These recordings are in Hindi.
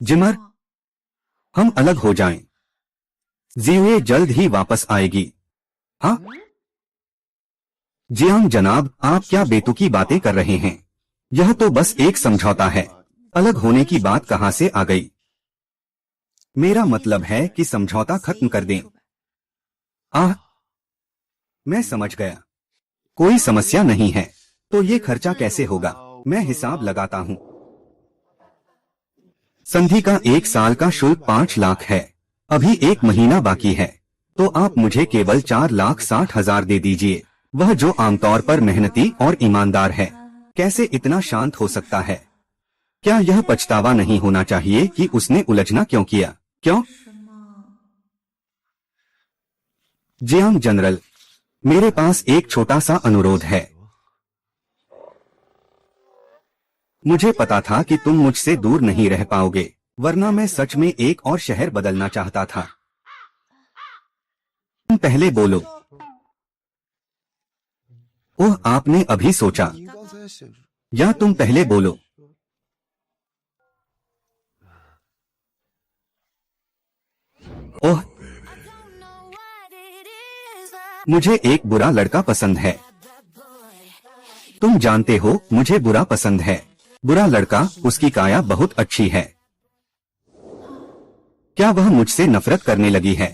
जिमर, हम अलग हो जाएं। जिये जल्द ही वापस आएगी। हाँ जियांग जनाब, आप क्या बेतुकी बातें कर रहे हैं? यह तो बस एक समझौता है। अलग होने की बात कहाँ से आ गई? मेरा मतलब है कि समझौता खत्म कर दें। आह, मैं समझ गया। कोई समस्या नहीं है। तो ये खर्चा कैसे होगा? मैं हिसाब लगाता हूँ। संधि का 1 साल का शुल्क 5 लाख है। अभी 1 महीना बाकी है, तो आप मुझे केवल 4,60,000 दे दीजिए। वह जो आमतौर पर मेहनती और ईमानदार है, कैसे इतना शांत हो सकता है? क्या यह पछतावा नहीं होना चाहिए कि उसने उलझना क्यों किया? क्यों? जियांग जनरल, मेरे पास एक छोटा सा अनुरोध है। मुझे पता था कि तुम मुझसे दूर नहीं रह पाओगे, वरना मैं सच में एक और शहर बदलना चाहता था। तुम पहले बोलो। ओह, आपने अभी सोचा? या तुम पहले बोलो। ओह, मुझे एक बुरा लड़का पसंद है। तुम जानते हो, मुझे बुरा पसंद है। बुरा लड़का, उसकी काया बहुत अच्छी है। क्या वह मुझसे नफरत करने लगी है?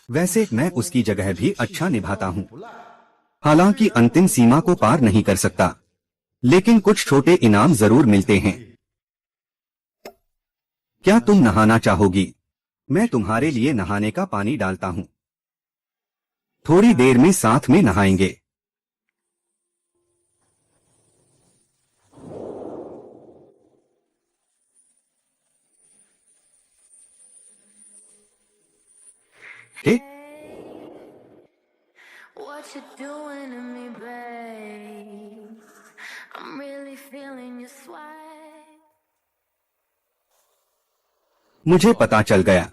वैसे मैं उसकी जगह भी अच्छा निभाता हूँ। हालांकि अंतिम सीमा को पार नहीं कर सकता, लेकिन कुछ छोटे इनाम जरूर मिलते हैं। क्या तुम नहाना चाहोगी? मैं तुम्हारे लिए नहाने का पानी डालता हूँ। थोड़ी देर में साथ में नहाएंगे। हे? What you doing to me, babe? I'm really feeling your swag. मुझे पता चल गया।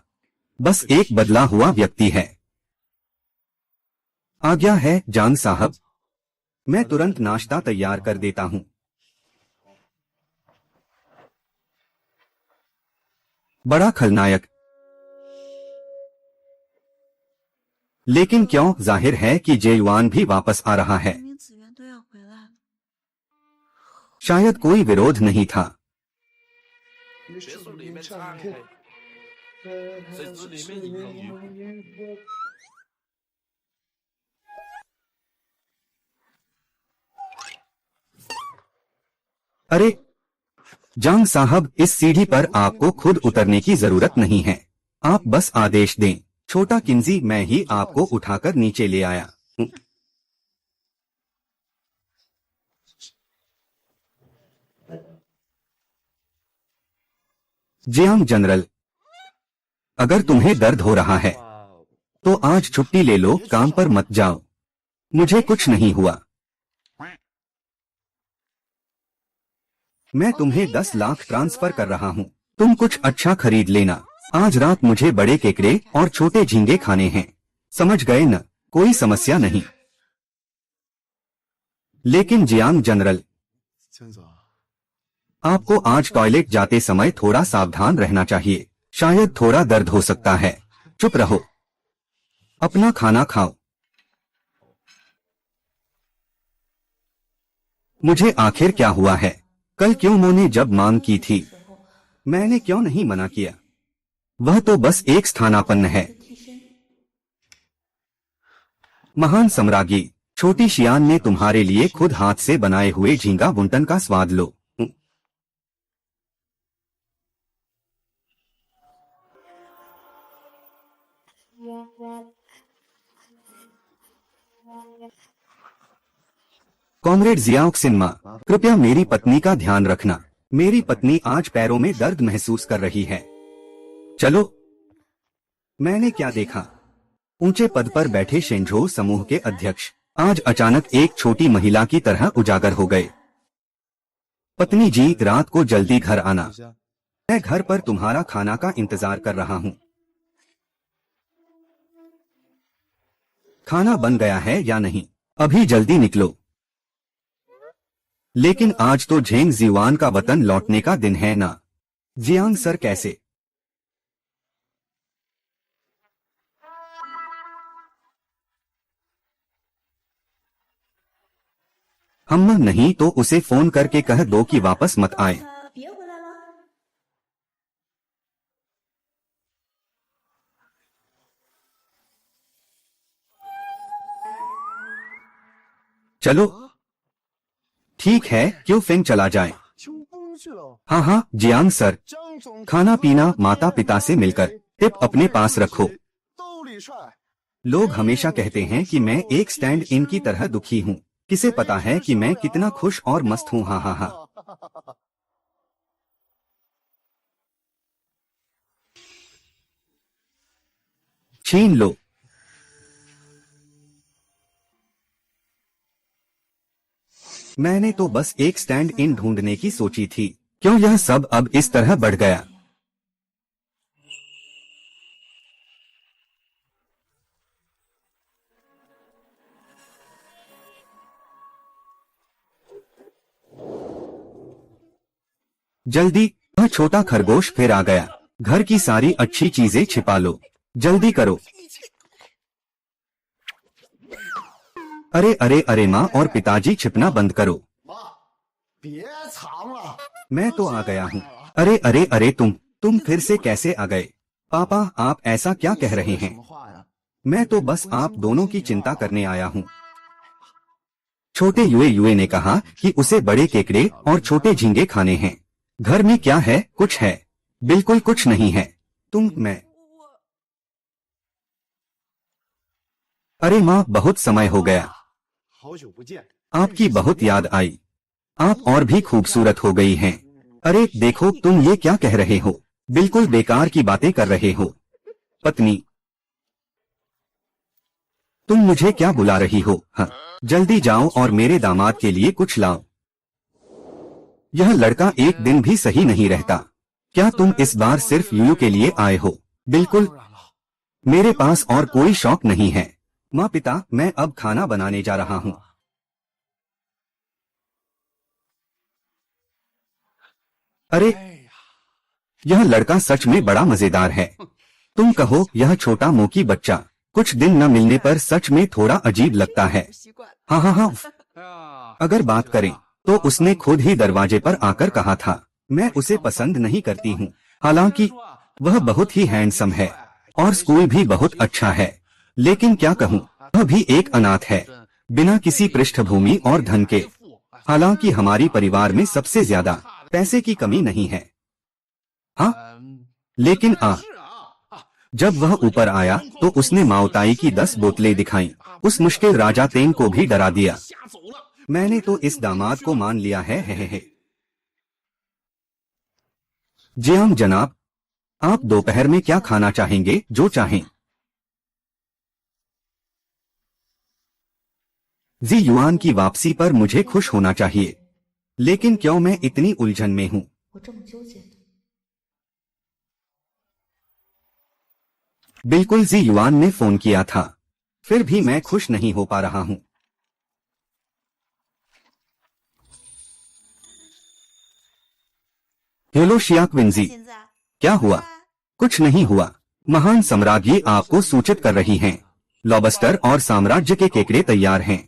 बस एक बदला हुआ व्यक्ति है। आज्ञा है जान साहब। मैं तुरंत नाश्ता तैयार कर देता हूँ। बड़ा खलनायक। लेकिन क्यों? जाहिर है कि जेयुआन भी वापस आ रहा है। शायद कोई विरोध नहीं था। अरे जांग साहब, इस सीढ़ी पर आपको खुद उतरने की जरूरत नहीं है। आप बस आदेश दें। छोटा किंजी, मैं ही आपको उठाकर नीचे ले आया। जियांग जनरल, अगर तुम्हें दर्द हो रहा है तो आज छुट्टी ले लो, काम पर मत जाओ। मुझे कुछ नहीं हुआ। मैं तुम्हें 10 लाख ट्रांसफर कर रहा हूँ। तुम कुछ अच्छा खरीद लेना। आज रात मुझे बड़े केकड़े और छोटे झींगे खाने हैं। समझ गए न? कोई समस्या नहीं। लेकिन जियांग जनरल, आपको आज टॉयलेट जाते समय थोड़ा सावधान रहना चाहिए। शायद थोड़ा दर्द हो सकता है। चुप रहो, अपना खाना खाओ। मुझे आखिर क्या हुआ है? कल क्यों मोने जब मांग की थी, मैंने क्यों नहीं मना किया? वह तो बस एक स्थानापन्न है। महान सम्राज्ञी, छोटी शियान ने तुम्हारे लिए खुद हाथ से बनाए हुए झींगा बुंटन का स्वाद लो। कॉमरेड जियांग सिन्मा, कृपया मेरी पत्नी का ध्यान रखना। मेरी पत्नी आज पैरों में दर्द महसूस कर रही है। चलो। मैंने क्या देखा? ऊंचे पद पर बैठे शेंझो समूह के अध्यक्ष आज अचानक एक छोटी महिला की तरह उजागर हो गए। पत्नी जी, रात को जल्दी घर आना। मैं घर पर तुम्हारा खाना का इंतजार कर रहा हूँ। खाना बन गया है या नहीं? अभी जल्दी निकलो। लेकिन आज तो झेंग जीवान का वतन लौटने का दिन है ना। जियांग सर कैसे? हम नहीं तो उसे फोन करके कह दो कि वापस मत आए। 别回来了。 चलो ठीक है, क्यों फिंग चला जाए। 秋风去了。 हाँ हाँ जियांग सर, 张总 खाना पीना माता पिता से मिलकर टिप अपने पास रखो। 兜里揣。 लोग हमेशा कहते हैं कि मैं एक स्टैंड इन की तरह दुखी हूँ। किसे पता है कि मैं कितना खुश और मस्त हूँ। हाँ हाँ हाँ। छीन लो। मैंने तो बस एक स्टैंड इन ढूंढने की सोची थी, क्यों यह सब अब इस तरह बढ़ गया। जल्दी, वह छोटा खरगोश फिर आ गया। घर की सारी अच्छी चीजें छिपा लो, जल्दी करो। अरे अरे अरे माँ और पिताजी छिपना बंद करो। 妈，别藏了。 मैं तो आ गया हूँ। अरे अरे अरे तुम फिर से कैसे आ गए? पापा आप ऐसा क्या कह रहे हैं? 什么话呀？ मैं तो बस आप दोनों की चिंता करने आया हूँ। छोटे युए युए ने कहा कि उसे बड़े केकड़े और छोटे झींगे खाने हैं। घर में क्या है? कुछ है? बिल्कुल कुछ नहीं है। मैं अरे माँ बहुत समय हो गया, 好久不见。 आपकी बहुत याद आई। आप और भी खूबसूरत हो गई हैं। अरे देखो तुम ये क्या कह रहे हो? बिल्कुल बेकार की बातें कर रहे हो। पत्नी, तुम मुझे क्या बुला रही हो? हाँ, जल्दी जाओ और मेरे दामाद के लिए कुछ लाओ। यह लड़का एक दिन भी सही नहीं रहता। क्या तुम इस बार सिर्फ यूयू के लिए आए हो? बिल्कुल, 当然了， मेरे पास और कोई शौक नहीं है। माँ पिता मैं अब खाना बनाने जा रहा हूँ। अरे 哎呀， यह लड़का सच में बड़ा मजेदार है। तुम कहो यह छोटा मोकी बच्चा कुछ दिन न मिलने पर सच में थोड़ा अजीब लगता है। 习惯。 हाँ हाँ हाँ। 哎呀， अगर बात करें तो उसने खुद ही दरवाजे पर आकर कहा था मैं उसे पसंद नहीं करती हूँ। हालांकि वह बहुत ही हैंडसम है और स्कूल भी बहुत अच्छा है, लेकिन क्या कहूँ वह भी एक अनाथ है, बिना किसी पृष्ठभूमि और धन के। हालांकि हमारी परिवार में सबसे ज्यादा पैसे की कमी नहीं है। हाँ, 嗯， लेकिन 是啊， जब वह ऊपर आया तो उसने माओताई की 10 बोतलें दिखाईं। उस मुश्किल राजा तेंग को भी डरा दिया। 吓走了。 मैंने तो इस दामाद को मान लिया है। जियांग जनाब, आप दोपहर में क्या खाना चाहेंगे? जो चाहें। जी युआन की वापसी पर मुझे खुश होना चाहिए, लेकिन क्यों मैं इतनी उलझन में हूँ? 我这么纠结。 बिल्कुल जी युआन ने फोन किया था, फिर भी मैं खुश नहीं हो पा रहा हूँ। हेलो शियाक विंजी, 现在 क्या हुआ? कुछ नहीं हुआ। महान सम्राज्ञी आपको सूचित कर रही हैं। लॉबस्टर और साम्राज्य के केकड़े तैयार हैं।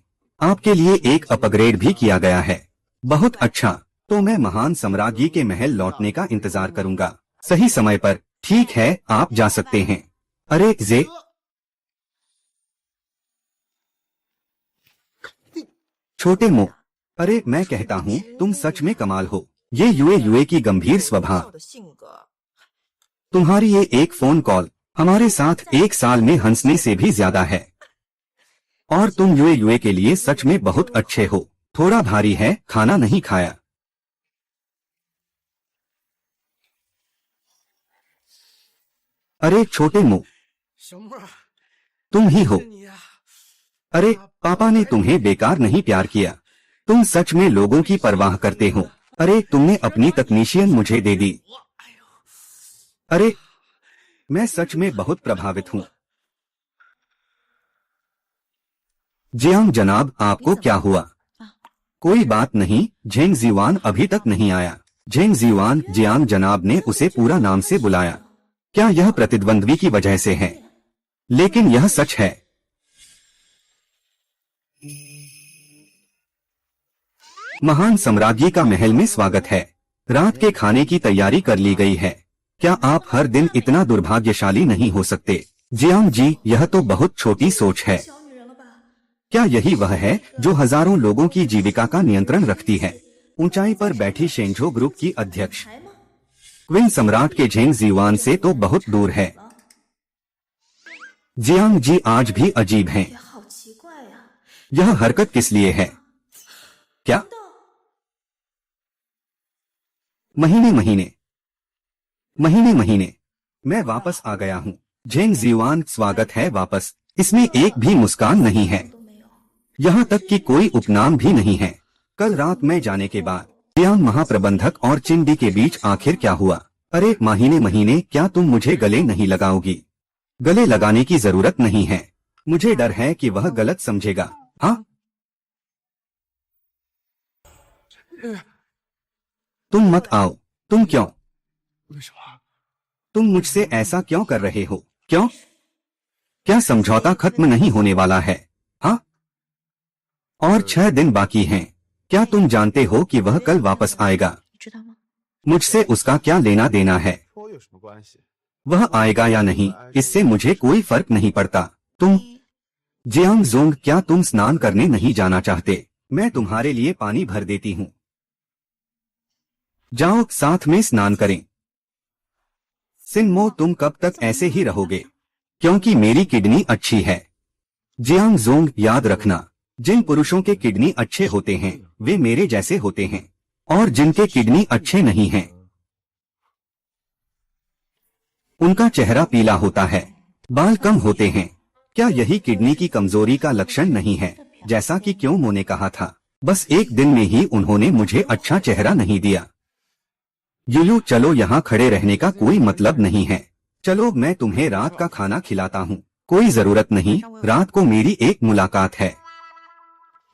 आपके लिए एक अपग्रेड भी किया गया है। बहुत अच्छा, तो मैं महान सम्राज्ञी के महल लौटने का इंतजार करूंगा, सही समय पर। ठीक है, आप जा सकते हैं। अरे जे, छोटे मो, अरे मैं कहता हूँ तुम सच में कमाल हो। ये युए युए की गंभीर स्वभाव, 的性格， तुम्हारी ये एक फोन कॉल हमारे साथ एक साल में हंसने से भी ज्यादा है। और तुम युए युए के लिए सच में बहुत अच्छे हो। थोड़ा भारी है, खाना नहीं खाया। अरे छोटे मो, 小妹儿， तुम ही हो। 是你呀、 अरे पापा ने तुम्हें बेकार नहीं प्यार किया। तुम सच में लोगों की परवाह करते हो। अरे तुमने अपनी तकनीशियन मुझे दे दी। 我，哎呦， अरे मैं सच में बहुत प्रभावित हूँ। जियांग जनाब, आपको क्या हुआ? कोई बात नहीं, झेंग जीवान अभी तक नहीं आया। झेंग जीवान जियांग जनाब ने उसे पूरा नाम से बुलाया। क्या यह प्रतिद्वंद्वी की वजह से है? लेकिन यह सच है। महान सम्राज्ञी का महल में स्वागत है। रात के खाने की तैयारी कर ली गई है। क्या आप हर दिन इतना दुर्भाग्यशाली नहीं हो सकते? जियांग जी, यह तो बहुत छोटी सोच है। 小女人了吧？ क्या यही वह है जो हजारों लोगों की जीविका का नियंत्रण रखती है? ऊंचाई पर बैठी शेंझो ग्रुप की अध्यक्ष 还吗？ क्वीन सम्राट के झेंग जीवान से तो बहुत दूर है। जियांग जी आज भी अजीब हैं। 也好奇怪呀、 यह हरकत किस लिए है? क्या 到 महीने महीने महीने महीने मैं वापस आ गया हूँ। झेंग जीवान, स्वागत है वापस। इसमें एक भी मुस्कान नहीं है। 都没有。 यहाँ तक कि कोई उपनाम भी नहीं है। कल रात मैं जाने के बाद जियांग महाप्रबंधक और चिंडी के बीच आखिर क्या हुआ? अरे महीने महीने, क्या तुम मुझे गले नहीं लगाओगी? गले लगाने की जरूरत नहीं है। मुझे डर है कि वह गलत समझेगा। हाँ, तुम मत आओ। तुम क्यों? 为什么？ तुम मुझसे ऐसा क्यों कर रहे हो? क्यों? क्या समझौता खत्म नहीं होने वाला है? हाँ, और 6 दिन बाकी हैं। क्या तुम जानते हो कि वह कल वापस आएगा? 你知道吗？ मुझसे उसका क्या लेना देना है? 和我有什么关系？ वह आएगा या नहीं, इससे मुझे कोई फर्क नहीं पड़ता। तुम 你 जियांग जोंग, क्या तुम स्नान करने नहीं जाना चाहते? मैं तुम्हारे लिए पानी भर देती हूँ। जाओ, साथ में स्नान करें। सिनमो, तुम कब तक ऐसे ही रहोगे? क्योंकि मेरी किडनी अच्छी है। जियांग जोंग, याद रखना, जिन पुरुषों के किडनी अच्छे होते हैं वे मेरे जैसे होते हैं, और जिनके किडनी अच्छे नहीं हैं उनका चेहरा पीला होता है, बाल कम होते हैं। क्या यही किडनी की कमजोरी का लक्षण नहीं है? जैसा कि क्यों ने कहा था, बस एक दिन में ही उन्होंने मुझे अच्छा चेहरा नहीं दिया। यूयू, चलो, यहाँ खड़े रहने का कोई मतलब नहीं है। चलो, मैं तुम्हें रात का खाना खिलाता हूँ। कोई जरूरत नहीं, रात को मेरी एक मुलाकात है।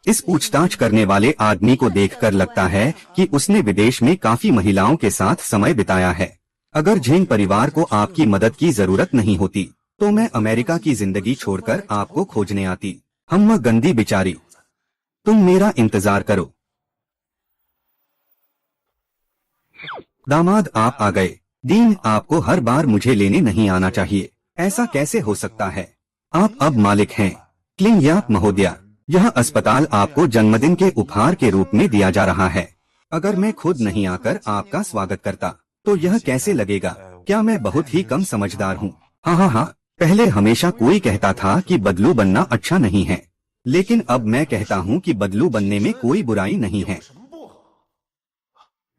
इस पूछताछ करने वाले आदमी को देखकर लगता है कि उसने विदेश में काफी महिलाओं के साथ समय बिताया है। अगर झेंग परिवार को आपकी मदद की जरूरत नहीं होती तो मैं अमेरिका की जिंदगी छोड़कर आपको खोजने आती। हम गंदी बिचारी। तुम मेरा इंतजार करो। दामाद, आप आ गए। दीन, आपको हर बार मुझे लेने नहीं आना चाहिए। ऐसा कैसे हो सकता है? आप अब मालिक हैं। क्लिंग याक महोदया, यह अस्पताल आपको जन्मदिन के उपहार के रूप में दिया जा रहा है। अगर मैं खुद नहीं आकर आपका स्वागत करता तो यह कैसे लगेगा? क्या मैं बहुत ही कम समझदार हूँ? हाँ हाँ हाँ, पहले हमेशा कोई कहता था कि बदलू बनना अच्छा नहीं है, लेकिन अब मैं कहता हूँ कि बदलू बनने में कोई बुराई नहीं है। 什么不好？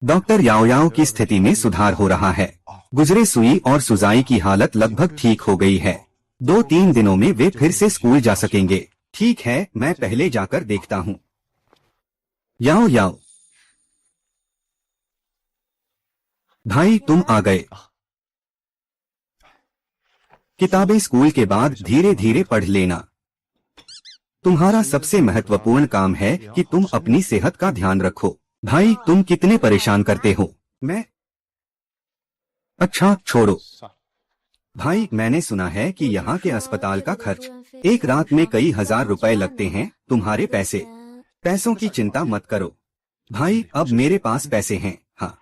डॉक्टर याओ याओ की स्थिति में सुधार हो रहा है। गुजरे सुई और सुजाई की हालत लगभग ठीक हो गई है। 2-3 दिनों में वे फिर से स्कूल जा सकेंगे। ठीक है, मैं पहले जाकर देखता हूँ। याओ याओ, भाई तुम आ गए। किताबें स्कूल के बाद धीरे धीरे पढ़ लेना। तुम्हारा सबसे महत्वपूर्ण काम है कि तुम अपनी सेहत का ध्यान रखो। भाई, तुम कितने परेशान करते हो। मैं अच्छा छोड़ो। 算了， भाई, मैंने सुना है कि यहाँ के अस्पताल का खर्च एक रात में कई हजार रुपए लगते हैं। तुम्हारे पैसे, पैसों की चिंता मत करो भाई, अब मेरे पास पैसे हैं। हाँ,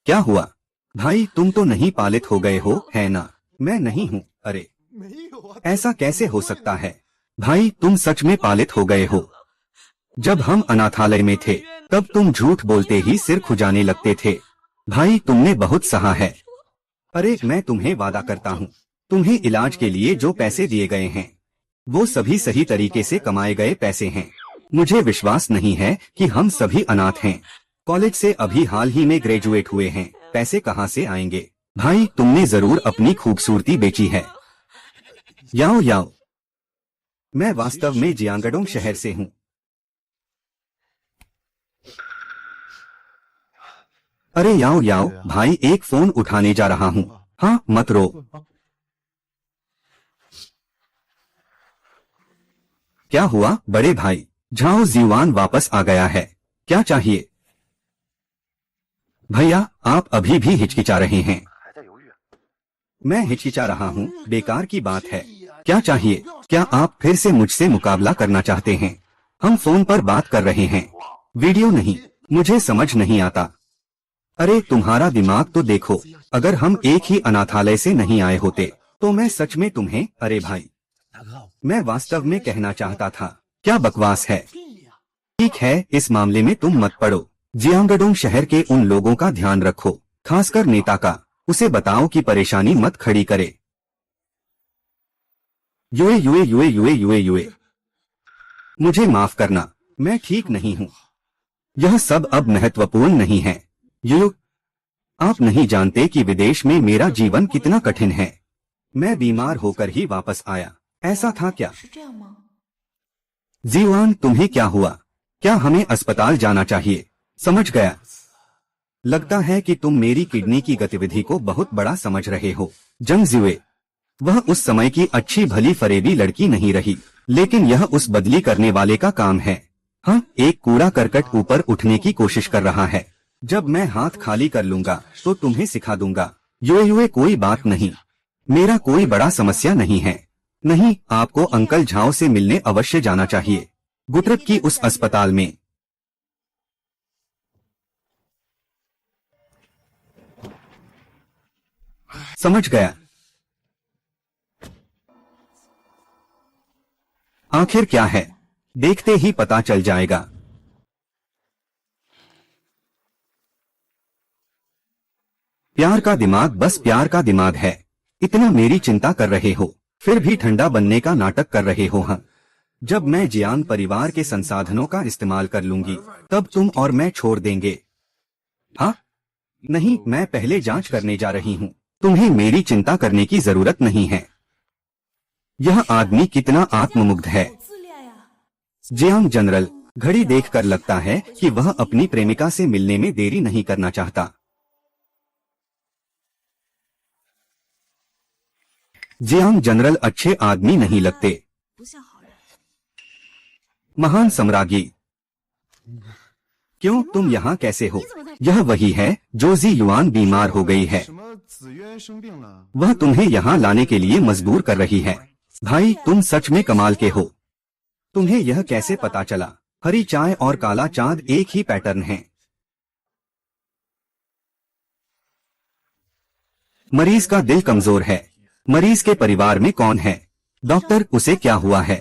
क्या हुआ भाई, तुम तो नहीं पालित हो गए हो, है ना? मैं नहीं हूँ। अरे, 没有啊。 ऐसा कैसे हो सकता है? भाई, तुम सच में पालित हो गए हो। जब हम अनाथालय में थे तब तुम झूठ बोलते ही सिर खुजाने लगते थे। भाई, तुमने बहुत सहा है। अरे, मैं तुम्हें वादा करता हूँ, तुम्हें इलाज के लिए जो पैसे दिए गए हैं वो सभी सही तरीके से कमाए गए पैसे हैं। मुझे विश्वास नहीं है कि हम सभी अनाथ हैं। कॉलेज से अभी हाल ही में ग्रेजुएट हुए हैं, पैसे कहाँ से आएंगे? भाई, तुमने जरूर अपनी खूबसूरती बेची है। याओ याओ, मैं वास्तव में जियांगडोंग शहर से हूँ। अरे याओ याओ, भाई एक फोन उठाने जा रहा हूँ। हाँ, मत रो। क्या हुआ बड़े भाई? झाओ जीवान वापस आ गया है। क्या चाहिए? भैया आप अभी भी हिचकिचा रहे हैं। 还在犹豫。 मैं हिचकिचा रहा हूँ, बेकार की बात है। क्या चाहिए? क्या आप फिर से मुझसे मुकाबला करना चाहते हैं? हम फोन पर बात कर रहे हैं, वीडियो नहीं। मुझे समझ नहीं आता। अरे तुम्हारा दिमाग तो देखो, अगर हम एक ही अनाथालय से नहीं आए होते तो मैं सच में तुम्हें, अरे भाई, मैं वास्तव में कहना चाहता था। क्या बकवास है। ठीक है, इस मामले में तुम मत पड़ो। जियांगडोंग शहर के उन लोगों का ध्यान रखो, खासकर नेता का। उसे बताओ कि परेशानी मत खड़ी करे। युए युए युए युए युए युए। मुझे माफ करना, मैं ठीक नहीं हूँ। यह सब अब महत्वपूर्ण नहीं है। युग, आप नहीं जानते कि विदेश में मेरा जीवन कितना कठिन है। मैं बीमार होकर ही वापस आया। ऐसा था क्या? 是这样吗？ जीवान तुम्हें क्या हुआ? क्या हमें अस्पताल जाना चाहिए? समझ गया। लगता है कि तुम मेरी किडनी की गतिविधि को बहुत बड़ा समझ रहे हो। जंग जिवे, वह उस समय की अच्छी भली फरेबी लड़की नहीं रही, लेकिन यह उस बदली करने वाले का काम है। हाँ, एक कूड़ा करकट ऊपर उठने की कोशिश कर रहा है। जब मैं हाथ खाली कर लूंगा तो तुम्हें सिखा दूंगा। युए युए कोई बात नहीं, मेरा कोई बड़ा समस्या नहीं है। नहीं, आपको अंकल झाओ से मिलने अवश्य जाना चाहिए, गुटरत की उस अस्पताल में। समझ गया। आखिर क्या है, देखते ही पता चल जाएगा। प्यार का दिमाग बस प्यार का दिमाग है। इतना मेरी चिंता कर रहे हो, फिर भी ठंडा बनने का नाटक कर रहे हो। हाँ, जब मैं जियांग परिवार के संसाधनों का इस्तेमाल कर लूंगी तब तुम और मैं छोड़ देंगे। हाँ? नहीं, मैं पहले जांच करने जा रही हूँ। तुम्हें मेरी चिंता करने की जरूरत नहीं है। यह आदमी कितना आत्ममुग्ध है। 好自恋呀！ जियांग जनरल, घड़ी देखकर लगता है कि वह अपनी प्रेमिका से मिलने में देरी नहीं करना चाहता। जियांग जनरल अच्छे आदमी नहीं लगते। 不像好人。 महान सम्राज्ञी, क्यों तुम यहाँ कैसे हो? यह वही है जो जी युआन बीमार हो गई है। 什么子渊生病了？ वह तुम्हें यहाँ लाने के लिए मजबूर कर रही है। भाई तुम सच में कमाल के हो। तुम्हें यह कैसे पता चला? हरी चाय और काला चांद एक ही पैटर्न है। मरीज का दिल कमजोर है। मरीज के परिवार में कौन है? डॉक्टर, उसे क्या हुआ है?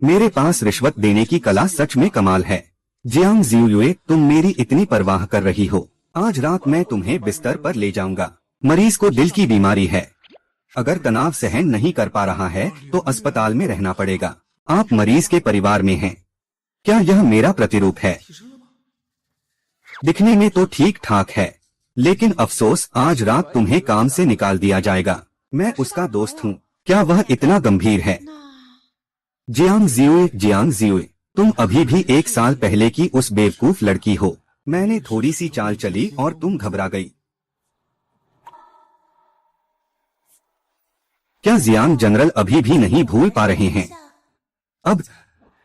मेरे पास रिश्वत देने की कला सच में कमाल है। जियांग जियुए, तुम मेरी इतनी परवाह कर रही हो। आज रात मैं तुम्हें बिस्तर पर ले जाऊंगा। मरीज को दिल की बीमारी है। अगर तनाव सहन नहीं कर पा रहा है तो अस्पताल में रहना पड़ेगा। आप मरीज के परिवार में हैं। क्या यह मेरा प्रतिरूप है? दिखने में तो ठीक ठाक है, लेकिन अफसोस आज रात तुम्हें काम से निकाल दिया जाएगा। मैं उसका दोस्त हूँ। क्या वह इतना गंभीर है? जियांग जियुए, तुम अभी भी 1 साल पहले की उस बेवकूफ लड़की हो। मैंने थोड़ी सी चाल चली और तुम घबरा गई। क्या जियांग जनरल अभी भी नहीं भूल पा रहे हैं? अब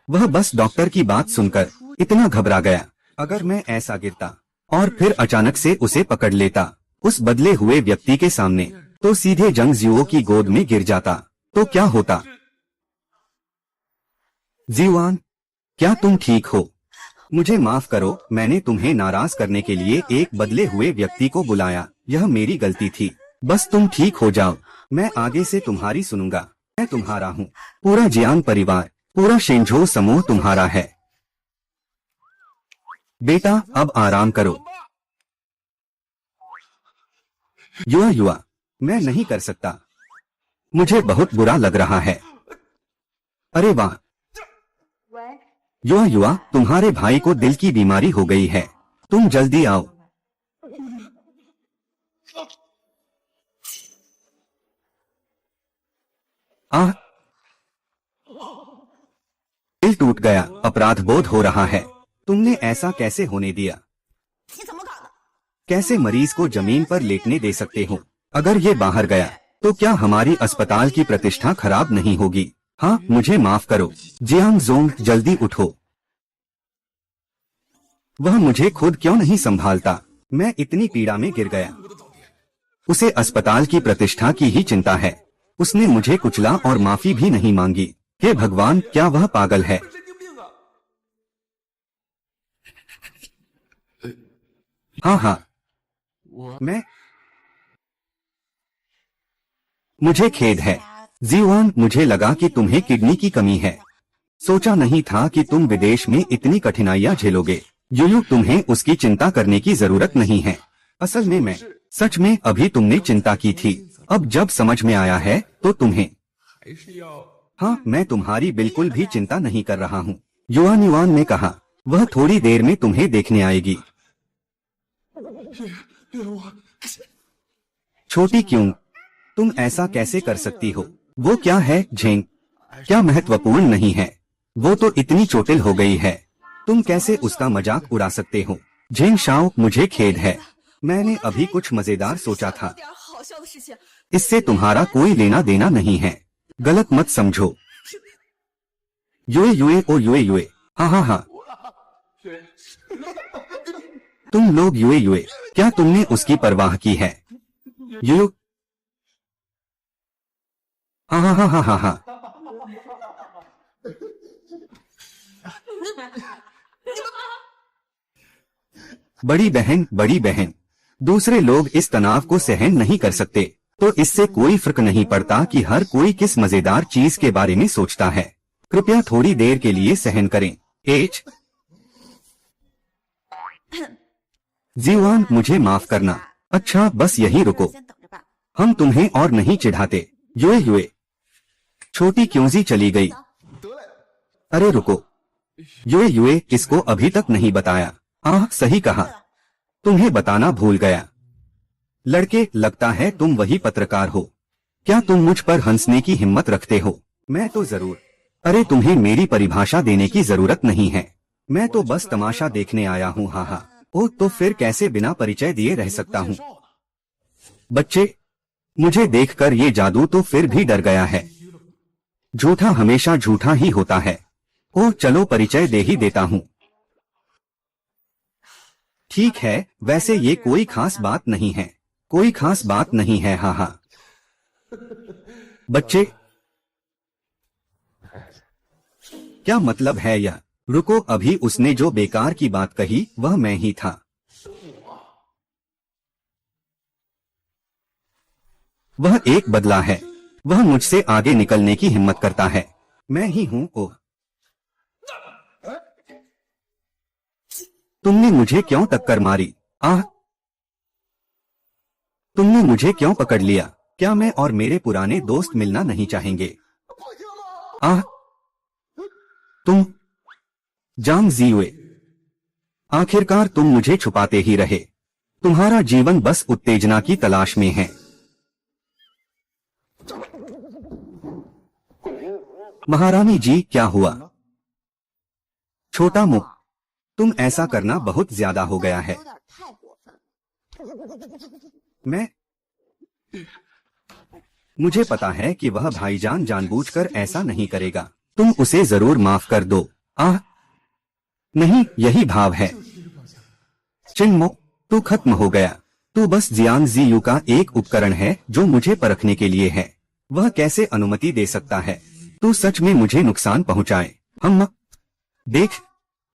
वह बस डॉक्टर की बात सुनकर इतना घबरा गया। अगर मैं ऐसा गिरता और फिर अचानक से उसे पकड़ लेता उस बदले हुए व्यक्ति के सामने, तो सीधे जंग जियो की गोद में गिर जाता, तो क्या होता? जीवान, क्या तुम ठीक हो? मुझे माफ करो, मैंने तुम्हें नाराज करने के लिए एक बदले हुए व्यक्ति को बुलाया। यह मेरी गलती थी। बस तुम ठीक हो जाओ, मैं आगे से तुम्हारी सुनूंगा। मैं तुम्हारा हूँ। पूरा जियांग परिवार, पूरा शेंझो समूह तुम्हारा है। बेटा अब आराम करो। युआ, मैं नहीं कर सकता। मुझे बहुत बुरा लग रहा है। अरे वाह, 喂， युआ, तुम्हारे भाई को दिल की बीमारी हो गई है। तुम जल्दी आओ। आह, दिल टूट गया। अपराध बोध हो रहा है। तुमने ऐसा कैसे होने दिया? 你怎么搞的？ कैसे मरीज को जमीन पर लेटने दे सकते हो? अगर ये बाहर गया तो क्या हमारी अस्पताल की प्रतिष्ठा खराब नहीं होगी? हाँ, मुझे माफ करो। जियांग जोंग, जल्दी उठो। वह मुझे खुद क्यों नहीं संभालता? मैं इतनी पीड़ा में गिर गया। उसे अस्पताल की प्रतिष्ठा की ही चिंता है। उसने मुझे कुचला और माफी भी नहीं मांगी। हे भगवान, क्या वह पागल है? हाँ हाँ, मुझे खेद है जीवान, मुझे लगा कि तुम्हें किडनी की कमी है। सोचा नहीं था कि तुम विदेश में इतनी कठिनाइयां झेलोगे। यूयू, तुम्हें उसकी चिंता करने की जरूरत नहीं है। असल में सच में अभी तुमने चिंता की थी, अब जब समझ में आया है तो तुम्हें। हाँ, मैं तुम्हारी बिल्कुल भी चिंता नहीं कर रहा हूँ, युआन ने कहा। वह थोड़ी देर में तुम्हें देखने आएगी। छोटी क्यों? तुम ऐसा कैसे कर सकती हो? वो क्या है झेंग? क्या महत्वपूर्ण नहीं है? वो तो इतनी चोटिल हो गई है, तुम कैसे उसका मजाक उड़ा सकते हो? झेंग शाओ, मुझे खेद है। मैंने अभी कुछ मजेदार सोचा था। इससे तुम्हारा कोई लेना देना नहीं है, गलत मत समझो। युए, हाँ हाँ हाँ, तुम लोग युए, क्या तुमने उसकी परवाह की है? यू, हाँ हाँ हाँ हाँ हाँ हाँ। बड़ी बहन, दूसरे लोग इस तनाव को सहन नहीं कर सकते, तो इससे कोई फर्क नहीं पड़ता कि हर कोई किस मजेदार चीज के बारे में सोचता है। कृपया थोड़ी देर के लिए सहन करें। एच जीवान, मुझे माफ करना। अच्छा, बस यही रुको, हम तुम्हें और नहीं चिढ़ाते। युए, छोटी क्योंजी चली गई। अरे रुको, युए, इसको अभी तक नहीं बताया। सही कहा, तुम्हें बताना भूल गया। लड़के, लगता है तुम वही पत्रकार हो। क्या तुम मुझ पर हंसने की हिम्मत रखते हो? मैं तो जरूर। अरे तुम्हें मेरी परिभाषा देने की जरूरत नहीं है, मैं तो बस तमाशा देखने आया हूँ। हाँ, ओह, तो फिर कैसे बिना परिचय दिए रह सकता हूँ? बच्चे, मुझे देखकर ये जादू तो फिर भी डर गया है। झूठा हमेशा झूठा ही होता है। ओह, चलो परिचय दे ही देता हूँ। ठीक है, वैसे ये कोई खास बात नहीं है, कोई खास बात नहीं है। हाँ, बच्चे, क्या मतलब है यह? रुको, अभी उसने जो बेकार की बात कही वह मैं ही था। वह एक बदला है, वह मुझसे आगे निकलने की हिम्मत करता है। मैं ही हूँ। ओह, तुमने मुझे क्यों टक्कर मारी? तुमने मुझे क्यों पकड़ लिया? क्या मैं और मेरे पुराने दोस्त मिलना नहीं चाहेंगे? तुम जांग जीवे, आखिरकार तुम मुझे छुपाते ही रहे। तुम्हारा जीवन बस उत्तेजना की तलाश में है। महारानी जी, क्या हुआ? छोटा मुंह, तुम ऐसा करना बहुत ज्यादा हो गया है। मुझे पता है कि वह भाईजान जानबूझकर ऐसा नहीं करेगा। तुम उसे जरूर माफ कर दो। नहीं, यही भाव है। चिंगमो, तू खत्म हो गया। तू बस जियांग जीयू का एक उपकरण है जो मुझे परखने के लिए है। वह कैसे अनुमति दे सकता है तू सच में मुझे नुकसान पहुंचाए? हम देख,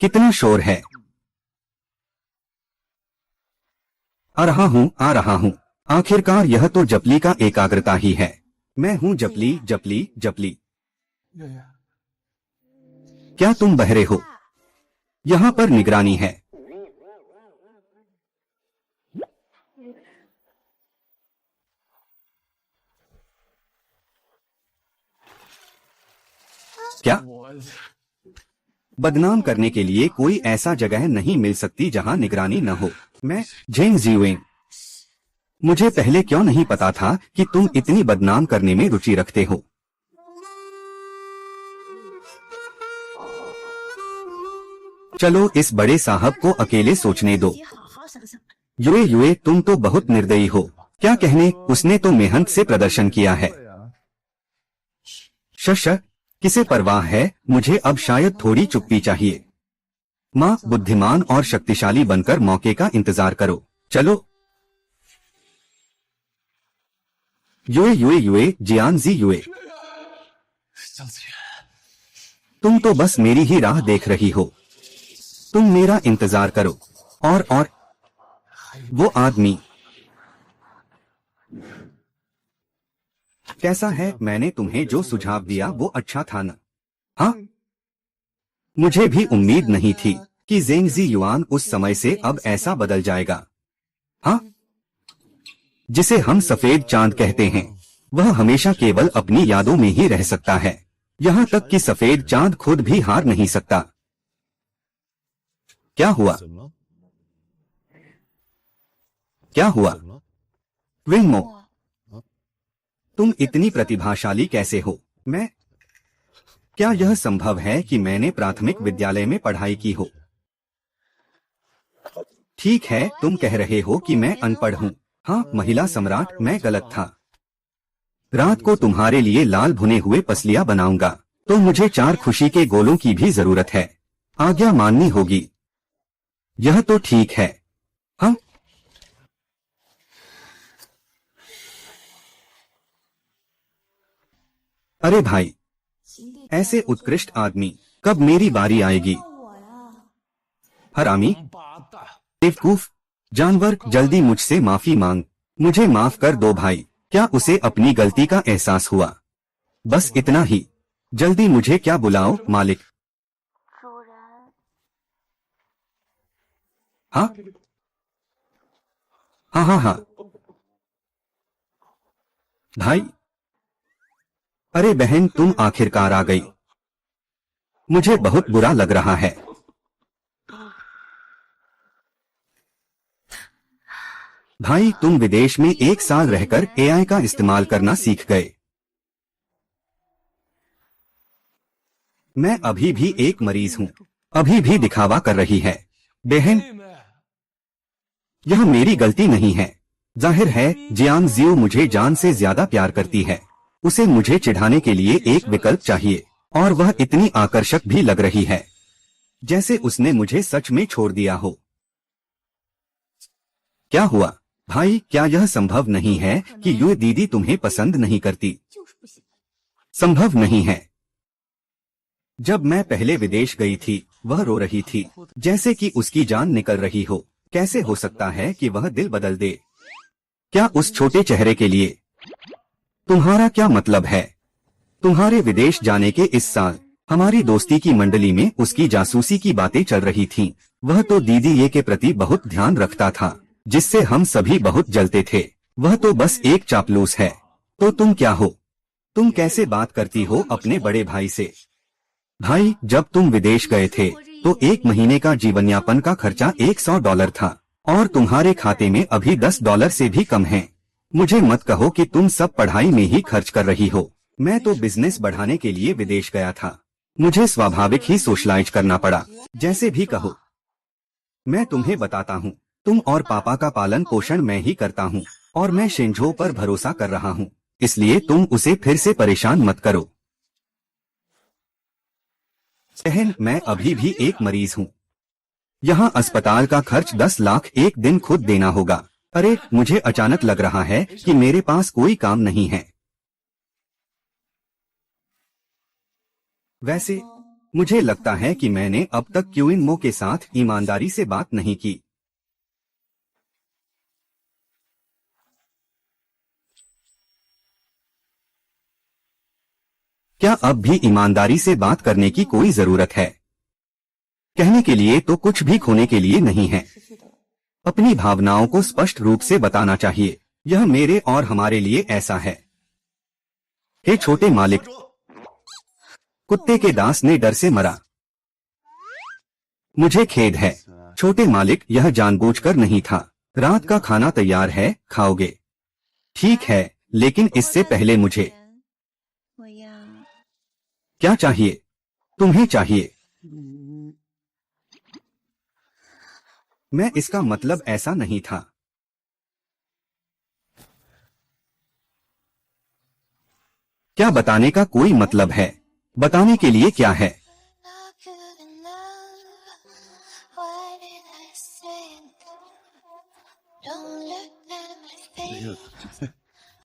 कितना शोर है। आ रहा हूँ। आखिरकार यह तो जपली का एकाग्रता ही है। मैं हूँ जपली। क्या तुम बहरे हो? यहाँ पर निगरानी है। क्या? बदनाम करने के लिए कोई ऐसा जगह नहीं मिल सकती जहां निगरानी न हो। मैं झेंग जीवेंग, मुझे पहले क्यों नहीं पता था कि तुम इतनी बदनाम करने में रुचि रखते हो। चलो इस बड़े साहब को अकेले सोचने दो। युए, तुम तो बहुत निर्दयी हो। क्या कहने, उसने तो मेहनत से प्रदर्शन किया है। शश, किसे परवाह है, मुझे अब शायद थोड़ी चुप्पी चाहिए। माँ, बुद्धिमान और शक्तिशाली बनकर मौके का इंतजार करो। चलो। युए युए युए जियानजी युए, 江子源， तुम तो बस मेरी ही राह देख रही हो। तुम मेरा इंतजार करो। और वो आदमी कैसा है? मैंने तुम्हें जो सुझाव दिया वो अच्छा था न? हाँ, मुझे भी उम्मीद नहीं थी कि ज़ेंगजी युआन उस समय से अब ऐसा बदल जाएगा। हाँ, जिसे हम सफेद चांद कहते हैं, वह हमेशा केवल अपनी यादों में ही रह सकता है। यहाँ तक कि सफेद चांद खुद भी हार नहीं सकता। क्या हुआ? 怎么了？ क्या हुआ? 怎么了？ विंगमो, तुम इतनी प्रतिभाशाली कैसे हो? क्या यह संभव है कि मैंने प्राथमिक विद्यालय में पढ़ाई की हो? ठीक है, तुम कह रहे हो कि मैं अनपढ़ हूँ। हाँ, महिला सम्राट, मैं गलत था। रात को तुम्हारे लिए लाल भुने हुए पसलियां बनाऊंगा, तो मुझे 4 खुशी के गोलों की भी जरूरत है। आज्ञा माननी होगी। यह तो ठीक है। हाँ, अरे भाई, 行得 ऐसे उत्कृष्ट आदमी, कब मेरी बारी आएगी? 我呀， हरामी, 八蛋！ बेवकूफ, जानवर, जल्दी मुझसे माफी मांग। मुझे माफ कर दो भाई। क्या उसे अपनी गलती का एहसास हुआ? बस इतना ही। जल्दी मुझे क्या बुलाओ, मालिक। 主人， हाँ हाँ हाँ हाँ। भाई, अरे बहन, तुम आखिरकार आ गई। मुझे बहुत बुरा लग रहा है। भाई, तुम विदेश में 1 साल रहकर एआई का इस्तेमाल करना सीख गए। मैं अभी भी एक मरीज हूँ। अभी भी दिखावा कर रही है। बहन, 妹妹， यह मेरी गलती नहीं है। जाहिर है जियांग जियो मुझे जान से ज्यादा प्यार करती है। उसे मुझे चिढ़ाने के लिए एक विकल्प चाहिए, और वह इतनी आकर्षक भी लग रही है, जैसे उसने मुझे सच में छोड़ दिया हो। क्या हुआ? भाई, क्या यह संभव नहीं है कि युए दीदी तुम्हें पसंद नहीं करती? 就是不喜欢。 संभव नहीं है। जब मैं पहले विदेश गई थी, वह रो रही थी, जैसे कि उसकी जान निकल रही हो। कैसे हो सकता है कि वह दिल बदल दे? क्या उस छोटे चेहरे के लिए? तुम्हारा क्या मतलब है? तुम्हारे विदेश जाने के इस साल हमारी दोस्ती की मंडली में उसकी जासूसी की बातें चल रही थीं। वह तो दीदी ये के प्रति बहुत ध्यान रखता था, जिससे हम सभी बहुत जलते थे। वह तो बस एक चापलूस है। तो तुम क्या हो? तुम कैसे बात करती हो अपने बड़े भाई से? भाई, जब तुम विदेश गए थे तो 1 महीने का जीवनयापन का खर्चा $100 था, और तुम्हारे खाते में अभी $10 से भी कम है। मुझे मत कहो कि तुम सब पढ़ाई में ही खर्च कर रही हो। मैं तो बिजनेस बढ़ाने के लिए विदेश गया था। मुझे स्वाभाविक ही सोशलाइज करना पड़ा। जैसे भी कहो। मैं तुम्हें बताता हूँ, तुम और पापा का पालन पोषण मैं ही करता हूँ, और मैं शिंजो पर भरोसा कर रहा हूँ, इसलिए तुम उसे फिर से परेशान मत करो। बहन, मैं अभी भी एक मरीज हूँ। यहाँ अस्पताल का खर्च 10 लाख एक दिन खुद देना होगा। अरे, मुझे अचानक लग रहा है कि मेरे पास कोई काम नहीं है। वैसे मुझे लगता है कि मैंने अब तक क्यूइनमो के साथ ईमानदारी से बात नहीं की। क्या अब भी ईमानदारी से बात करने की कोई जरूरत है? कहने के लिए तो कुछ भी खोने के लिए नहीं है। अपनी भावनाओं को स्पष्ट रूप से बताना चाहिए। यह मेरे और हमारे लिए ऐसा है। हे छोटे मालिक, कुत्ते के दास ने डर से मरा। मुझे खेद है छोटे मालिक, यह जानबूझकर नहीं था। रात का खाना तैयार है, खाओगे? ठीक है, लेकिन इससे पहले मुझे 我要 क्या चाहिए? तुम्हें चाहिए? मैं इसका मतलब ऐसा नहीं था। क्या बताने का कोई मतलब है? बताने के लिए क्या है? not good enough. Why did I say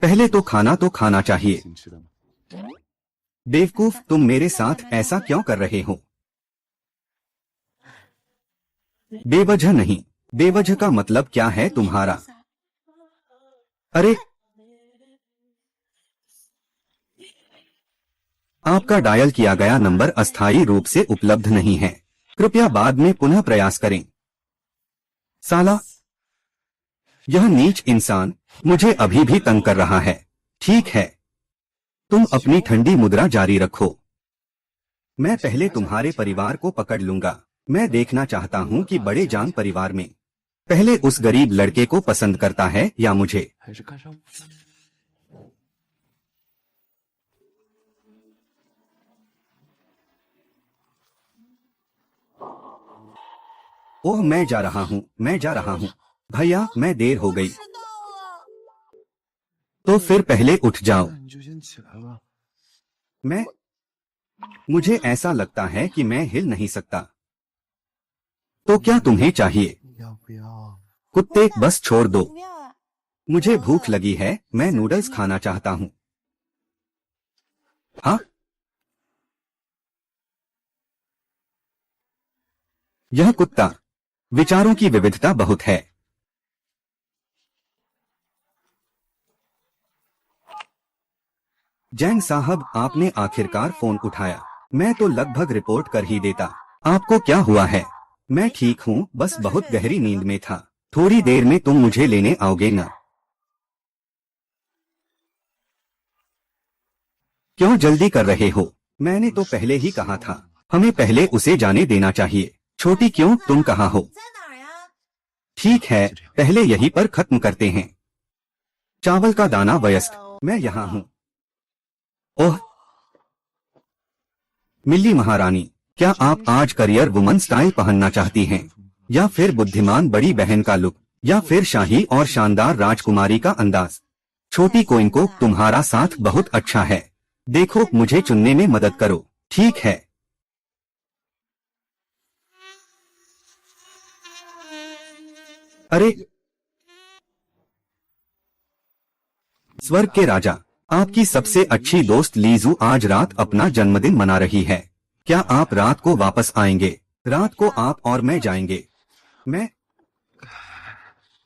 पहले तो खाना चाहिए। 请吃的吗？ बेवकूफ, तुम मेरे साथ ऐसा क्यों कर रहे हो? बेवजह नहीं। बेवजह का मतलब क्या है तुम्हारा? अरे, आपका डायल किया गया नंबर अस्थायी रूप से उपलब्ध नहीं है, कृपया बाद में पुनः प्रयास करें। साला, यह नीच इंसान मुझे अभी भी तंग कर रहा है। ठीक है, तुम अपनी ठंडी मुद्रा जारी रखो। मैं पहले तुम्हारे परिवार को पकड़ लूंगा। मैं देखना चाहता हूं कि बड़े जान परिवार में पहले उस गरीब लड़के को पसंद करता है या मुझे। 还是看上我？ ओह, मैं जा रहा हूं। भैया, मैं देर हो गई। 迟到了。 तो फिर पहले उठ जाओ। 那你就先起来吧。 मुझे ऐसा लगता है कि मैं हिल नहीं सकता। तो क्या तुम्हें चाहिए? 要不要？ कुत्ते, बस छोड़ दो। 不要啊！ मुझे भूख लगी है, मैं नूडल्स खाना चाहता हूँ। हाँ? यह कुत्ता, विचारों की विविधता बहुत है। जैंग साहब, आपने आखिरकार फोन उठाया। मैं तो लगभग रिपोर्ट कर ही देता। आपको क्या हुआ है? मैं ठीक हूँ, बस बहुत गहरी नींद में था। थोड़ी देर में तुम मुझे लेने आओगे ना? क्यों जल्दी कर रहे हो? मैंने तो पहले ही कहा था, हमें पहले उसे जाने देना चाहिए। छोटी, क्यों, तुम कहाँ हो? 在哪儿呀？ ठीक है, पहले यहीं पर खत्म करते हैं। चावल का दाना वयस्क, मैं यहाँ हूँ। ओह, मिल्ली महारानी, क्या आप आज करियर वुमन स्टाइल पहनना चाहती हैं? या फिर बुद्धिमान बड़ी बहन का लुक? या फिर शाही और शानदार राजकुमारी का अंदाज? छोटी कोइन को, तुम्हारा साथ बहुत अच्छा है। देखो, मुझे चुनने में मदद करो। ठीक है। अरे, स्वर्ग के राजा, आपकी सबसे अच्छी दोस्त लीजू आज रात अपना जन्मदिन मना रही है। क्या आप रात को वापस आएंगे? रात को आप और मैं जाएंगे। मैं?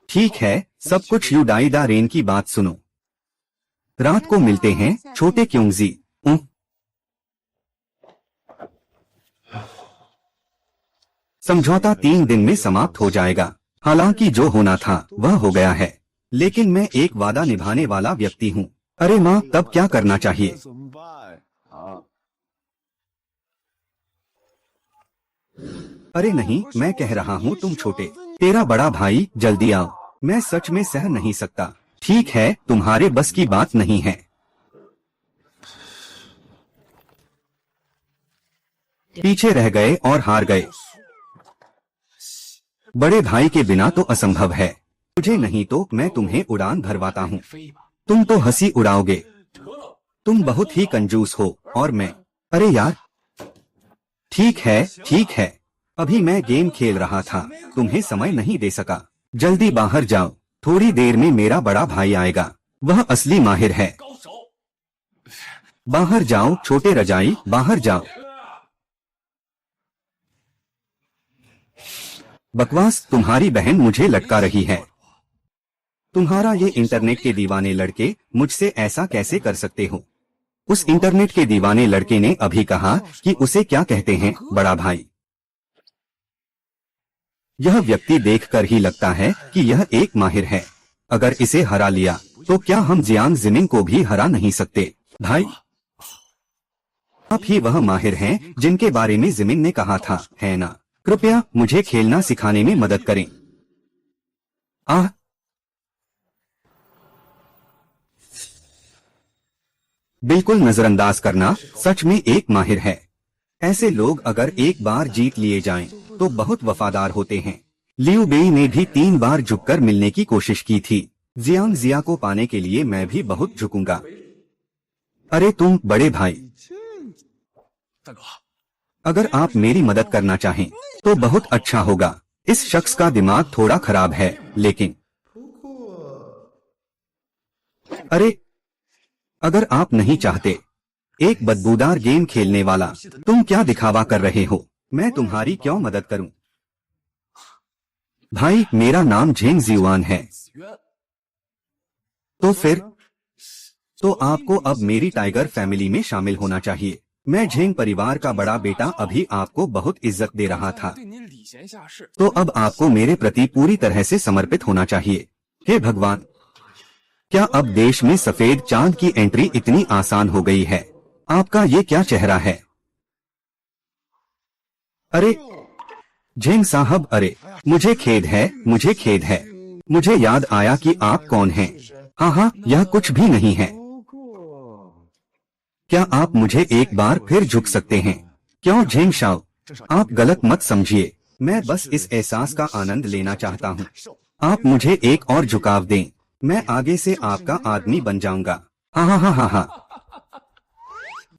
ठीक है, सब कुछ यूडाइडा रेन की बात सुनो। रात को मिलते हैं, छोटे क्योंगजी। समझौता 3 दिन में समाप्त हो जाएगा। हालांकि जो होना था वह हो गया है, लेकिन मैं एक वादा निभाने वाला व्यक्ति हूँ। अरे माँ, तब क्या करना चाहिए? 怎么办啊？ अरे नहीं, मैं कह रहा हूँ तुम छोटे, तेरा बड़ा भाई, जल्दी आओ। मैं सच में सह नहीं सकता। ठीक है, तुम्हारे बस की बात नहीं है। पीछे रह गए और हार गए। बड़े भाई के बिना तो असंभव है। मुझे नहीं तो मैं तुम्हें उड़ान भरवाता हूँ। 飞吧。 तुम तो हंसी उड़ाओगे। 得了， तुम बहुत ही कंजूस हो, और मैं। अरे यार, ठीक है, अभी मैं गेम खेल रहा था, तुम्हें समय नहीं दे सका। जल्दी बाहर जाओ, थोड़ी देर में मेरा बड़ा भाई आएगा। वह असली माहिर है। 高手。 बाहर जाओ छोटे रजाई, बाहर जाओ। बकवास, तुम्हारी बहन मुझे लटका रही है। तुम्हारा ये इंटरनेट के दीवाने लड़के मुझसे ऐसा कैसे कर सकते हो? उस इंटरनेट के दीवाने लड़के ने अभी कहा कि उसे क्या कहते हैं, बड़ा भाई। यह व्यक्ति देखकर ही लगता है कि यह एक माहिर है। अगर इसे हरा लिया तो क्या हम जियांग जिमिंग को भी हरा नहीं सकते? भाई, आप ही वह माहिर हैं जिनके बारे में जिमिंग ने कहा था, है ना? कृपया मुझे खेलना सिखाने में मदद करें। आह, बिल्कुल नजरअंदाज करना, सच में एक माहिर है। ऐसे लोग अगर एक बार जीत लिए जाएं, तो बहुत वफादार होते हैं। लियू बेई ने भी 3 बार झुककर मिलने की कोशिश की थी। जियांग जिया को पाने के लिए मैं भी बहुत झुकूंगा। अरे तुम, बड़े भाई, 大哥， अगर आप मेरी मदद करना चाहें तो बहुत अच्छा होगा। इस शख्स का दिमाग थोड़ा खराब है, लेकिन अरे अगर आप नहीं चाहते एक बदबूदार गेम खेलने वाला, तुम क्या दिखावा कर रहे हो? मैं तुम्हारी क्यों मदद करूं? भाई मेरा नाम झेंग जियुआन है। 子曰 तो फिर तो आपको अब मेरी टाइगर फैमिली में शामिल होना चाहिए। मैं झेंग परिवार का बड़ा बेटा अभी आपको बहुत इज्जत दे रहा था, 对您礼贤下士， तो अब आपको मेरे प्रति पूरी तरह से समर्पित होना चाहिए। हे भगवान, क्या अब देश में सफेद चांद की एंट्री इतनी आसान हो गई है? आपका ये क्या चेहरा है? अरे झेंग साहब, अरे मुझे खेद है, मुझे खेद है। मुझे याद आया कि आप कौन हैं। हाँ, यह कुछ भी नहीं है। 不过 क्या आप मुझे एक बार फिर झुक सकते हैं? क्यों झेंग शाओ, आप गलत मत समझिए। मैं बस इस एहसास का आनंद लेना चाहता हूँ। आप मुझे एक और झुकाव दें, मैं आगे से आपका आदमी बन जाऊंगा। हाँ।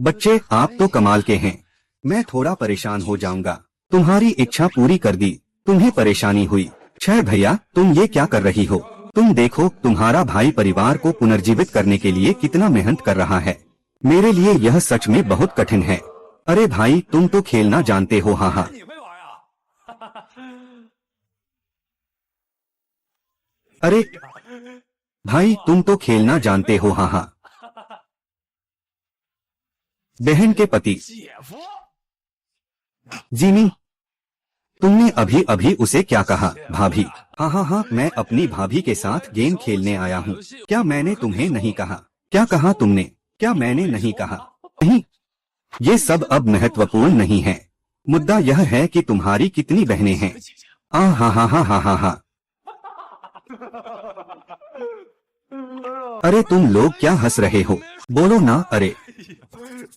बच्चे आप तो कमाल के हैं। मैं थोड़ा परेशान हो जाऊंगा। तुम्हारी इच्छा पूरी कर दी, तुम्हें परेशानी हुई। छह भैया, तुम ये क्या कर रही हो? तुम देखो तुम्हारा भाई परिवार को पुनर्जीवित करने के लिए कितना मेहनत कर रहा है। मेरे लिए यह सच में बहुत कठिन है। अरे भाई, तुम तो खेलना जानते हो। हाँ, 你没玩啊？ अरे भाई, तुम तो खेलना जानते हो। हाँ। बहन के पति 姐夫， जीनी, तुमने अभी अभी उसे क्या कहा? भाभी? हाँ, मैं अपनी भाभी के साथ गेम खेलने आया हूँ। क्या मैंने तुम्हें नहीं कहा? क्या कहा तुमने? क्या मैंने नहीं कहा? नहीं, ये सब अब महत्वपूर्ण नहीं है। मुद्दा यह है कि तुम्हारी कितनी बहनें हैं। 姐姐， हाँ। अरे तुम लोग क्या हंस रहे हो? बोलो ना। अरे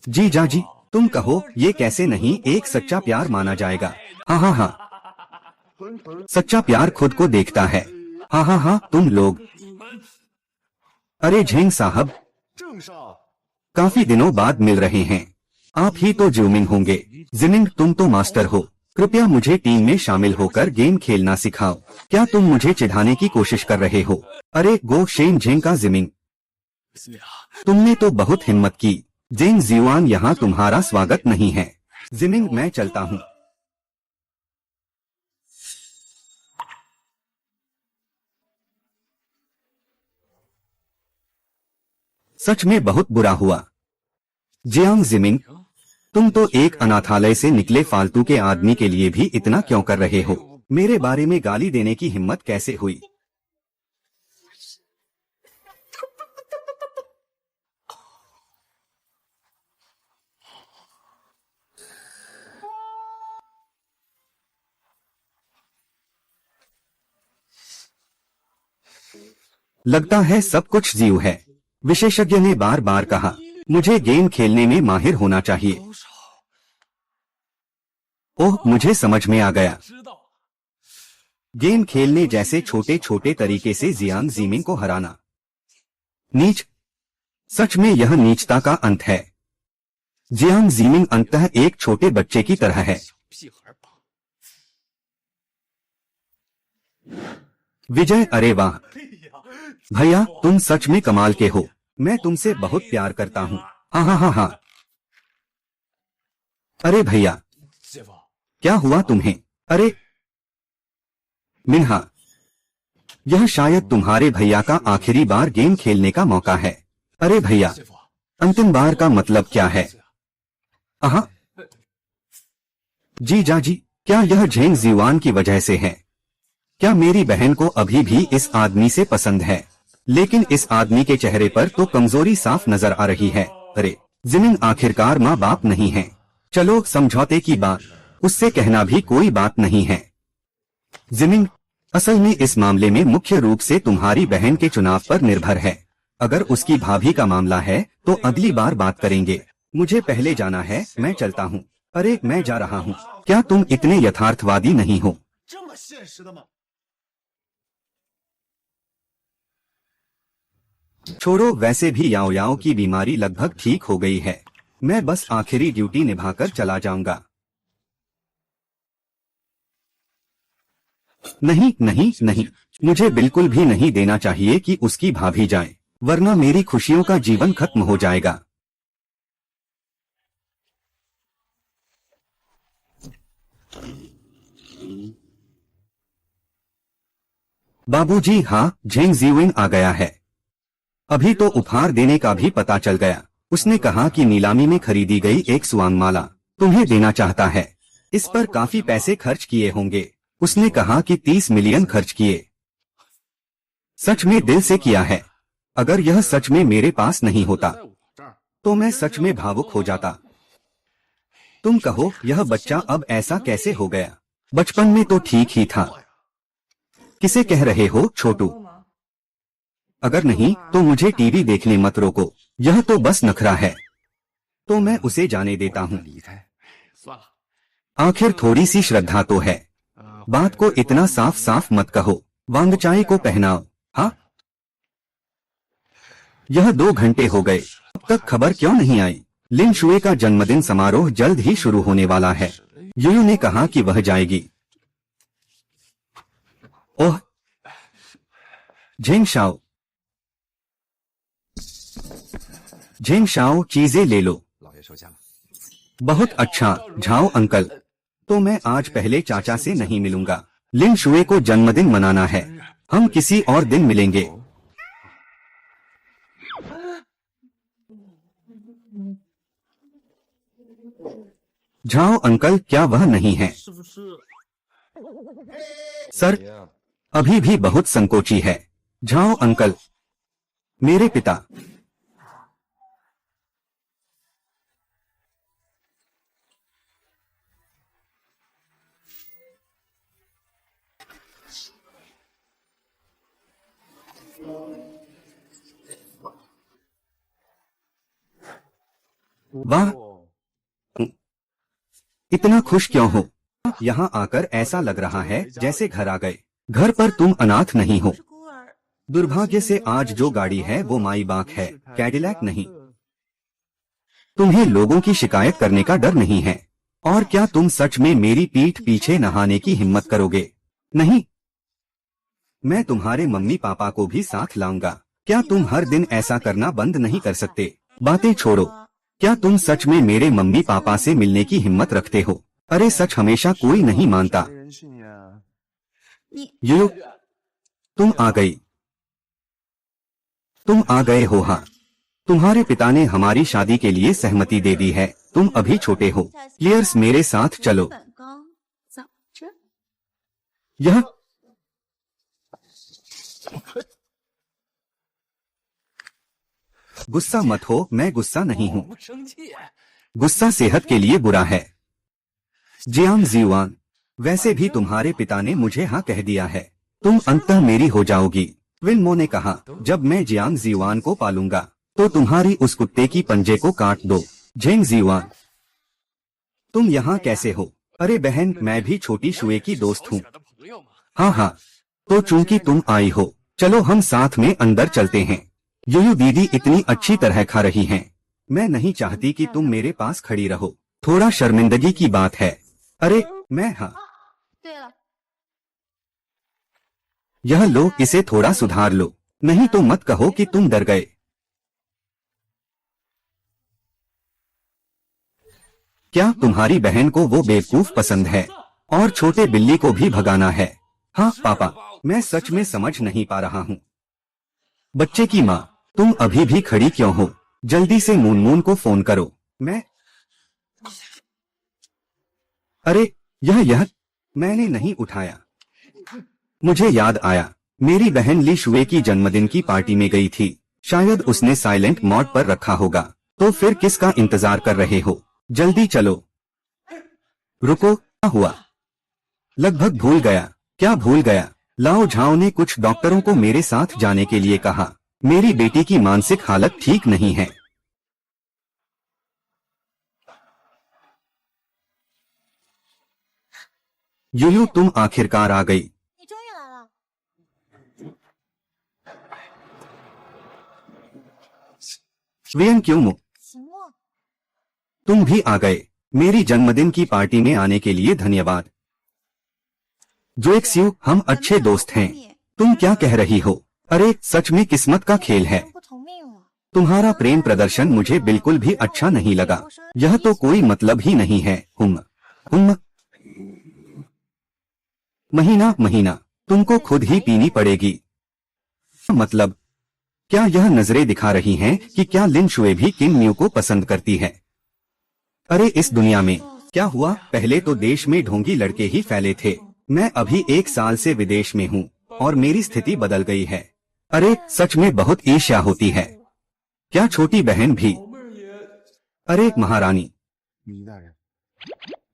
जीजा जी, तुम कहो ये कैसे नहीं एक सच्चा प्यार माना जाएगा? हाँ, सच्चा प्यार खुद को देखता है। हाँ, तुम लोग। 你们 अरे झेंग साहब, 郑少， काफी दिनों बाद मिल रहे हैं। आप ही तो ज्यूमिंग होंगे। जिमिंग, तुम तो मास्टर हो। कृपया मुझे टीम में शामिल होकर गेम खेलना सिखाओ। क्या तुम मुझे चिढ़ाने की कोशिश कर रहे हो? अरे गो शेन झेंग का जिमिंग, 是呀， तुमने तो बहुत हिम्मत की। जेंग जियुआन, यहाँ तुम्हारा स्वागत नहीं है। जिमिंग, मैं चलता हूँ। सच में बहुत बुरा हुआ। जियांग जिमिंग, तुम तो एक अनाथालय से निकले फालतू के आदमी के लिए भी इतना क्यों कर रहे हो? मेरे बारे में गाली देने की हिम्मत कैसे हुई? लगता है सब कुछ जीव है। विशेषज्ञ ने बार बार कहा, मुझे गेम खेलने में माहिर होना चाहिए। 多少 ओह, मुझे समझ में आ गया। 知道？ गेम खेलने जैसे छोटे छोटे तरीके से जियांग जीमिंग को हराना। नीच, सच में यह नीचता का अंत है। जियांग जीमिंग अंततः एक छोटे बच्चे की तरह है। 小屁孩吧？ विजय, अरे वाह 哎呀， भैया, तुम सच में कमाल के हो। मैं तुमसे बहुत प्यार करता हूँ। हाँ। अरे भैया, 姐夫， क्या हुआ तुम्हें? अरे मिन्हा, यह शायद तुम्हारे भैया का आखिरी बार गेम खेलने का मौका है। अरे भैया, 姐夫， अंतिम बार का मतलब क्या है? हाँ जीजा जी, क्या यह झेंग जियुआन की वजह से है? क्या मेरी बहन को अभी भी इस आदमी से पसंद है? लेकिन इस आदमी के चेहरे पर तो कमजोरी साफ नजर आ रही है। अरे जिमिंग आखिरकार माँ बाप नहीं है। चलो समझौते की बात, उससे कहना भी कोई बात नहीं है। जिमिंग, असल में इस मामले में मुख्य रूप से तुम्हारी बहन के चुनाव पर निर्भर है। अगर उसकी भाभी का मामला है तो अगली बार बात करेंगे। मुझे पहले जाना है, मैं चलता हूँ। अरे मैं जा रहा हूँ। क्या तुम इतने यथार्थवादी नहीं हो? 这么现实的吗？ छोड़ो, वैसे भी याओ याओ की बीमारी लगभग ठीक हो गई है। मैं बस आखिरी ड्यूटी निभाकर चला जाऊंगा। नहीं, मुझे बिल्कुल भी नहीं देना चाहिए कि उसकी भाभी जाए। वरना मेरी खुशियों का जीवन खत्म हो जाएगा। बाबूजी, हाँ, झेंग जियुइंग आ गया है। अभी तो उपहार देने का भी पता चल गया। उसने कहा कि नीलामी में खरीदी गई एक सुआंग माला तुम्हें देना चाहता है। इस पर काफी पैसे खर्च किए होंगे। उसने कहा कि 30 मिलियन खर्च किए। सच में दिल से किया है। अगर यह सच में मेरे पास नहीं होता तो मैं सच में भावुक हो जाता। तुम कहो, यह बच्चा अब ऐसा कैसे हो गया? बचपन में तो ठीक ही था। किसे कह रहे हो छोटू? अगर नहीं तो मुझे टीवी देखने मत रोको। यह तो बस नखरा है। तो मैं उसे जाने देता हूँ। आखिर थोड़ी सी श्रद्धा तो है। बात को इतना साफ साफ मत कहो। वांगचाई को पहनाओ। हाँ, यह 2 घंटे हो गए, अब तक खबर क्यों नहीं आई? लिन शुए का जन्मदिन समारोह जल्द ही शुरू होने वाला है। युयू ने कहा कि वह जाएगी। ओह, झेंग शाओ, झेंग शाओ, चीजें ले लो। बहुत अच्छा झाओ अंकल। तो मैं आज पहले चाचा से नहीं मिलूंगा। लिन शुए को जन्मदिन मनाना है। हम किसी और दिन मिलेंगे। झाओ अंकल, क्या वह नहीं है? सर, अभी भी बहुत संकोची है। झाओ अंकल, मेरे पिता। वाह, इतना खुश क्यों हो? यहाँ आकर ऐसा लग रहा है जैसे घर आ गए। घर पर तुम अनाथ नहीं हो। 是孤儿， दुर्भाग्य से आज जो गाड़ी है वो माई बाक है, कैडिलैक नहीं। तुम्हें लोगों की शिकायत करने का डर नहीं है। और क्या तुम सच में मेरी पीठ पीछे नहाने की हिम्मत करोगे? नहीं, मैं तुम्हारे मम्मी पापा को भी साथ लाऊंगा। क्या तुम हर दिन ऐसा करना बंद नहीं कर सकते? बातें छोड़ो। क्या तुम सच में मेरे मम्मी पापा से मिलने की हिम्मत रखते हो? अरे सच हमेशा कोई नहीं मानता। 你 युयु, तुम आ गई। तुम आ गए हो। हाँ, तुम्हारे पिता ने हमारी शादी के लिए सहमति दे दी है। तुम अभी छोटे हो। क्लियर्स, मेरे साथ चलो। 本刚早着， यह गुस्सा मत हो, मैं गुस्सा नहीं हूँ। 不生气。 गुस्सा सेहत के लिए बुरा है। जियांग जियुआन, वैसे भी तुम्हारे पिता ने मुझे हाँ कह दिया है। तुम अंततः मेरी हो जाओगी। विल्मो ने कहा, जब मैं जियांग जियुआन को पालूंगा तो तुम्हारी उस कुत्ते की पंजे को काट दो। झेंग जियुआन, तुम यहाँ कैसे हो? अरे बहन, मैं भी छोटी शुए की दोस्त हूँ। 小的朋友嘛， हाँ हाँ, तो चूंकि तुम आई हो, चलो हम साथ में अंदर चलते हैं। युयु दीदी इतनी अच्छी तरह खा रही हैं। मैं नहीं चाहती कि तुम मेरे पास खड़ी रहो। थोड़ा शर्मिंदगी की बात है। अरे मैं, हाँ, 对了， यह लो, इसे थोड़ा सुधार लो। नहीं तो मत कहो कि तुम डर गए। क्या तुम्हारी बहन को वो बेवकूफ पसंद है? और छोटे बिल्ली को भी भगाना है? हाँ पापा, मैं सच में समझ नहीं पा रहा हूँ। बच्चे की माँ, तुम अभी भी खड़ी क्यों हो? जल्दी से मून को फोन करो। मैं, अरे यह मैंने नहीं उठाया। मुझे याद आया, मेरी बहन ली शुए की जन्मदिन की पार्टी में गई थी। शायद उसने साइलेंट मोड पर रखा होगा। तो फिर किसका इंतजार कर रहे हो? जल्दी चलो। रुको, क्या हुआ? लगभग भूल गया। क्या भूल गया? लाओ झाओ ने कुछ डॉक्टरों को मेरे साथ जाने के लिए कहा। मेरी बेटी की मानसिक हालत ठीक नहीं है। युयु, तुम आखिरकार आ गई। 你终于来了。 वियन क्यों मो, 秦墨， तुम भी आ गए। मेरी जन्मदिन की पार्टी में आने के लिए धन्यवाद। जोएक्स्यू, हम अच्छे दोस्त हैं। तुम क्या कह रही हो? अरे सच में किस्मत का खेल है। 不同 तुम्हारा प्रेम प्रदर्शन मुझे बिल्कुल भी अच्छा नहीं लगा। यह तो कोई मतलब ही नहीं है। महीना महीना तुमको खुद ही पीनी पड़ेगी। मतलब क्या यह नजरें दिखा रही हैं कि क्या लिन शुए भी किम न्यू को पसंद करती है? अरे इस दुनिया में क्या हुआ? पहले तो देश में ढोंगी लड़के ही फैले थे। मैं अभी 1 साल से विदेश में हूँ और मेरी स्थिति बदल गई है। अरे सच में बहुत ईर्ष्या होती है। क्या छोटी बहन भी? अरे महारानी,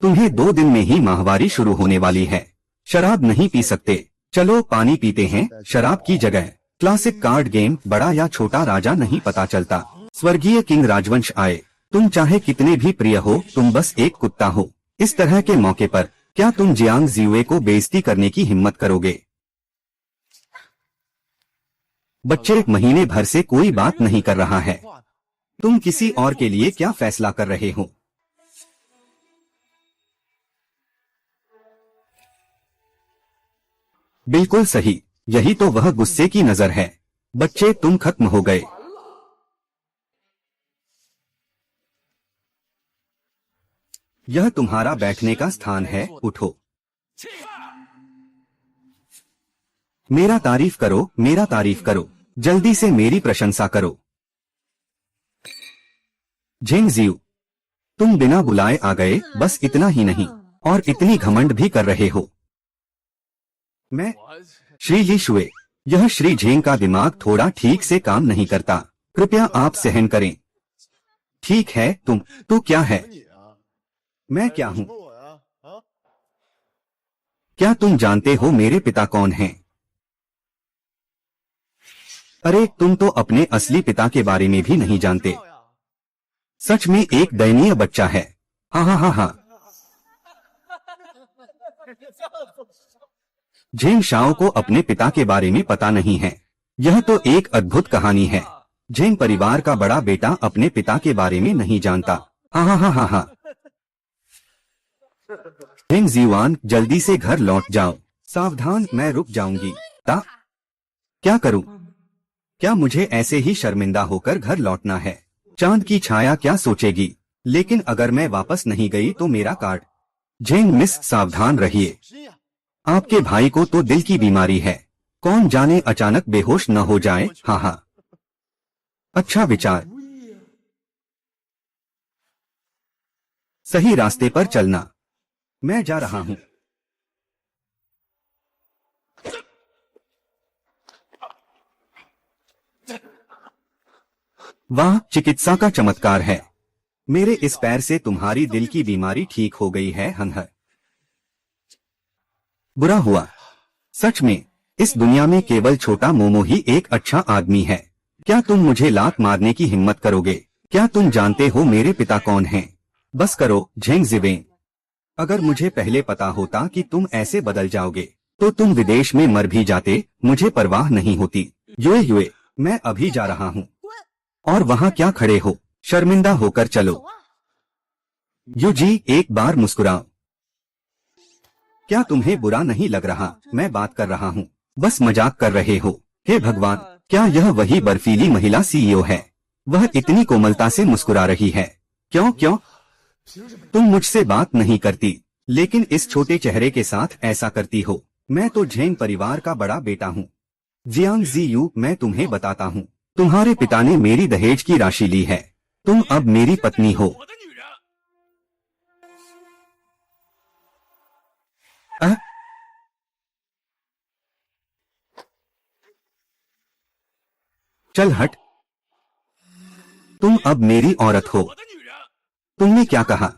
तुम्हें 2 दिन में ही माहवारी शुरू होने वाली है। शराब नहीं पी सकते? चलो पानी पीते हैं शराब की जगह। क्लासिक कार्ड गेम, बड़ा या छोटा राजा नहीं पता चलता। स्वर्गीय किंग राजवंश आए। तुम चाहे कितने भी प्रिय हो, तुम बस एक कुत्ता हो। इस तरह के मौके पर क्या तुम जियांग जियुए को बेइज्जती करने की हिम्मत करोगे? बच्चे, महीने भर से कोई बात नहीं कर रहा है। तुम किसी और के लिए क्या फैसला कर रहे हो? बिल्कुल सही, यही तो वह गुस्से की नजर है। बच्चे, तुम खत्म हो गए। यह तुम्हारा बैठने का स्थान है, उठो। मेरा तारीफ करो, मेरा तारीफ करो, जल्दी से मेरी प्रशंसा करो। झेंग जियू, तुम बिना बुलाए आ गए, बस इतना ही नहीं और इतनी घमंड भी कर रहे हो। मैं श्री ली शुए, यह श्री झेंग का दिमाग थोड़ा ठीक से काम नहीं करता। कृपया आप सहन करें। ठीक है, तुम तो क्या है? मैं क्या हूँ? क्या तुम जानते हो मेरे पिता कौन हैं? अरे तुम तो अपने असली पिता के बारे में भी नहीं जानते। सच में एक दयनीय बच्चा है। हाँ हाँ हाँ हाँ। झेंग शाओ को अपने पिता के बारे में पता नहीं है। यह तो एक अद्भुत कहानी है। झेंग परिवार का बड़ा बेटा अपने पिता के बारे में नहीं जानता। हाँ हाँ हाँ हाँ हाँ। झेंग जियुआन, जल्दी से घर लौट जाओ। सावधान, मैं रुक जाऊंगी। क्या करूं? क्या मुझे ऐसे ही शर्मिंदा होकर घर लौटना है? चांद की छाया क्या सोचेगी? लेकिन अगर मैं वापस नहीं गई तो मेरा कार्ड। झेंग मिस, सावधान रहिए। आपके भाई को तो दिल की बीमारी है। कौन जाने अचानक बेहोश न हो जाए। हाँ हाँ, अच्छा विचार। सही रास्ते पर चलना। मैं जा रहा हूँ। वाह, चिकित्सा का चमत्कार है। मेरे इस पैर से तुम्हारी दिल की बीमारी ठीक हो गई है। हनहर, बुरा हुआ। सच में इस दुनिया में केवल छोटा मोमो ही एक अच्छा आदमी है। क्या तुम मुझे लात मारने की हिम्मत करोगे? क्या तुम जानते हो मेरे पिता कौन हैं? बस करो झेंग जिवें। अगर मुझे पहले पता होता कि तुम ऐसे बदल जाओगे तो तुम विदेश में मर भी जाते, मुझे परवाह नहीं होती। युए युए, मैं अभी जा रहा हूँ। और वहाँ क्या खड़े हो? शर्मिंदा होकर चलो। यू जी, एक बार मुस्कुराओ। क्या तुम्हें बुरा नहीं लग रहा? मैं बात कर रहा हूँ, बस मजाक कर रहे हो। हे भगवान, क्या यह वही बर्फीली महिला सीईओ है? वह इतनी कोमलता से मुस्कुरा रही है। क्यों क्यों? तुम मुझसे बात नहीं करती, लेकिन इस छोटे चेहरे के साथ ऐसा करती हो। मैं तो झेंग परिवार का बड़ा बेटा हूँ। जियांग जियू, मैं तुम्हें बताता हूँ, तुम्हारे पिता ने मेरी दहेज की राशि ली है। तुम अब मेरी पत्नी हो। चल हट, तुम अब मेरी औरत हो। तुमने क्या कहा?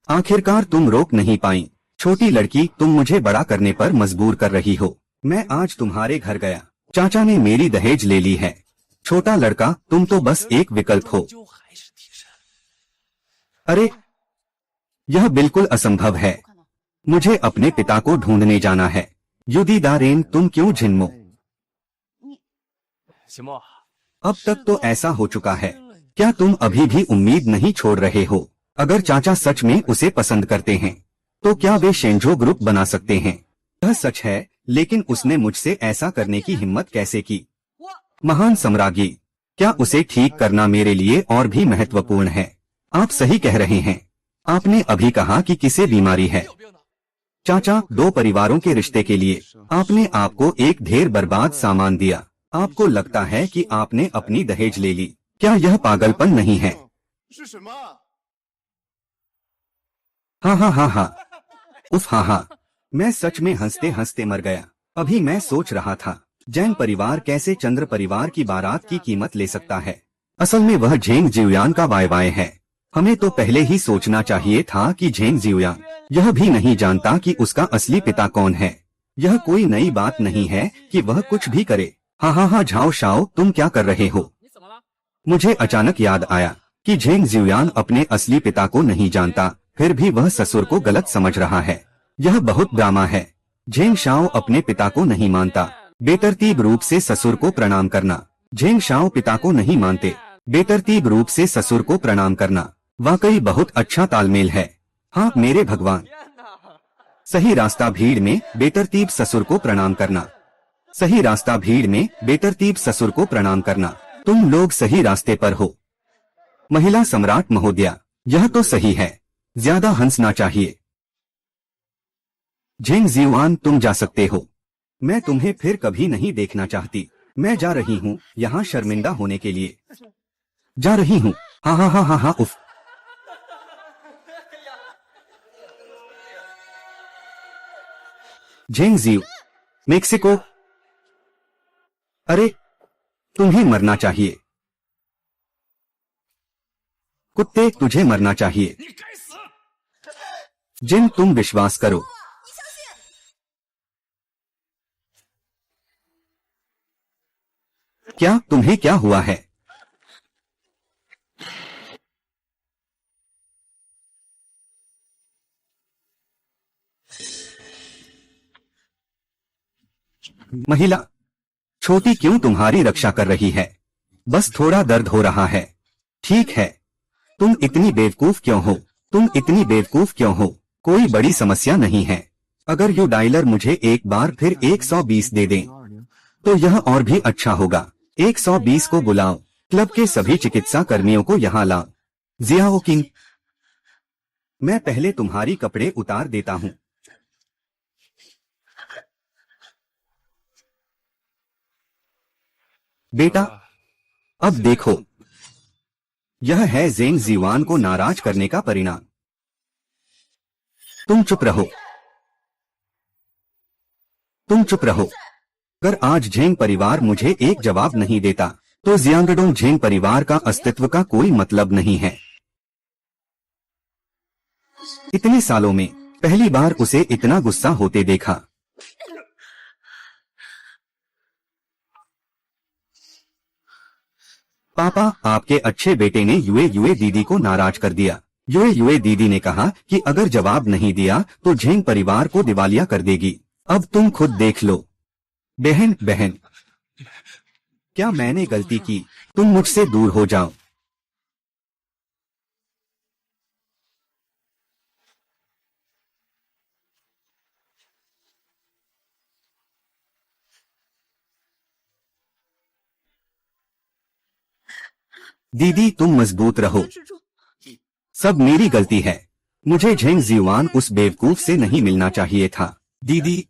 आखिरकार तुम रोक नहीं पाई। छोटी लड़की, तुम मुझे बड़ा करने पर मजबूर कर रही हो। मैं आज तुम्हारे घर गया, चाचा ने मेरी दहेज ले ली है। छोटा लड़का, तुम तो बस एक विकल्प हो। अरे यह बिल्कुल असंभव है। मुझे अपने पिता को ढूंढने जाना है। युदी दारेन, तुम क्यों झिन्मो? अब तक तो ऐसा हो चुका है। क्या तुम अभी भी उम्मीद नहीं छोड़ रहे हो? अगर चाचा सच में उसे पसंद करते हैं तो क्या वे शेंझो ग्रुप बना सकते हैं? यह सच है, लेकिन उसने मुझसे ऐसा करने की हिम्मत कैसे की? महान सम्राज्ञी, क्या उसे ठीक करना मेरे लिए और भी महत्वपूर्ण है? आप सही कह रहे हैं। आपने अभी कहा कि किसे बीमारी है। 有病的。 चाचा, 2 परिवारों के रिश्ते के लिए आपने आपको एक ढेर बर्बाद सामान दिया। आपको लगता है कि आपने अपनी दहेज ले ली। क्या यह पागलपन नहीं है? 是什么？ हाँ हाँ हाँ हाँ, उफ हाँ हाँ, मैं सच में हंसते हंसते मर गया। अभी मैं सोच रहा था जैन परिवार कैसे चंद्र परिवार की बारात की कीमत ले सकता है। असल में वह झेंग जियुयान का वायवाय है। हमें तो पहले ही सोचना चाहिए था कि झेंग जियुयान यह भी नहीं जानता कि उसका असली पिता कौन है। यह कोई नई बात नहीं है कि वह कुछ भी करे। हाँ हाँ हाँ, झाओ शाओ, तुम क्या कर रहे हो? 你怎么了？ मुझे अचानक याद आया कि झेंग जियुयान अपने असली पिता को नहीं जानता, फिर भी वह ससुर को गलत समझ रहा है। यह बहुत ड्रामा है। झेंग शाओ अपने पिता को नहीं मानता। बेतरतीब रूप से ससुर को प्रणाम करना। झेंग शाओ पिता को नहीं मानते। बेतरतीब रूप से ससुर को प्रणाम करना वाकई बहुत अच्छा तालमेल है। हाँ मेरे भगवान, 天哪！ सही रास्ता भीड़ में बेतरतीब ससुर को प्रणाम करना। सही रास्ता भीड़ में बेतरतीब ससुर को प्रणाम करना। तुम लोग सही रास्ते पर हो। महिला सम्राट महोदया, यह तो सही है, ज्यादा हंसना चाहिए। झेंग जियुआन, तुम जा सकते हो। मैं तुम्हें फिर कभी नहीं देखना चाहती। मैं जा रही हूँ यहाँ शर्मिंदा होने के लिए। जा रही हूँ। हाँ हाँ हाँ हाँ हाँ, उफ। Zheng Jiu, Mexico. अरे, तुम्हें मरना चाहिए। कुत्ते, तुझे मरना चाहिए। 你该死！ जिन, तुम विश्वास करो। क्या तुम्हें क्या हुआ है? महिला, छोटी क्यों तुम्हारी रक्षा कर रही है? बस थोड़ा दर्द हो रहा है। ठीक है। तुम इतनी बेवकूफ क्यों हो? तुम इतनी बेवकूफ क्यों हो? कोई बड़ी समस्या नहीं है। अगर यू डायलर मुझे एक बार फिर 120 दे दें तो यह और भी अच्छा होगा। 120 को बुलाओ। क्लब के सभी चिकित्सा कर्मियों को यहाँ लाओ। जियाओ किंग, मैं पहले तुम्हारी कपड़े उतार देता हूँ। बेटा, अब देखो, यह है ज़ेंग जियुआन को नाराज करने का परिणाम। तुम चुप रहो। तुम चुप रहो। अगर आज झेंग परिवार मुझे एक जवाब नहीं देता तो जियांगडोंग झेंग परिवार का अस्तित्व का कोई मतलब नहीं है। इतने सालों में पहली बार उसे इतना गुस्सा होते देखा। पापा, आपके अच्छे बेटे ने युए युए दीदी को नाराज कर दिया। युए युए दीदी ने कहा कि अगर जवाब नहीं दिया तो झेंग परिवार को दिवालिया कर देगी। अब तुम खुद देख लो। बहन बहन, क्या मैंने गलती की? तुम मुझसे दूर हो जाओ। दीदी, तुम मजबूत रहो। 支柱， सब मेरी गलती है। मुझे झेंग जियुआन उस बेवकूफ से नहीं मिलना चाहिए था। दीदी,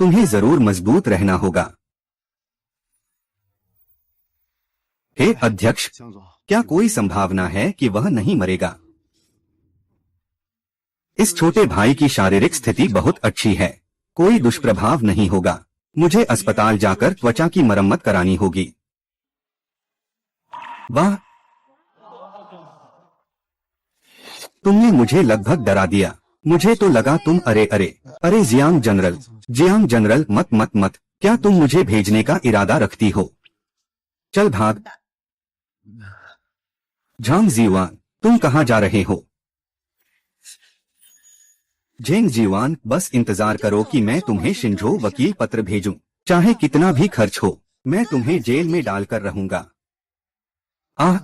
तुम्हें जरूर मजबूत रहना होगा। हे अध्यक्ष, 江总， क्या कोई संभावना है कि वह नहीं मरेगा? इस छोटे भाई की शारीरिक स्थिति बहुत अच्छी है। कोई दुष्प्रभाव नहीं होगा। मुझे अस्पताल जाकर त्वचा की मरम्मत करानी होगी। वाह, तुमने मुझे लगभग डरा दिया। मुझे तो लगा तुम अरे जियांग जनरल, मत मत मत। क्या तुम मुझे भेजने का इरादा रखती हो? चल भाग। झांग जियुआन, तुम कहाँ जा रहे हो? झेंग जियुआन, बस इंतजार करो कि मैं तुम्हें शिंझो वकील पत्र भेजूं। चाहे कितना भी खर्च हो, मैं तुम्हें जेल में डालकर रहूंगा। आह,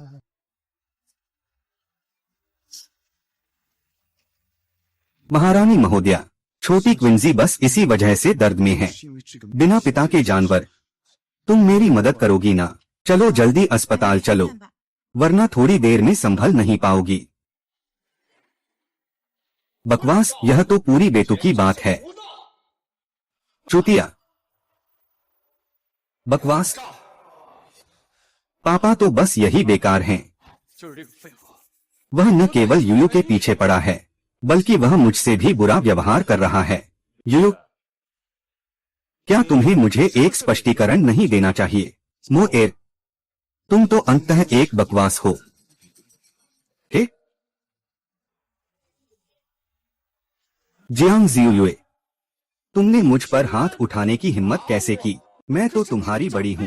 महारानी महोदया, छोटी क्विंजी बस इसी वजह से दर्द में है। 是因为这个 बिना पिता के जानवर। तुम मेरी मदद करोगी ना? चलो जल्दी अस्पताल चलो, 看吧 वरना थोड़ी देर में संभल नहीं पाओगी। बकवास, यह तो पूरी बेतुकी बात है। चूतिया। बकवास। पापा तो बस यही बेकार हैं। 就是这个废物。 वह न केवल यूयू के पीछे पड़ा है, बल्कि वह मुझसे भी बुरा व्यवहार कर रहा है। यूयू, क्या तुम्हें मुझे एक स्पष्टीकरण नहीं देना चाहिए? मोएर, तुम तो अंततः एक बकवास हो। हे? जियांग जियुए, तुमने मुझ पर हाथ उठाने की हिम्मत कैसे की? मैं तो तुम्हारी बड़ी हूं।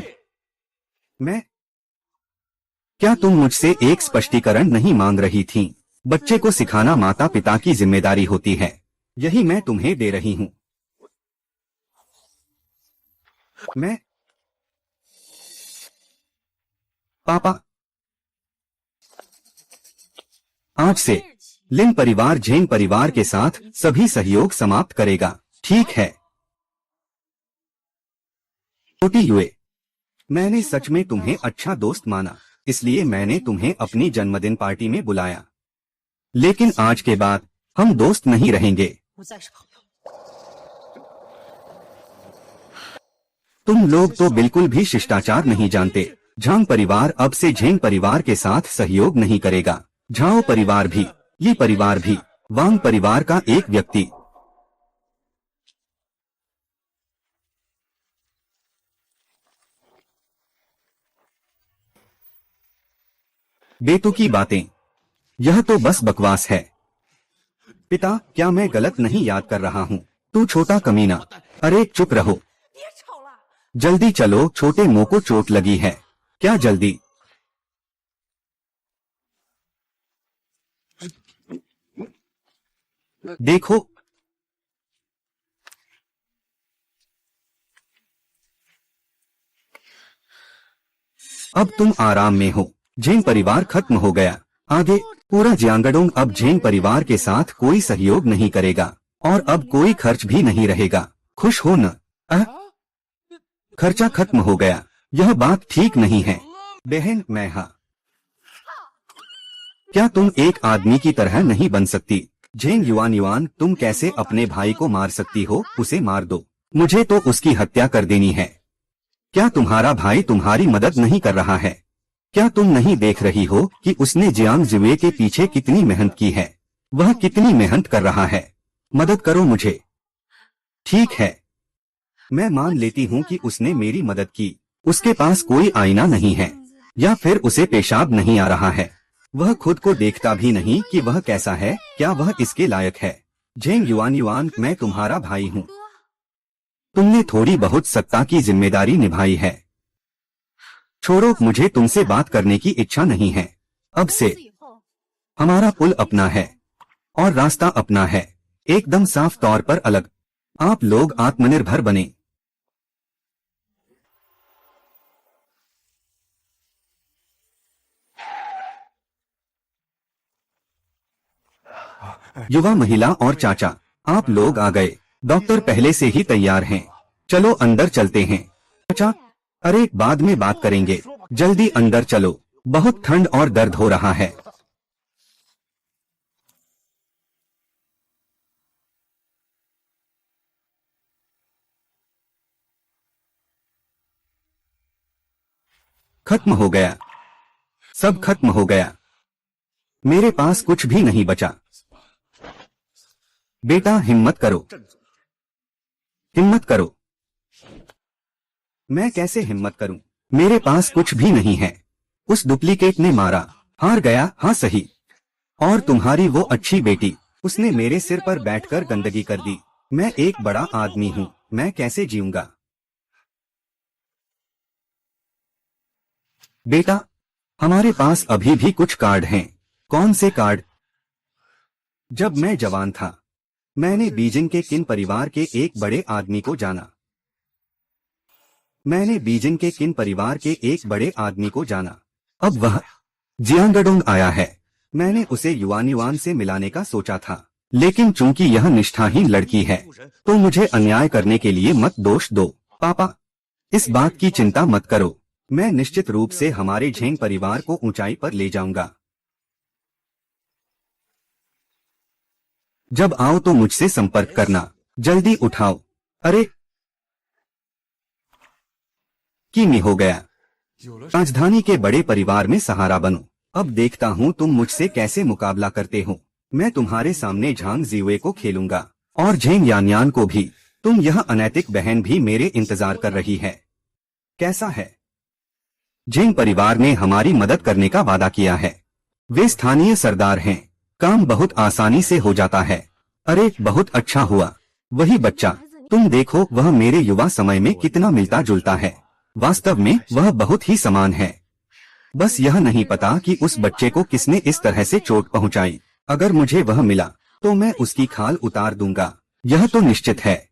मैं? क्या तुम मुझसे एक स्पष्टीकरण नहीं मांग रही थीं? बच्चे को सिखाना माता पिता की जिम्मेदारी होती है, यही मैं तुम्हें दे रही हूं। मैं? पापा, आज से लिन परिवार झेंग परिवार के साथ सभी सहयोग समाप्त करेगा, ठीक है? छोटी युए, मैंने सच में तुम्हें अच्छा दोस्त माना, इसलिए मैंने तुम्हें अपनी जन्मदिन पार्टी में बुलाया। लेकिन आज के बाद हम दोस्त नहीं रहेंगे। 不再是朋友。 तुम लोग तो बिल्कुल भी शिष्टाचार नहीं जानते। झांग परिवार अब से झेंग परिवार के साथ सहयोग नहीं करेगा। झाओ परिवार भी, ये परिवार भी, वांग परिवार का एक व्यक्ति। बेतुकी बातें, यह तो बस बकवास है। पिता, क्या मैं गलत नहीं याद कर रहा हूँ? तू छोटा कमीना। अरे चुप रहो, 别吵了， जल्दी चलो, छोटे मुंह को चोट लगी है। क्या जल्दी? देखो, अब तुम आराम में हो। झेंग परिवार खत्म हो गया। आगे पूरा जियांगडोंग अब झेंग परिवार के साथ कोई सहयोग नहीं करेगा और अब कोई खर्च भी नहीं रहेगा। खुश हो न? खर्चा खत्म हो गया। यह बात ठीक नहीं है। बहन मैहा, क्या तुम एक आदमी की तरह नहीं बन सकती? झेंग युआन युआन, तुम कैसे अपने भाई को मार सकती हो? उसे मार दो, मुझे तो उसकी हत्या कर देनी है। क्या तुम्हारा भाई तुम्हारी मदद नहीं कर रहा है? क्या तुम नहीं देख रही हो कि उसने जियांग जिवे के पीछे कितनी मेहनत की है? वह कितनी मेहनत कर रहा है। मदद करो मुझे। ठीक है, मैं मान लेती हूँ कि उसने मेरी मदद की। उसके पास कोई आईना नहीं है, या फिर उसे पेशाब नहीं आ रहा है। वह खुद को देखता भी नहीं कि वह कैसा है। क्या वह इसके लायक है? झेंग युआन युआन, मैं तुम्हारा भाई हूँ। तुमने थोड़ी बहुत सत्ता की जिम्मेदारी निभाई है। छोड़ो, मुझे तुमसे बात करने की इच्छा नहीं है। अब से 以后 हमारा पुल अपना है और रास्ता अपना है, एकदम साफ तौर पर अलग। आप लोग आत्मनिर्भर बने। युवा महिला और चाचा, आप लोग आ गए। डॉक्टर पहले से ही तैयार हैं। चलो अंदर चलते हैं। चाचा, अरे बाद में बात करेंगे, जल्दी अंदर चलो, बहुत ठंड और दर्द हो रहा है। खत्म हो गया, सब खत्म हो गया। मेरे पास कुछ भी नहीं बचा। बेटा हिम्मत करो, हिम्मत करो। मैं कैसे हिम्मत करूं? मेरे पास कुछ भी नहीं है। उस डुप्लीकेट ने मारा, हार गया। हाँ सही। और तुम्हारी वो अच्छी बेटी, उसने मेरे सिर पर बैठकर गंदगी कर दी। मैं एक बड़ा आदमी हूँ, मैं कैसे जीऊंगा? बेटा, हमारे पास अभी भी कुछ कार्ड हैं। कौन से कार्ड? जब मैं जवान था, मैंने बीजिंग के किन परिवार के एक बड़े आदमी को जाना। मैंने बीजिंग के किन परिवार के एक बड़े आदमी को जाना। अब वह जियांगडोंग आया है। मैंने उसे युआन युआन से मिलाने का सोचा था, लेकिन चूंकि यह निष्ठाहीन लड़की है, तो मुझे अन्याय करने के लिए मत दोष दो। पापा, इस बात की चिंता मत करो। मैं निश्चित रूप से हमारे झेंग परिवार को ऊंचाई पर ले जाऊंगा। जब आओ तो मुझसे संपर्क करना। जल्दी उठाओ। अरे किमी हो गया। 有了 राजधानी के बड़े परिवार में सहारा बनो। अब देखता हूँ तुम मुझसे कैसे मुकाबला करते हो। मैं तुम्हारे सामने झांग जीवे को खेलूंगा और झेंग यानयान को भी। तुम यह अनैतिक बहन भी मेरे इंतजार कर रही है। कैसा है? झेंग परिवार ने हमारी मदद करने का वादा किया है। वे स्थानीय सरदार हैं। काम बहुत आसानी से हो जाता है। अरे बहुत अच्छा हुआ। वही बच्चा, तुम देखो वह मेरे युवा समय में कितना मिलता जुलता है। वास्तव में वह बहुत ही समान है। बस यह नहीं पता कि उस बच्चे को किसने इस तरह से चोट पहुंचाई। अगर मुझे वह मिला तो मैं उसकी खाल उतार दूंगा, यह तो निश्चित है।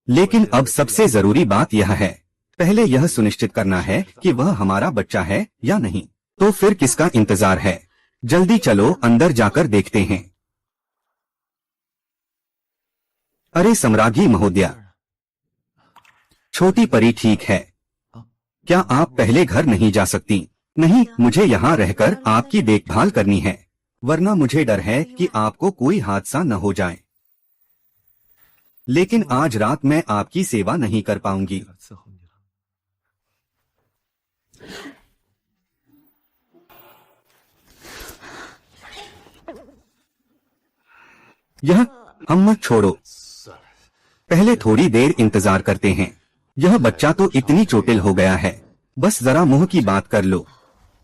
लेकिन अब सबसे जरूरी बात यह है, पहले यह सुनिश्चित करना है कि वह हमारा बच्चा है या नहीं। तो फिर किसका इंतजार है? जल्दी चलो अंदर जाकर देखते हैं। अरे सम्राज्ञी महोदया, छोटी परी ठीक है? क्या आप पहले घर नहीं जा सकती? नहीं, मुझे यहाँ रहकर आपकी देखभाल करनी है, वरना मुझे डर है कि आपको कोई हादसा न हो जाए। लेकिन आज रात मैं आपकी सेवा नहीं कर पाऊंगी। 伺候你了。 यह हम मत छोड़ो, 算了， पहले थोड़ी देर इंतजार करते हैं। यह बच्चा तो इतनी चोटिल हो गया है, बस जरा मुंह की बात कर लो।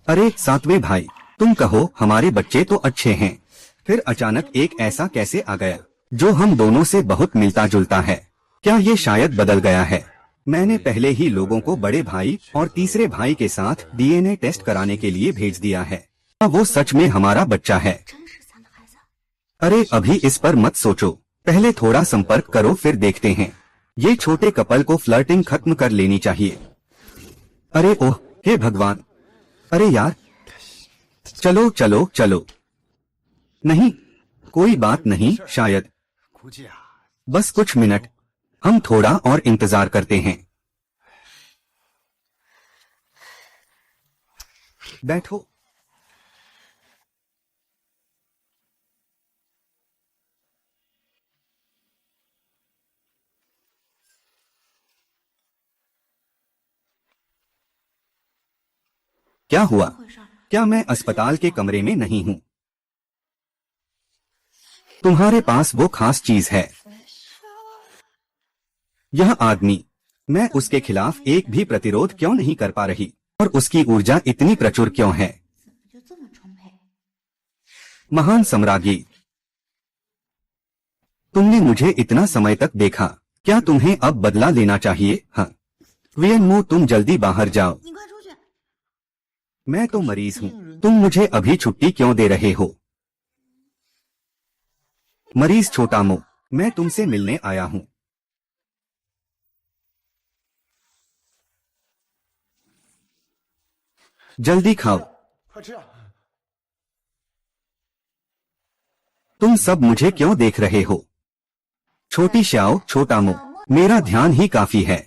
अरे सातवें भाई, तुम कहो हमारे बच्चे तो अच्छे हैं, फिर अचानक एक ऐसा कैसे आ गया जो हम दोनों से बहुत मिलता जुलता है? क्या ये शायद बदल गया है? मैंने पहले ही लोगों को बड़े भाई और तीसरे भाई के साथ डीएनए टेस्ट कराने के लिए भेज दिया है। क्या वो सच में हमारा बच्चा है? 真是三个孩子。 अरे अभी इस पर मत सोचो, पहले थोड़ा संपर्क करो फिर देखते हैं। ये छोटे कपल को फ्लर्टिंग खत्म कर लेनी चाहिए। अरे ओह हे भगवान, अरे यार, चलो चलो चलो। नहीं, कोई बात नहीं, शायद 估计啊， बस कुछ मिनट, हम थोड़ा और इंतजार करते हैं। बैठो। क्या हुआ? 怎么回事？ क्या मैं अस्पताल के कमरे में नहीं हूँ? तुम्हारे पास वो खास चीज है। यह आदमी, मैं उसके खिलाफ एक भी प्रतिरोध क्यों नहीं कर पा रही? और उसकी ऊर्जा इतनी प्रचुर क्यों है? 怎么就这么充沛？ महान सम्राज्ञी, तुमने मुझे इतना समय तक देखा, क्या तुम्हें अब बदला लेना चाहिए? हाँ वियनमू, तुम जल्दी बाहर जाओ। 你快出去！ मैं तो मरीज हूँ, तुम मुझे अभी छुट्टी क्यों दे रहे हो? मरीज छोटा मो, मैं तुमसे मिलने आया हूँ। जल्दी खाओ। 快吃啊！ तुम सब मुझे क्यों देख रहे हो? छोटी श्याओ, छोटा मो, मेरा ध्यान ही काफी है।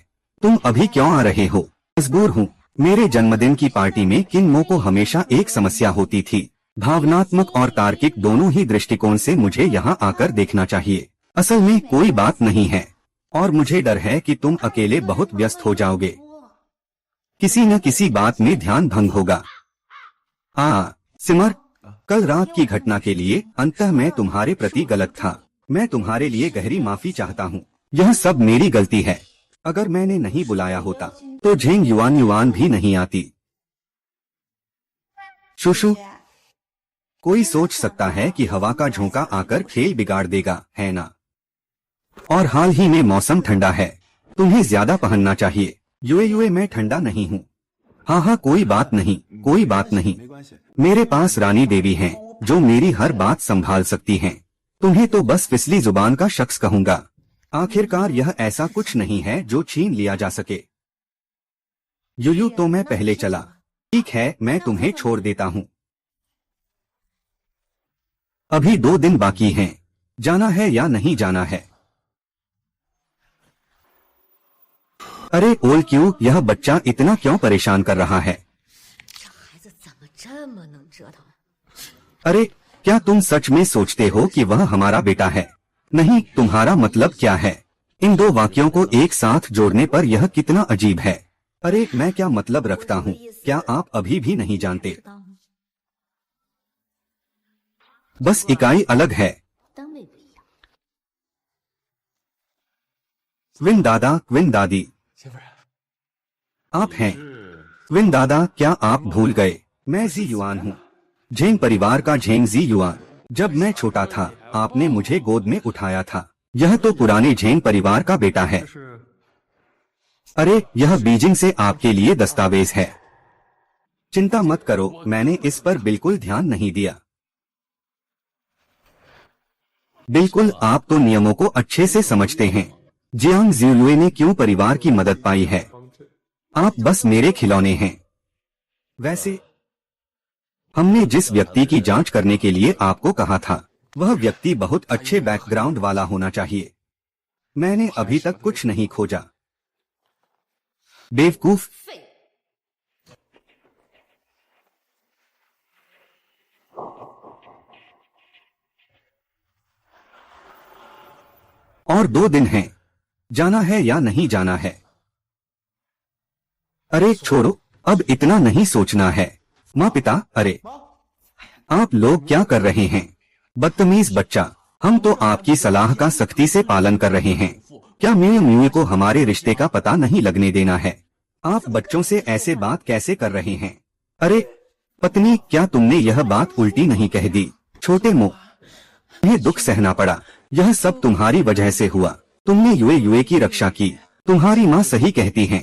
तुम अभी क्यों आ रहे हो? मजबूर हूँ। मेरे जन्मदिन की पार्टी में किन्मो को हमेशा एक समस्या होती थी। भावनात्मक और तार्किक दोनों ही दृष्टिकोण से मुझे यहाँ आकर देखना चाहिए। असल में कोई बात नहीं है, और मुझे डर है कि तुम अकेले बहुत व्यस्त हो जाओगे। किसी न किसी बात में ध्यान भंग होगा। सिमर, कल रात की घटना के लिए अंततः मैं तुम्हारे प्रति गलत था। मैं तुम्हारे लिए गहरी माफी चाहता हूँ। यह सब मेरी गलती है। अगर मैंने नहीं बुलाया होता तो झेंग युआन युआन भी नहीं आती। शुशु, कोई सोच सकता है कि हवा का झोंका आकर खेल बिगाड़ देगा, है ना? और हाल ही में मौसम ठंडा है, तुम्हें ज्यादा पहनना चाहिए। युए मैं ठंडा नहीं हूँ। हाँ कोई बात नहीं, कोई बात नहीं। 没关系， मेरे पास रानी देवी हैं, जो मेरी हर बात संभाल सकती हैं। तुम्हें तो बस फिसली जुबान का शख्स कहूंगा। आखिरकार यह ऐसा कुछ नहीं है जो छीन लिया जा सके। युयु, तो मैं पहले चला। ठीक है, मैं तुम्हें छोड़ देता हूँ। अभी 2 दिन बाकी हैं। जाना है या नहीं जाना है? अरे ओल क्यों, यह बच्चा इतना क्यों परेशान कर रहा है? 这孩子怎么这么能折腾？ अरे क्या तुम सच में सोचते हो कि वह हमारा बेटा है? नहीं, तुम्हारा मतलब क्या है? इन दो वाक्यों को एक साथ जोड़ने पर यह कितना अजीब है। अरे मैं क्या मतलब रखता हूँ, क्या आप अभी भी नहीं जानते? 知道吗？ बस इकाई अलग है। 单位不一样。 विन दादा, विन दादी, 媳妇儿， आप हैं? विन दादा, क्या आप भूल गए? मैं जी युआन हूँ, झेंग परिवार का झेंग जी युआन। जब मैं छोटा था आपने मुझे गोद में उठाया था। यह तो पुराने झेंग परिवार का बेटा है। 这是 अरे यह बीजिंग से आपके लिए दस्तावेज है। चिंता मत करो, मैंने इस पर बिल्कुल ध्यान नहीं दिया। बिल्कुल, आप तो नियमों को अच्छे से समझते हैं। जियांग ज़ियुलुए ने क्यों परिवार की मदद पाई है? 方阵。 आप बस मेरे खिलौने हैं। वैसे हमने जिस व्यक्ति की जांच करने के लिए आपको कहा था, वह व्यक्ति बहुत अच्छे बैकग्राउंड वाला होना चाहिए। मैंने अभी तक कुछ नहीं खोजा। बेवकूफ। 废！ और 2 दिन हैं, जाना है या नहीं जाना है? अरे छोड़ो, अब इतना नहीं सोचना है। माँ पिता, अरे आप लोग क्या कर रहे हैं? बदतमीज बच्चा, हम तो आपकी सलाह का सख्ती से पालन कर रहे हैं। क्या म्यू म्यू को हमारे रिश्ते का पता नहीं लगने देना है? आप बच्चों से ऐसे बात कैसे कर रहे हैं? अरे पत्नी, क्या तुमने यह बात उल्टी नहीं कह दी? छोटे मुंह, तुम्हें दुख सहना पड़ा। यह सब तुम्हारी वजह से हुआ। तुमने युए युए की रक्षा की। तुम्हारी माँ सही कहती हैं।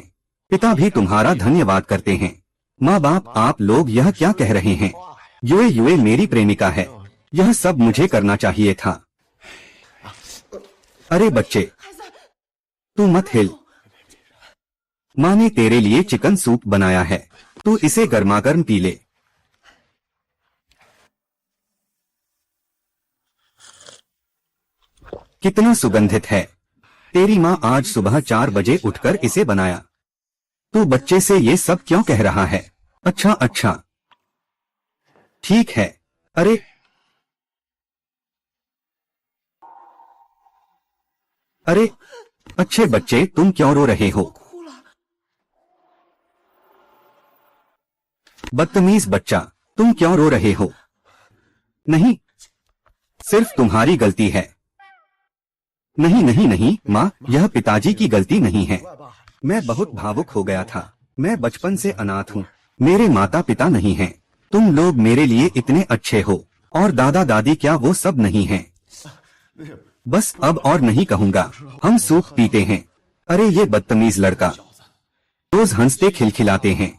पिता भी तुम्हारा धन्यवाद करते हैं। माँ बाप, आप लोग यह क्या कह रहे हैं? युए युए मेरी प्रेमिका है। यह सब मुझे करना चाहिए था। अरे बच्चे, तू मत हिल। माँ ने तेरे लिए चिकन सूप बनाया है, तू इसे गर्मागर्म पी ले। कितना सुगंधित है। तेरी माँ आज सुबह 4 बजे उठकर इसे बनाया। तू बच्चे से ये सब क्यों कह रहा है? अच्छा अच्छा, ठीक है। अरे अरे अच्छे बच्चे, तुम क्यों रो रहे हो? 哭了。 बदतमीज बच्चा, तुम क्यों रो रहे हो? नहीं, सिर्फ तुम्हारी गलती है। नहीं नहीं नहीं माँ, यह पिताजी की गलती नहीं है। मैं बहुत भावुक हो गया था। मैं बचपन से अनाथ हूँ। मेरे माता पिता नहीं हैं। तुम लोग मेरे लिए इतने अच्छे हो। और दादा दादी, क्या वो सब नहीं हैं? बस अब और नहीं कहूँगा। हम सूप पीते हैं। अरे ये बदतमीज लड़का रोज हंसते खिलखिलाते हैं।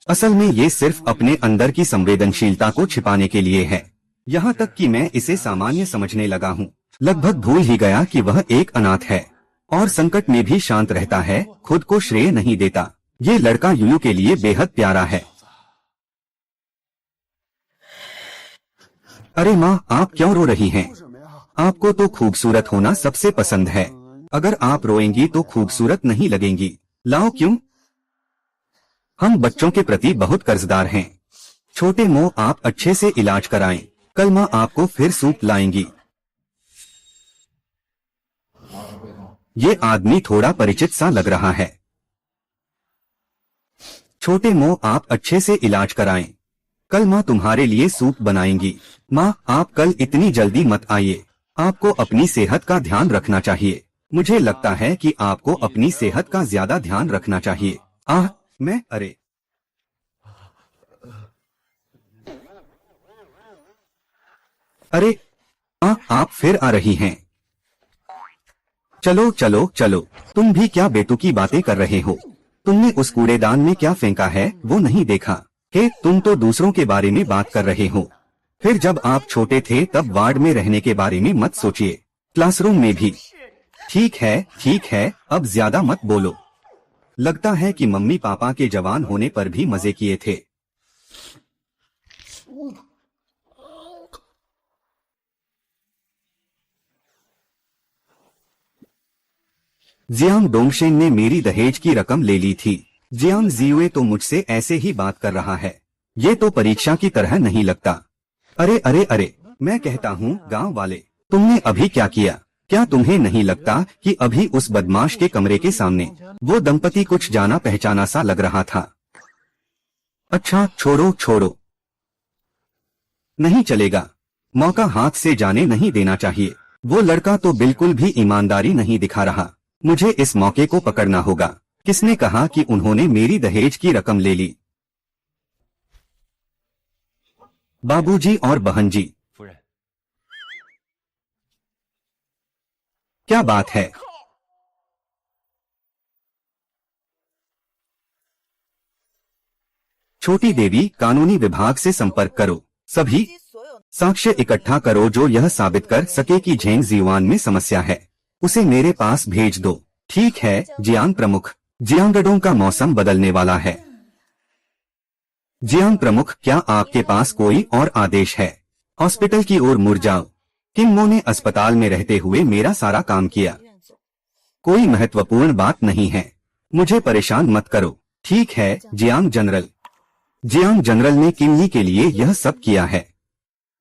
असल में ये सिर्फ अपने अंदर की संवेदनशीलता को छिपाने के लिए है। यहाँ तक कि मैं इसे सामान्य समझने लगा हूँ। लगभग भूल ही गया कि वह एक अनाथ है और संकट में भी शांत रहता है, खुद को श्रेय नहीं देता। ये लड़का यूयू के लिए बेहद प्यारा है। अरे माँ, आप क्यों रो रही हैं? 什么呀？ आपको तो खूबसूरत होना सबसे पसंद है। अगर आप रोएंगी तो खूबसूरत नहीं लगेंगी। लाओ, क्यों? हम बच्चों के प्रति बहुत कर्जदार हैं। छोटे मोह, आप अच्छे से इलाज कराएं। कल माँ आपको फिर सूप लाएंगी। ये आदमी थोड़ा परिचित सा लग रहा है। छोटे मोह, आप अच्छे से इलाज कराएं। कल माँ तुम्हारे लिए सूप बनाएंगी। माँ, आप कल इतनी जल्दी मत आइए। आपको अपनी सेहत का ध्यान रखना चाहिए। मुझे लगता है कि आपको अपनी सेहत का ज्यादा ध्यान रखना चाहिए। मैं अरे अरे आप फिर आ रही हैं। चलो चलो चलो, तुम भी क्या बेतुकी बातें कर रहे हो? तुमने उस कूड़ेदान में क्या फेंका है वो नहीं देखा? हे, तुम तो दूसरों के बारे में बात कर रहे हो। फिर जब आप छोटे थे तब वार्ड में रहने के बारे में मत सोचिए, क्लासरूम में भी। ठीक है, अब ज्यादा मत बोलो। लगता है कि मम्मी पापा के जवान होने पर भी मजे किए थे। जियांग डोंगशेन ने मेरी दहेज की रकम ले ली थी। जियांग जियुए तो मुझसे ऐसे ही बात कर रहा है। ये तो परीक्षा की तरह नहीं लगता। अरे अरे अरे, मैं कहता हूँ गांव वाले, तुमने अभी क्या किया? क्या तुम्हें नहीं लगता कि अभी उस बदमाश के कमरे के सामने वो दंपति कुछ जाना पहचाना सा लग रहा था? अच्छा छोड़ो छोड़ो, नहीं चलेगा। मौका हाथ से जाने नहीं देना चाहिए। वो लड़का तो बिल्कुल भी ईमानदारी नहीं दिखा रहा। मुझे इस मौके को पकड़ना होगा। किसने कहा कि उन्होंने मेरी दहेज की रकम ले ली? बाबूजी और बहन जी। 夫人， क्या बात है? छोटी देवी, कानूनी विभाग से संपर्क करो। सभी साक्ष्य इकट्ठा करो जो यह साबित कर सके कि झेंग जियुआन में समस्या है। उसे मेरे पास भेज दो। ठीक है जियांग प्रमुख। जियांगडोंग का मौसम बदलने वाला है। जियांग प्रमुख, क्या आपके पास कोई और आदेश है? हॉस्पिटल की ओर मुड़ जाओ। किमो ने अस्पताल में रहते हुए मेरा सारा काम किया। कोई महत्वपूर्ण बात नहीं है, मुझे परेशान मत करो। ठीक है जियांग जनरल। जियांग जनरल ने किमही के लिए यह सब किया है।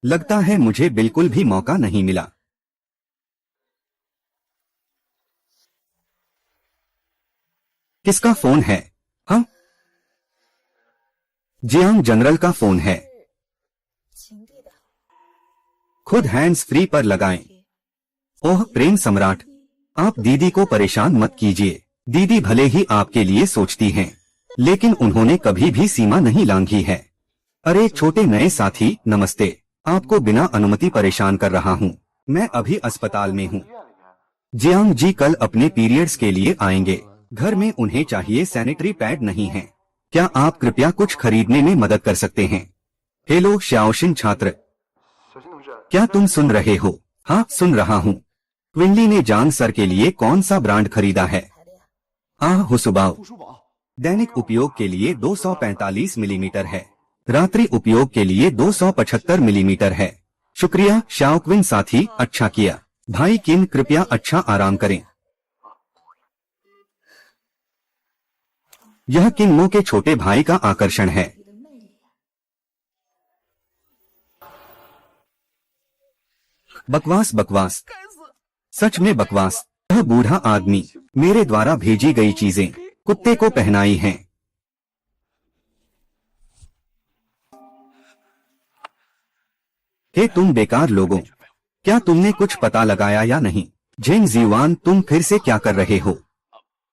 लगता है मुझे बिल्कुल भी मौका नहीं मिला। किसका फोन है? हाँ, जियांग जनरल का फोन है। खुद हैंड्स फ्री पर लगाएं। ओह प्रेम सम्राट, आप दीदी को परेशान मत कीजिए। दीदी भले ही आपके लिए सोचती हैं, लेकिन उन्होंने कभी भी सीमा नहीं लांघी है। अरे छोटे नए साथी, नमस्ते। आपको बिना अनुमति परेशान कर रहा हूँ। मैं अभी अस्पताल में हूँ। जियांग जी कल अपने पीरियड्स के लिए आएंगे। घर में उन्हें चाहिए सैनिटरी पैड नहीं है। क्या आप कृपया कुछ खरीदने में मदद कर सकते हैं? हेलो श्याओशिन छात्र, क्या तुम सुन रहे हो? हाँ सुन रहा हूँ। क्विंली ने जांग सर के लिए कौन सा ब्रांड खरीदा है? हुसुबाओ। 不舒宝， दैनिक उपयोग के लिए 245 मिलीमीटर है। रात्रि उपयोग के लिए 275 मिलीमीटर है। शुक्रिया शाओक्विन साथी, अच्छा किया। भाई किन कृपया अच्छा आराम करें। यह किन्मो के छोटे भाई का आकर्षण है। बकवास बकवास, सच में बकवास। यह बूढ़ा आदमी मेरे द्वारा भेजी गई चीजें कुत्ते को पहनाई हैं। हे तुम बेकार लोगों, क्या तुमने कुछ पता लगाया या नहीं? झेंग जियुआन, तुम फिर से क्या कर रहे हो?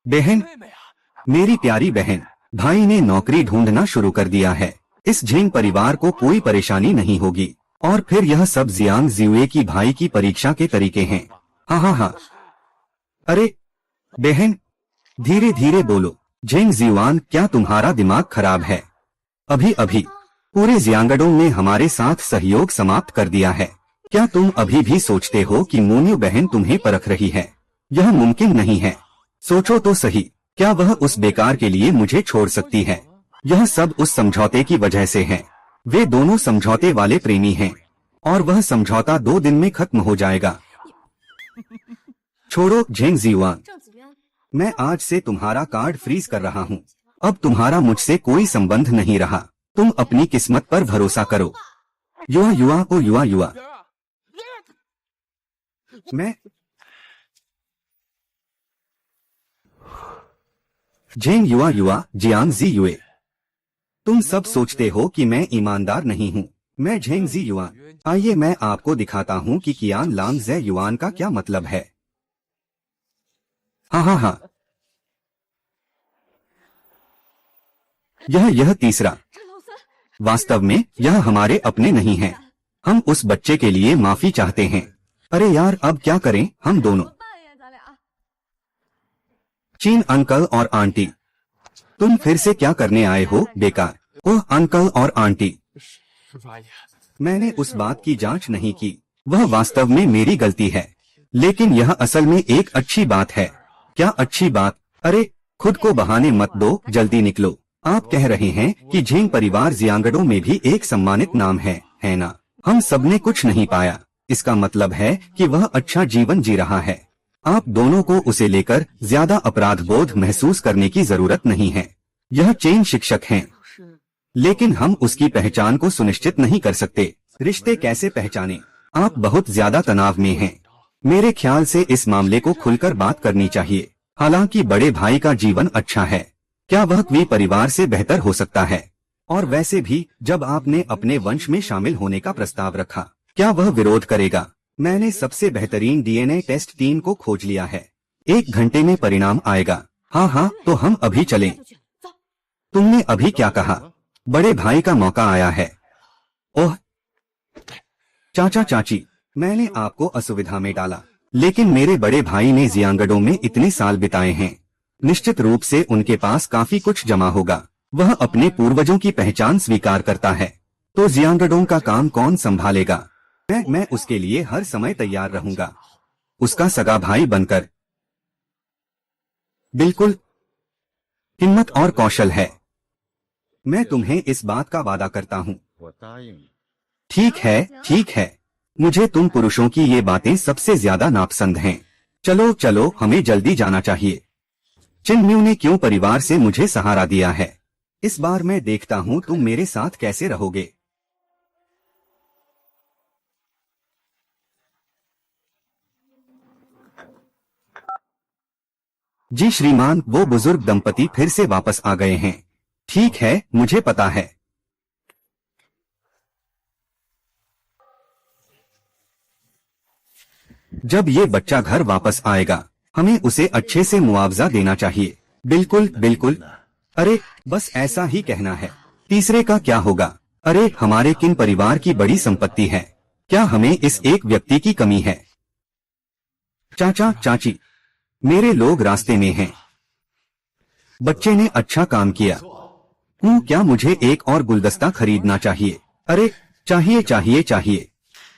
बहन, 妹妹啊， मेरी प्यारी बहन, भाई ने नौकरी ढूंढना शुरू कर दिया है। इस झेंग परिवार को कोई परेशानी नहीं होगी। और फिर यह सब जियांग जियुए की भाई की परीक्षा के तरीके हैं। हाँ। अरे बहन, धीरे धीरे बोलो। झेंग जियुआन, क्या तुम्हारा दिमाग खराब है? अभी अभी पूरे जियांगडोंग ने हमारे साथ सहयोग समाप्त कर दिया है। क्या तुम अभी भी सोचते हो कि मोन्यू बहन तुम्हें परख रही है? यह मुमकिन नहीं है। सोचो तो सही, क्या वह उस बेकार के लिए मुझे छोड़ सकती है? यह सब उस समझौते की वजह से है। वे दोनों समझौते वाले प्रेमी हैं, और वह समझौता 2 दिन में खत्म हो जाएगा। छोड़ो झेंग जियुआन, 郑子渊， मैं आज से तुम्हारा कार्ड फ्रीज कर रहा हूँ। अब तुम्हारा मुझसे कोई संबंध नहीं रहा। तुम अपनी किस्मत पर भरोसा करो। युवा युवा ओ युवा युवा, 圆儿， मैं झेंग युवा युवा जियांग जियुए। तुम सब सोचते हो कि मैं ईमानदार नहीं हूँ। मैं झेंग जियुआन। आइए मैं आपको दिखाता हूँ कि कियान लांग ज़े युआन का क्या मतलब है। हाँ। यह तीसरा। 陈老三， वास्तव में यह हमारे अपने नहीं हैं। हम उस बच्चे के लिए माफी चाहते हैं। अरे यार, अब क्या करें हम दोनों? 怎么办呀？咱俩 चीन अंकल और आंटी, तुम फिर से क्या करने आए हो बेकार? ओह अंकल और आंटी, 师傅阿姨， मैंने उस बात की जांच नहीं की। वह वास्तव में मेरी गलती है, लेकिन यह असल में एक अच्छी बात है। क्या अच्छी बात? अरे खुद को बहाने मत दो, जल्दी निकलो। आप कह रहे हैं कि झेंग परिवार जियांगडो में भी एक सम्मानित नाम है ना? हम सबने कुछ नहीं पाया। इसका मतलब है कि वह अच्छा जीवन जी रहा है। आप दोनों को उसे लेकर ज्यादा अपराध बोध महसूस करने की जरूरत नहीं है। यह चेन शिक्षक हैं, 老师， लेकिन हम उसकी पहचान को सुनिश्चित नहीं कर सकते। रिश्ते कैसे पहचाने? आप बहुत ज्यादा तनाव में हैं। मेरे ख्याल से इस मामले को खुलकर बात करनी चाहिए। हालांकि बड़े भाई का जीवन अच्छा है, क्या वह भी परिवार से बेहतर हो सकता है? और वैसे भी जब आपने अपने वंश में शामिल होने का प्रस्ताव रखा, क्या वह विरोध करेगा? मैंने सबसे बेहतरीन डीएनए टेस्ट टीम को खोज लिया है। 1 घंटे में परिणाम आएगा। हाँ, तो हम अभी चलें। 就去走。 तुमने अभी क्या कहा? बड़े भाई का मौका आया है। ओह चाचा चाची, मैंने आपको असुविधा में डाला, लेकिन मेरे बड़े भाई ने जियांगडो में इतने साल बिताए हैं। निश्चित रूप से उनके पास काफी कुछ जमा होगा। वह अपने पूर्वजों की पहचान स्वीकार करता है। तो जियांगडोंग का काम कौन संभालेगा? मैं उसके लिए हर समय तैयार रहूंगा, उसका सगा भाई बनकर। बिल्कुल, हिम्मत और कौशल है। मैं तुम्हें इस बात का वादा करता हूँ। 我答应你。 ठीक है, मुझे तुम पुरुषों की ये बातें सबसे ज्यादा नापसंद हैं। चलो, हमें जल्दी जाना चाहिए। चिनम्यू ने क्यों परिवार से मुझे सहारा दिया है? इस बार मैं देखता हूँ तुम मेरे साथ कैसे रहोगे। जी श्रीमान, वो बुजुर्ग दंपति फिर से वापस आ गए हैं। ठीक है, मुझे पता है। जब ये बच्चा घर वापस आएगा, हमें उसे अच्छे से मुआवजा देना चाहिए। बिल्कुल। अरे बस ऐसा ही कहना है। तीसरे का क्या होगा? अरे हमारे किन परिवार की बड़ी संपत्ति है, क्या हमें इस एक व्यक्ति की कमी है? चाचा चाची, मेरे लोग रास्ते में हैं। बच्चे ने अच्छा काम किया। क्या मुझे एक और गुलदस्ता खरीदना चाहिए? अरे चाहिए।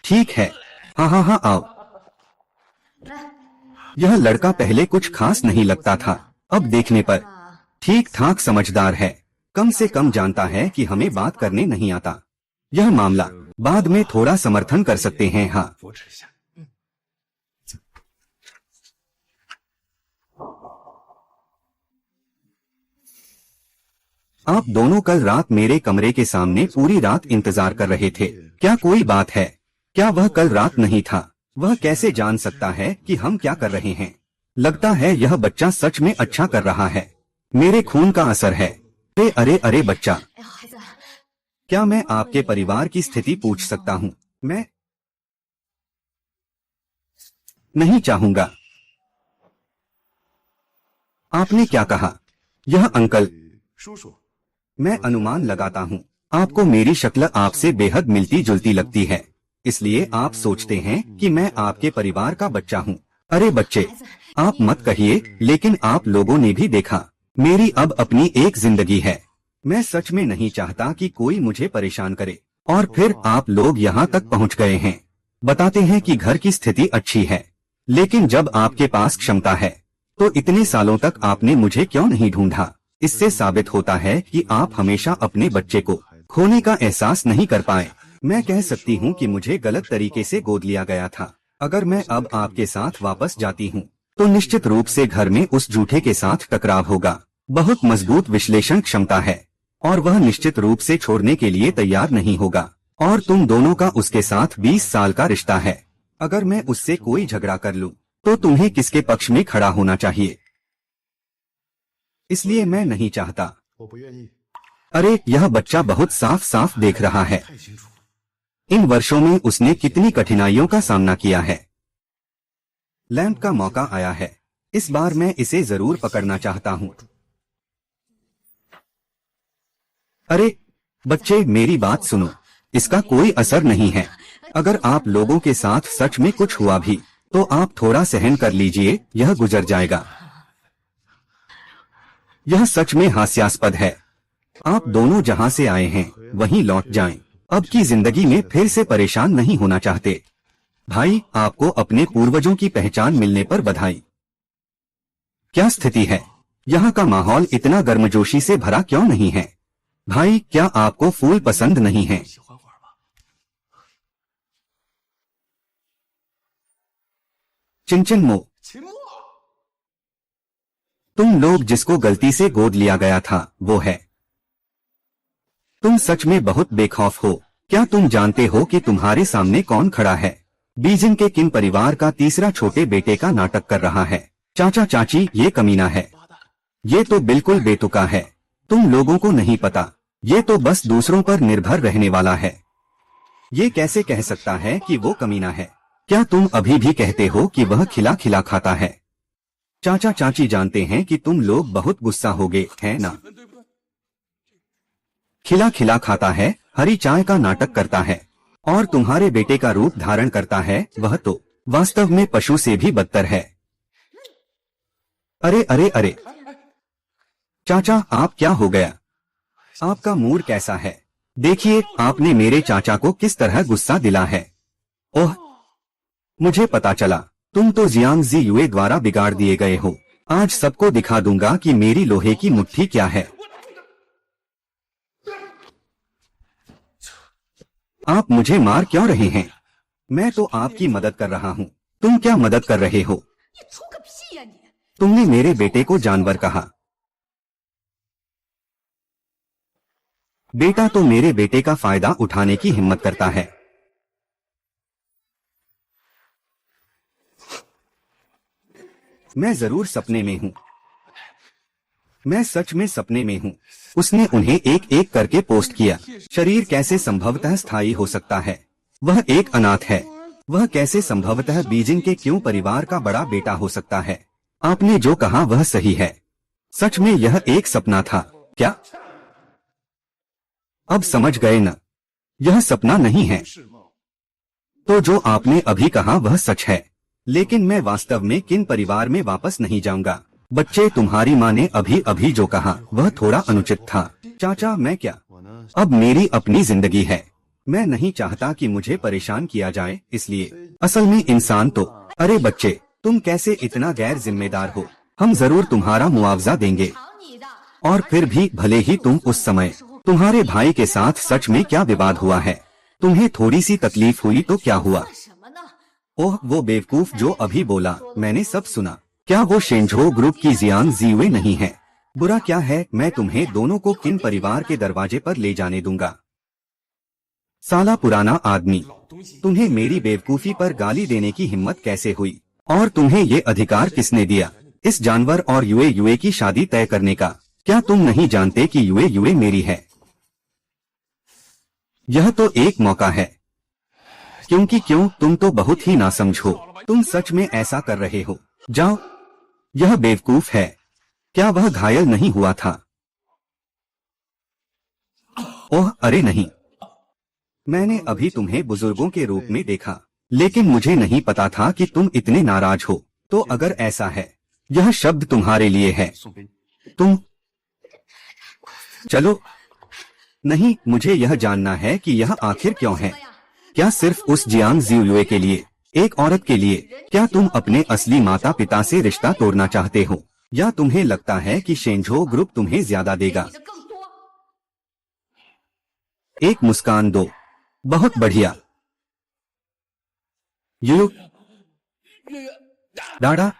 ठीक है, हाँ, आओ। यह लड़का पहले कुछ खास नहीं लगता था, अब देखने पर ठीक ठाक समझदार है। कम से कम जानता है कि हमें बात करने नहीं आता। यह मामला बाद में थोड़ा समर्थन कर सकते हैं। हाँ, 扶持一下。 आप दोनों कल रात मेरे कमरे के सामने पूरी रात इंतजार कर रहे थे। क्या कोई बात है? क्या वह कल रात नहीं था? वह कैसे जान सकता है कि हम क्या कर रहे हैं? लगता है यह बच्चा सच में अच्छा कर रहा है। मेरे खून का असर है। अरे बच्चा, 哎呀，孩子， क्या मैं आपके परिवार की स्थिति पूछ सकता हूँ? मैं नहीं चाहूंगा। आपने क्या कहा? यह अंकल, 叔叔， मैं अनुमान लगाता हूँ आपको मेरी शक्ल आपसे बेहद मिलती जुलती लगती है, इसलिए आप सोचते हैं कि मैं आपके परिवार का बच्चा हूँ। अरे बच्चे, आप मत कहिए, लेकिन आप लोगों ने भी देखा, मेरी अब अपनी एक जिंदगी है। मैं सच में नहीं चाहता कि कोई मुझे परेशान करे। और फिर आप लोग यहाँ तक पहुँच गए हैं, बताते हैं कि घर की स्थिति अच्छी है, लेकिन जब आपके पास क्षमता है तो इतने सालों तक आपने मुझे क्यों नहीं ढूंढा? इससे साबित होता है कि आप हमेशा अपने बच्चे को खोने का एहसास नहीं कर पाए। मैं कह सकती हूँ कि मुझे गलत तरीके से गोद लिया गया था। अगर मैं अब आपके साथ वापस जाती हूँ तो निश्चित रूप से घर में उस झूठे के साथ टकराव होगा। बहुत मजबूत विश्लेषण क्षमता है और वह निश्चित रूप से छोड़ने के लिए तैयार नहीं होगा। और तुम दोनों का उसके साथ 20 साल का रिश्ता है। अगर मैं उससे कोई झगड़ा कर लूं तो तुम्हें किसके पक्ष में खड़ा होना चाहिए? इसलिए मैं नहीं चाहता। 我不愿意， अरे यह बच्चा बहुत साफ साफ देख रहा है। 太清楚了。 इन वर्षों में उसने कितनी कठिनाइयों का सामना किया है। लैंप का मौका आया है, इस बार मैं इसे जरूर पकड़ना चाहता हूँ। अरे बच्चे, मेरी बात सुनो, इसका कोई असर नहीं है। अगर आप लोगों के साथ सच में कुछ हुआ भी तो आप थोड़ा सहन कर लीजिए, यह गुजर जाएगा। यह सच में हास्यास्पद है। आप दोनों जहां से आए हैं वहीं लौट जाएं। अब की जिंदगी में फिर से परेशान नहीं होना चाहते। भाई, आपको अपने पूर्वजों की पहचान मिलने पर बधाई। क्या स्थिति है? यहाँ का माहौल इतना गर्मजोशी से भरा क्यों नहीं है? भाई, क्या आपको फूल पसंद नहीं है? 喜欢会儿吧。 चिनचिन मो, 秦墨， तुम लोग जिसको गलती से गोद लिया गया था वो है। तुम सच में बहुत बेखौफ हो। क्या तुम जानते हो कि तुम्हारे सामने कौन खड़ा है? बीजिंग के किन परिवार का तीसरा छोटे बेटे का नाटक कर रहा है। चाचा चाची ये कमीना है। ये तो बिल्कुल बेतुका है। तुम लोगों को नहीं पता, ये तो बस दूसरों पर निर्भर रहने वाला है। ये कैसे कह सकता है कि वो कमीना है? क्या तुम अभी भी कहते हो कि वह खिला खिला खाता है? चाचा चाची जानते हैं कि तुम लोग बहुत गुस्सा होगे, है ना? खिला खिला खाता है, हरी चाय का नाटक करता है और तुम्हारे बेटे का रूप धारण करता है। वह तो वास्तव में पशु से भी बदतर है। अरे अरे अरे चाचा, आप क्या हो गया? आपका मूड कैसा है? देखिए आपने मेरे चाचा को किस तरह गुस्सा दिला है। ओह, मुझे पता चला, तुम तो जियांग जी युए द्वारा बिगाड़ दिए गए हो। आज सबको दिखा दूंगा कि मेरी लोहे की मुट्ठी क्या है। आप मुझे मार क्यों रहे हैं? मैं तो आपकी मदद कर रहा हूँ। तुम क्या मदद कर रहे हो? 你出个屁呀你！ तुमने मेरे बेटे को जानवर कहा। बेटा तो मेरे बेटे का फायदा उठाने की हिम्मत करता है। मैं जरूर सपने में हूँ। मैं सच में सपने में हूँ। उसने उन्हें एक एक करके पोस्ट किया। शरीर कैसे संभवतः स्थायी हो सकता है? वह एक अनाथ है। वह कैसे संभवतः बीजिंग के क्यों परिवार का बड़ा बेटा हो सकता है? आपने जो कहा वह सही है। सच में यह एक सपना था क्या? अब समझ गए न? यह सपना नहीं है। 是梦。 तो जो आपने अभी कहा वह सच है। लेकिन मैं वास्तव में किन परिवार में वापस नहीं जाऊंगा। बच्चे, तुम्हारी माँ ने अभी अभी जो कहा वह थोड़ा अनुचित था। चाचा, मैं क्या? 我呢， अब मेरी अपनी जिंदगी है। मैं नहीं चाहता कि मुझे परेशान किया जाए, इसलिए असल में इंसान तो। अरे बच्चे, तुम कैसे इतना गैर जिम्मेदार हो? हम जरूर तुम्हारा मुआवजा देंगे। 藏你的。 और फिर भी भले ही तुम उस समय तुम्हारे भाई के साथ सच में क्या विवाद हुआ है? तुम्हें थोड़ी सी तकलीफ हुई तो क्या हुआ? 算什么呢？ ओह, वो बेवकूफ जो अभी बोला, मैंने सब सुना। क्या वो शेंझो ग्रुप की जियांग जीवे नहीं है? बुरा क्या है? मैं तुम्हें दोनों को किन परिवार के दरवाजे पर ले जाने दूंगा। साला पुराना आदमी, 老东西， तुम्हें मेरी बेवकूफी पर गाली देने की हिम्मत कैसे हुई? और तुम्हें ये अधिकार किसने दिया इस जानवर और युए युए की शादी तय करने का? क्या तुम नहीं जानते कि युए युए मेरी है? यह तो एक मौका है। क्योंकि क्यों, तुम तो बहुत ही नासमझ हो। तुम सच में ऐसा कर रहे हो? जाओ। यह बेवकूफ है। क्या वह घायल नहीं हुआ था? ओह अरे नहीं, मैंने अभी तुम्हें बुजुर्गों के रूप में देखा, लेकिन मुझे नहीं पता था कि तुम इतने नाराज हो। तो अगर ऐसा है, यह शब्द तुम्हारे लिए है। 送给你。 तुम चलो। नहीं, मुझे यह जानना है कि यह आखिर क्यों है। क्या सिर्फ उस जियांग जीयुए के लिए, एक औरत के लिए? क्या तुम अपने असली माता पिता से रिश्ता तोड़ना चाहते हो, या तुम्हें लगता है कि शेंझो ग्रुप तुम्हें ज्यादा देगा? 你的更多。 एक मुस्कान दो। बहुत बढ़िया। यू डाड़ा।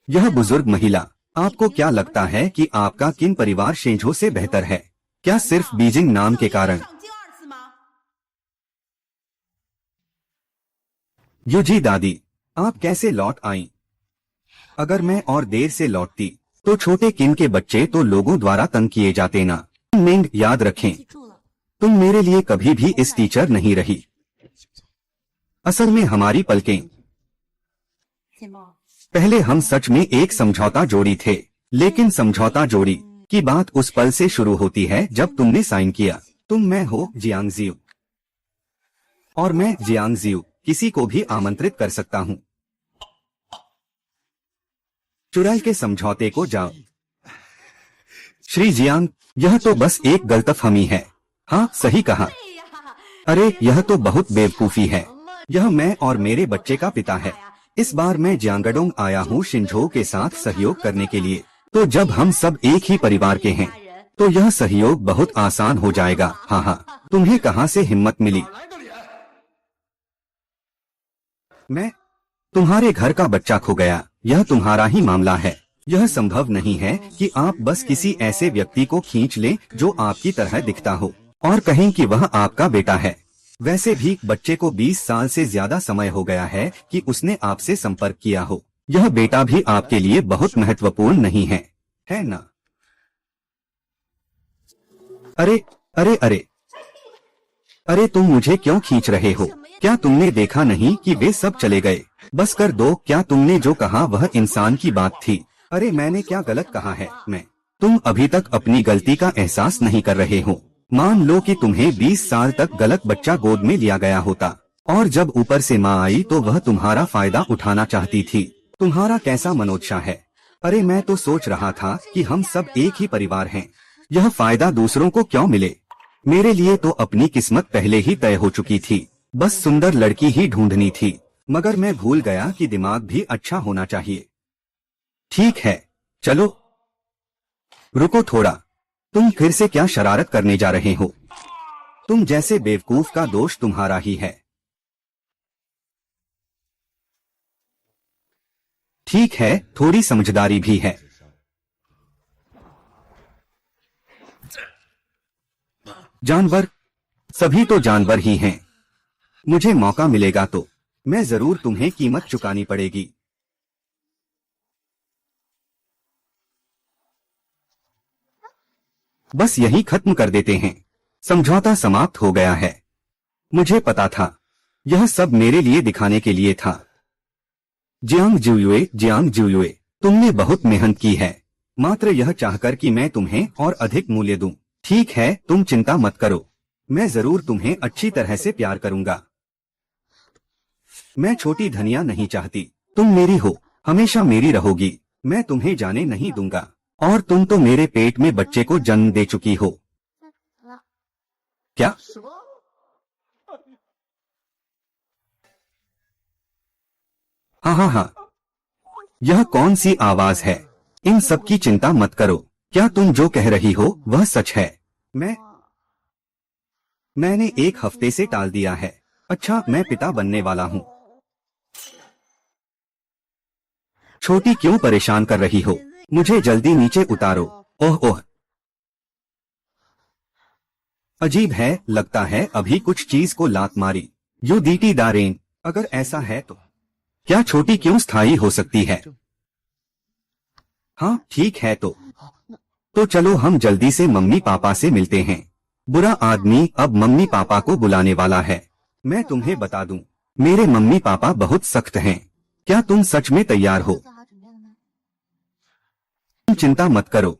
यह बुजुर्ग महिला, आपको क्या लगता है कि आपका किन परिवार शेंझो से बेहतर है? क्या सिर्फ बीजिंग नाम के कारण? 上京2次吗？ युजी दादी, आप कैसे लौट आईं? अगर मैं और देर से लौटती तो छोटे किन के बच्चे तो लोगों द्वारा तंग किए जाते ना। मिंग, याद रखें, 记住了， तुम मेरे लिए कभी भी इस टीचर नहीं रही। असल में हमारी पलकें, 金毛， पहले हम सच में एक समझौता जोड़ी थे। लेकिन समझौता जोड़ी की बात उस पल से शुरू होती है जब तुमने साइन किया। तुम, मैं हो जियांग जियू, और मैं जियांग जियू किसी को भी आमंत्रित कर सकता हूँ। चुराई के समझौते को जाओ। श्री जियांग, यह तो बस एक गलतफहमी है। हाँ, सही कहा। 对呀， अरे यह तो बहुत बेवकूफी है। यह मैं और मेरे बच्चे का पिता है। इस बार मैं जियांगडोंग आया हूँ शिंझो के साथ सहयोग करने के लिए। तो जब हम सब एक ही परिवार के हैं, तो यह सहयोग बहुत आसान हो जाएगा। हाँ हाँ, तुम्हें कहाँ से हिम्मत मिली? 哪来的脸？ तुम्हारे घर का बच्चा खो गया, यह तुम्हारा ही मामला है। यह संभव नहीं है कि आप बस किसी ऐसे व्यक्ति को खींच लें जो आपकी तरह दिखता हो और कहें कि वह आपका बेटा है। वैसे भी बच्चे को 20 साल से ज्यादा समय हो गया है कि उसने आपसे संपर्क किया हो। यह बेटा भी आपके लिए बहुत महत्वपूर्ण नहीं है ना? अरे अरे अरे अरे, तुम मुझे क्यों खींच रहे हो? क्या तुमने देखा नहीं कि वे सब चले गए? बस कर दो। क्या तुमने जो कहा वह इंसान की बात थी? अरे मैंने क्या गलत कहा है? तुम अभी तक अपनी गलती का एहसास नहीं कर रहे हो। मान लो कि तुम्हें 20 साल तक गलत बच्चा गोद में लिया गया होता और जब ऊपर से माँ आई तो वह तुम्हारा फायदा उठाना चाहती थी। तुम्हारा कैसा मनोदशा है? अरे मैं तो सोच रहा था कि हम सब एक ही परिवार हैं। यह फायदा दूसरों को क्यों मिले? मेरे लिए तो अपनी किस्मत पहले ही तय हो चुकी थी। बस सुंदर लड़की ही ढूंढनी थी, मगर मैं भूल गया कि दिमाग भी अच्छा होना चाहिए। ठीक है, चलो रुको थोड़ा। तुम फिर से क्या शरारत करने जा रहे हो? तुम जैसे बेवकूफ का दोष तुम्हारा ही है। ठीक है, थोड़ी समझदारी भी है। जानवर, सभी तो जानवर ही हैं। मुझे मौका मिलेगा तो मैं जरूर तुम्हें कीमत चुकानी पड़ेगी। बस यही खत्म कर देते हैं। समझौता समाप्त हो गया है। मुझे पता था, यह सब मेरे लिए दिखाने के लिए था। जियांग जुयुए, तुमने बहुत मेहनत की है, मात्र यह चाहकर कि मैं तुम्हें और अधिक मूल्य दूं। ठीक है, तुम चिंता मत करो, मैं जरूर तुम्हें अच्छी तरह से प्यार करूंगा। मैं छोटी धनिया नहीं चाहती, तुम मेरी हो, हमेशा मेरी रहोगी। मैं तुम्हें जाने नहीं दूंगा और तुम तो मेरे पेट में बच्चे को जन्म दे चुकी हो। क्या? हाँ, यह कौन सी आवाज है? इन सब की चिंता मत करो। क्या तुम जो कह रही हो वह सच है? मैंने एक हफ्ते से टाल दिया है। अच्छा, मैं पिता बनने वाला हूँ। छोटी क्यों परेशान कर रही हो? मुझे जल्दी नीचे उतारो। ओह, अजीब है, लगता है अभी कुछ चीज को लात मारी। यू दीटी दारेन, अगर ऐसा है तो क्या छोटी क्यों स्थायी हो सकती है? हाँ ठीक है, तो चलो हम जल्दी से मम्मी पापा से मिलते हैं। बुरा आदमी अब मम्मी पापा को बुलाने वाला है। मैं तुम्हें बता दूं, मेरे मम्मी पापा बहुत सख्त हैं। क्या तुम सच में तैयार हो? तुम चिंता मत करो।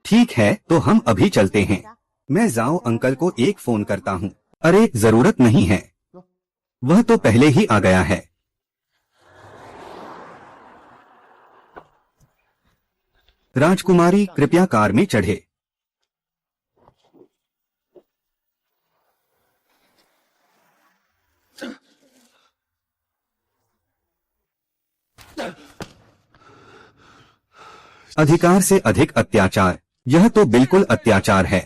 ठीक है, तो हम अभी चलते हैं। मैं जाओ अंकल को एक फोन करता हूँ। अरे जरूरत नहीं है, वह तो पहले ही आ गया है। राजकुमारी कृपया कार में चढ़े। अधिकार से अधिक अत्याचार, यह तो बिल्कुल अत्याचार है।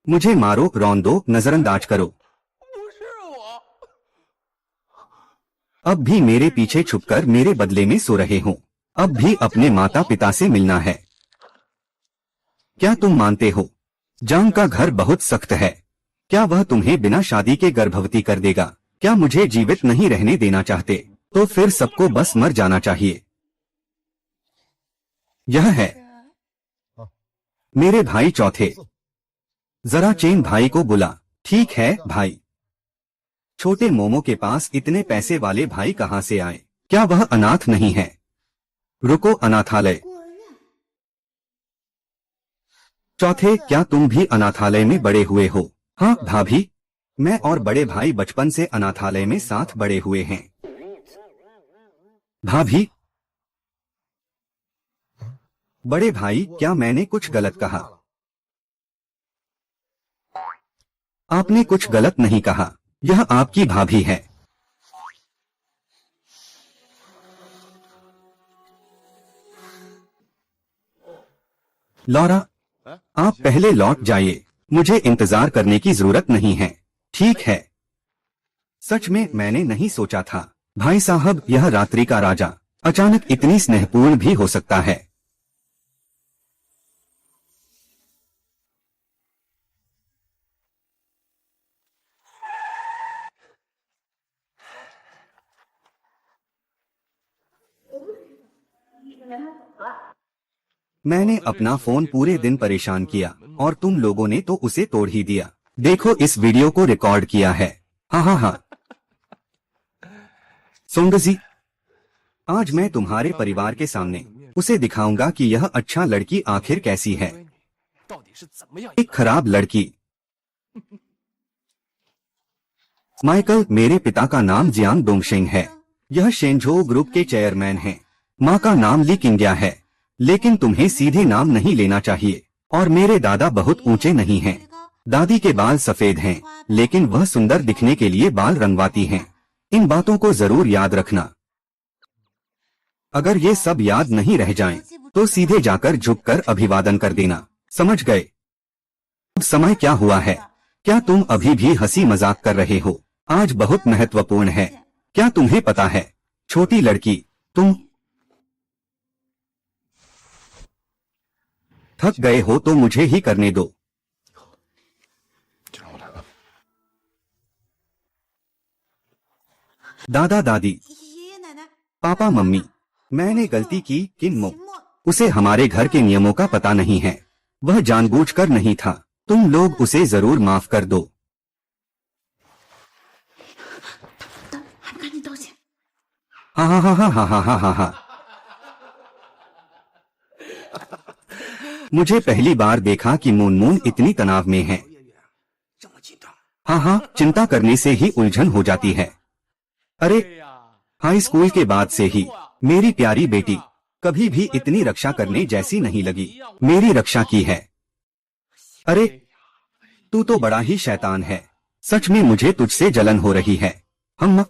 मुझे मारो, रौंद दो, नजरअंदाज करो। अब भी मेरे पीछे छुपकर मेरे बदले में सो रहे हो। अब भी अपने माता पिता से मिलना है। क्या तुम मानते हो? जांग का घर बहुत सख्त है। क्या वह तुम्हें बिना शादी के गर्भवती कर देगा? क्या मुझे जीवित नहीं रहने देना चाहते? तो फिर सबको बस मर जाना चाहिए। यह है मेरे भाई चौथे। जरा चेन भाई को बुला। ठीक है भाई। छोटे मोमो के पास इतने पैसे वाले भाई कहां से आए? क्या वह अनाथ नहीं है? रुको, अनाथालय। चौथे, क्या तुम भी अनाथालय में बड़े हुए हो? हाँ भाभी, मैं और बड़े भाई बचपन से अनाथालय में साथ बड़े हुए हैं। भाभी, बड़े भाई, क्या मैंने कुछ गलत कहा? आपने कुछ गलत नहीं कहा, यह आपकी भाभी है। लौरा, आप पहले लौट जाइए, मुझे इंतजार करने की जरूरत नहीं है। ठीक है। सच में मैंने नहीं सोचा था भाई साहब, यह रात्रि का राजा अचानक इतनी स्नेहपूर्ण भी हो सकता है। मैंने अपना फोन पूरे दिन परेशान किया और तुम लोगों ने तो उसे तोड़ ही दिया। देखो, इस वीडियो को रिकॉर्ड किया है। हाँ हाँ हाँ। सोंगजी, आज मैं तुम्हारे परिवार के सामने उसे दिखाऊंगा कि यह अच्छा लड़की आखिर कैसी है। एक खराब लड़की। माइकल, मेरे पिता का नाम जियांग डोंगशेंग है। यह शेंझो ग्रुप के चेयरमैन हैं। माँ का नाम ली किंग्या है, लेकिन तुम्हें सीधे नाम नहीं लेना चाहिए। और मेरे दादा बहुत ऊंचे नहीं हैं। दादी के बाल सफेद हैं, लेकिन वह सुंदर दिखने के लिए बाल रंगवाती हैं। इन बातों को जरूर याद रखना। अगर ये सब याद नहीं रह जाएं, तो सीधे जाकर झुककर अभिवादन कर देना, समझ गए? अब समय क्या हुआ है? क्या तुम अभी भी हंसी मजाक कर रहे हो? आज बहुत महत्वपूर्ण है। क्या तुम्हें पता है? छोटी लड़की, तुम थक गए हो तो मुझे ही करने दो। दादा दादी, 爷爷奶奶， पापा मम्मी, मैंने गलती की किन्मो। उसे हमारे घर के नियमों का पता नहीं है। वह जानबूझकर नहीं था। तुम लोग उसे जरूर माफ कर दो। 还不赶紧道歉！ हा हा हा हा हा हा हा हा। मुझे पहली बार देखा कि मून इतनी तनाव में है। हाँ हाँ, चिंता करने से ही उलझन हो जाती है। अरे, हाई स्कूल के बाद से ही मेरी प्यारी बेटी कभी भी इतनी रक्षा करने जैसी नहीं लगी। मेरी रक्षा की है। अरे, तू तो बड़ा ही शैतान है। सच में मुझे तुझसे जलन हो रही है। हम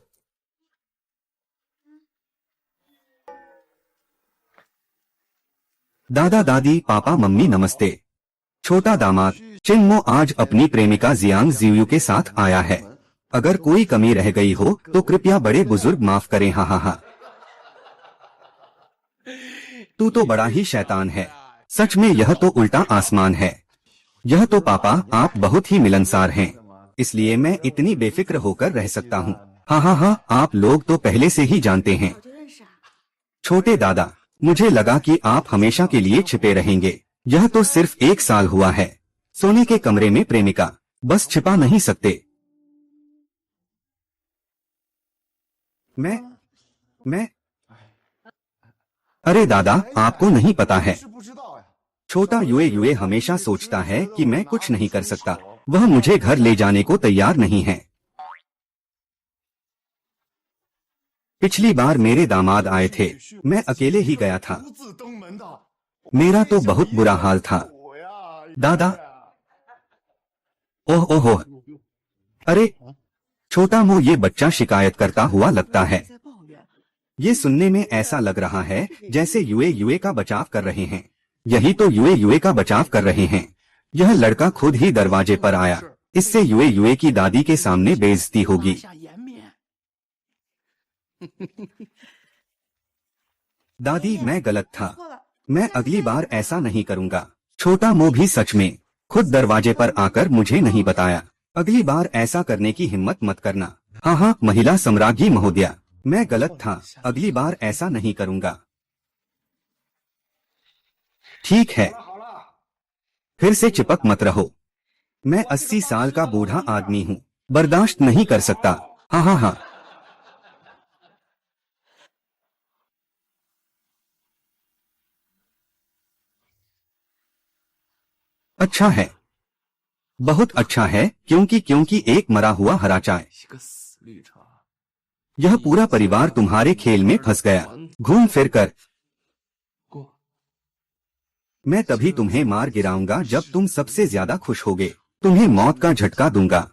दादा दादी, पापा मम्मी, नमस्ते। छोटा दामाद चिन्मो आज अपनी प्रेमिका जियांग जियू के साथ आया है। अगर कोई कमी रह गई हो तो कृपया बड़े बुजुर्ग माफ करें। हा हा हा। तू तो बड़ा ही शैतान है। सच में यह तो उल्टा आसमान है। यह तो पापा, आप बहुत ही मिलनसार हैं, इसलिए मैं इतनी बेफिक्र होकर रह सकता हूँ। हाँ हाँ हाँ, आप लोग तो पहले से ही जानते हैं। 早就认识啊。 छोटे दादा, मुझे लगा कि आप हमेशा के लिए छिपे रहेंगे। यह तो सिर्फ 1 साल हुआ है। सोने के कमरे में प्रेमिका, बस छिपा नहीं सकते। मैं अरे दादा, आपको नहीं पता है। 是不知道呀。 छोटा युए हमेशा सोचता है कि मैं कुछ नहीं कर सकता। वह मुझे घर ले जाने को तैयार नहीं है। पिछली बार मेरे दामाद आए थे, मैं अकेले ही गया था। 独自登门的。 मेरा तो बहुत बुरा हाल था। 我呀， दादा, ओह ओह ओह। अरे, छोटा मुंह, ये बच्चा शिकायत करता हुआ लगता है। 在抱怨， ये सुनने में ऐसा लग रहा है जैसे युए का बचाव कर रहे हैं। यही तो युए का बचाव कर रहे हैं। यह लड़का खुद ही दरवाजे पर आया। इससे युए की दादी के सामने बेइज्जती होगी। 下颜面。 दादी, मैं गलत था। 错了， मैं अगली बार ऐसा नहीं करूंगा। छोटा मुंह भी सच में खुद दरवाजे पर आकर मुझे नहीं बताया। अगली बार ऐसा करने की हिम्मत मत करना। हाँ हाँ, महिला सम्राज्ञी महोदया, मैं गलत था। अगली बार ऐसा नहीं करूंगा। ठीक है, फिर से चिपक मत रहो। मैं 80 साल का बूढ़ा आदमी हूँ, बर्दाश्त नहीं कर सकता। हाँ हाँ हाँ। अच्छा है, बहुत अच्छा है, क्योंकि एक मरा हुआ हरा चाय। 一个死绿茶， यह पूरा परिवार तुम्हारे खेल में फंस गया। घूम फिर कर 过 मैं तभी तुम्हें मार गिराऊंगा जब तुम सबसे ज्यादा खुश होगे। तुम्हें मौत का झटका दूंगा।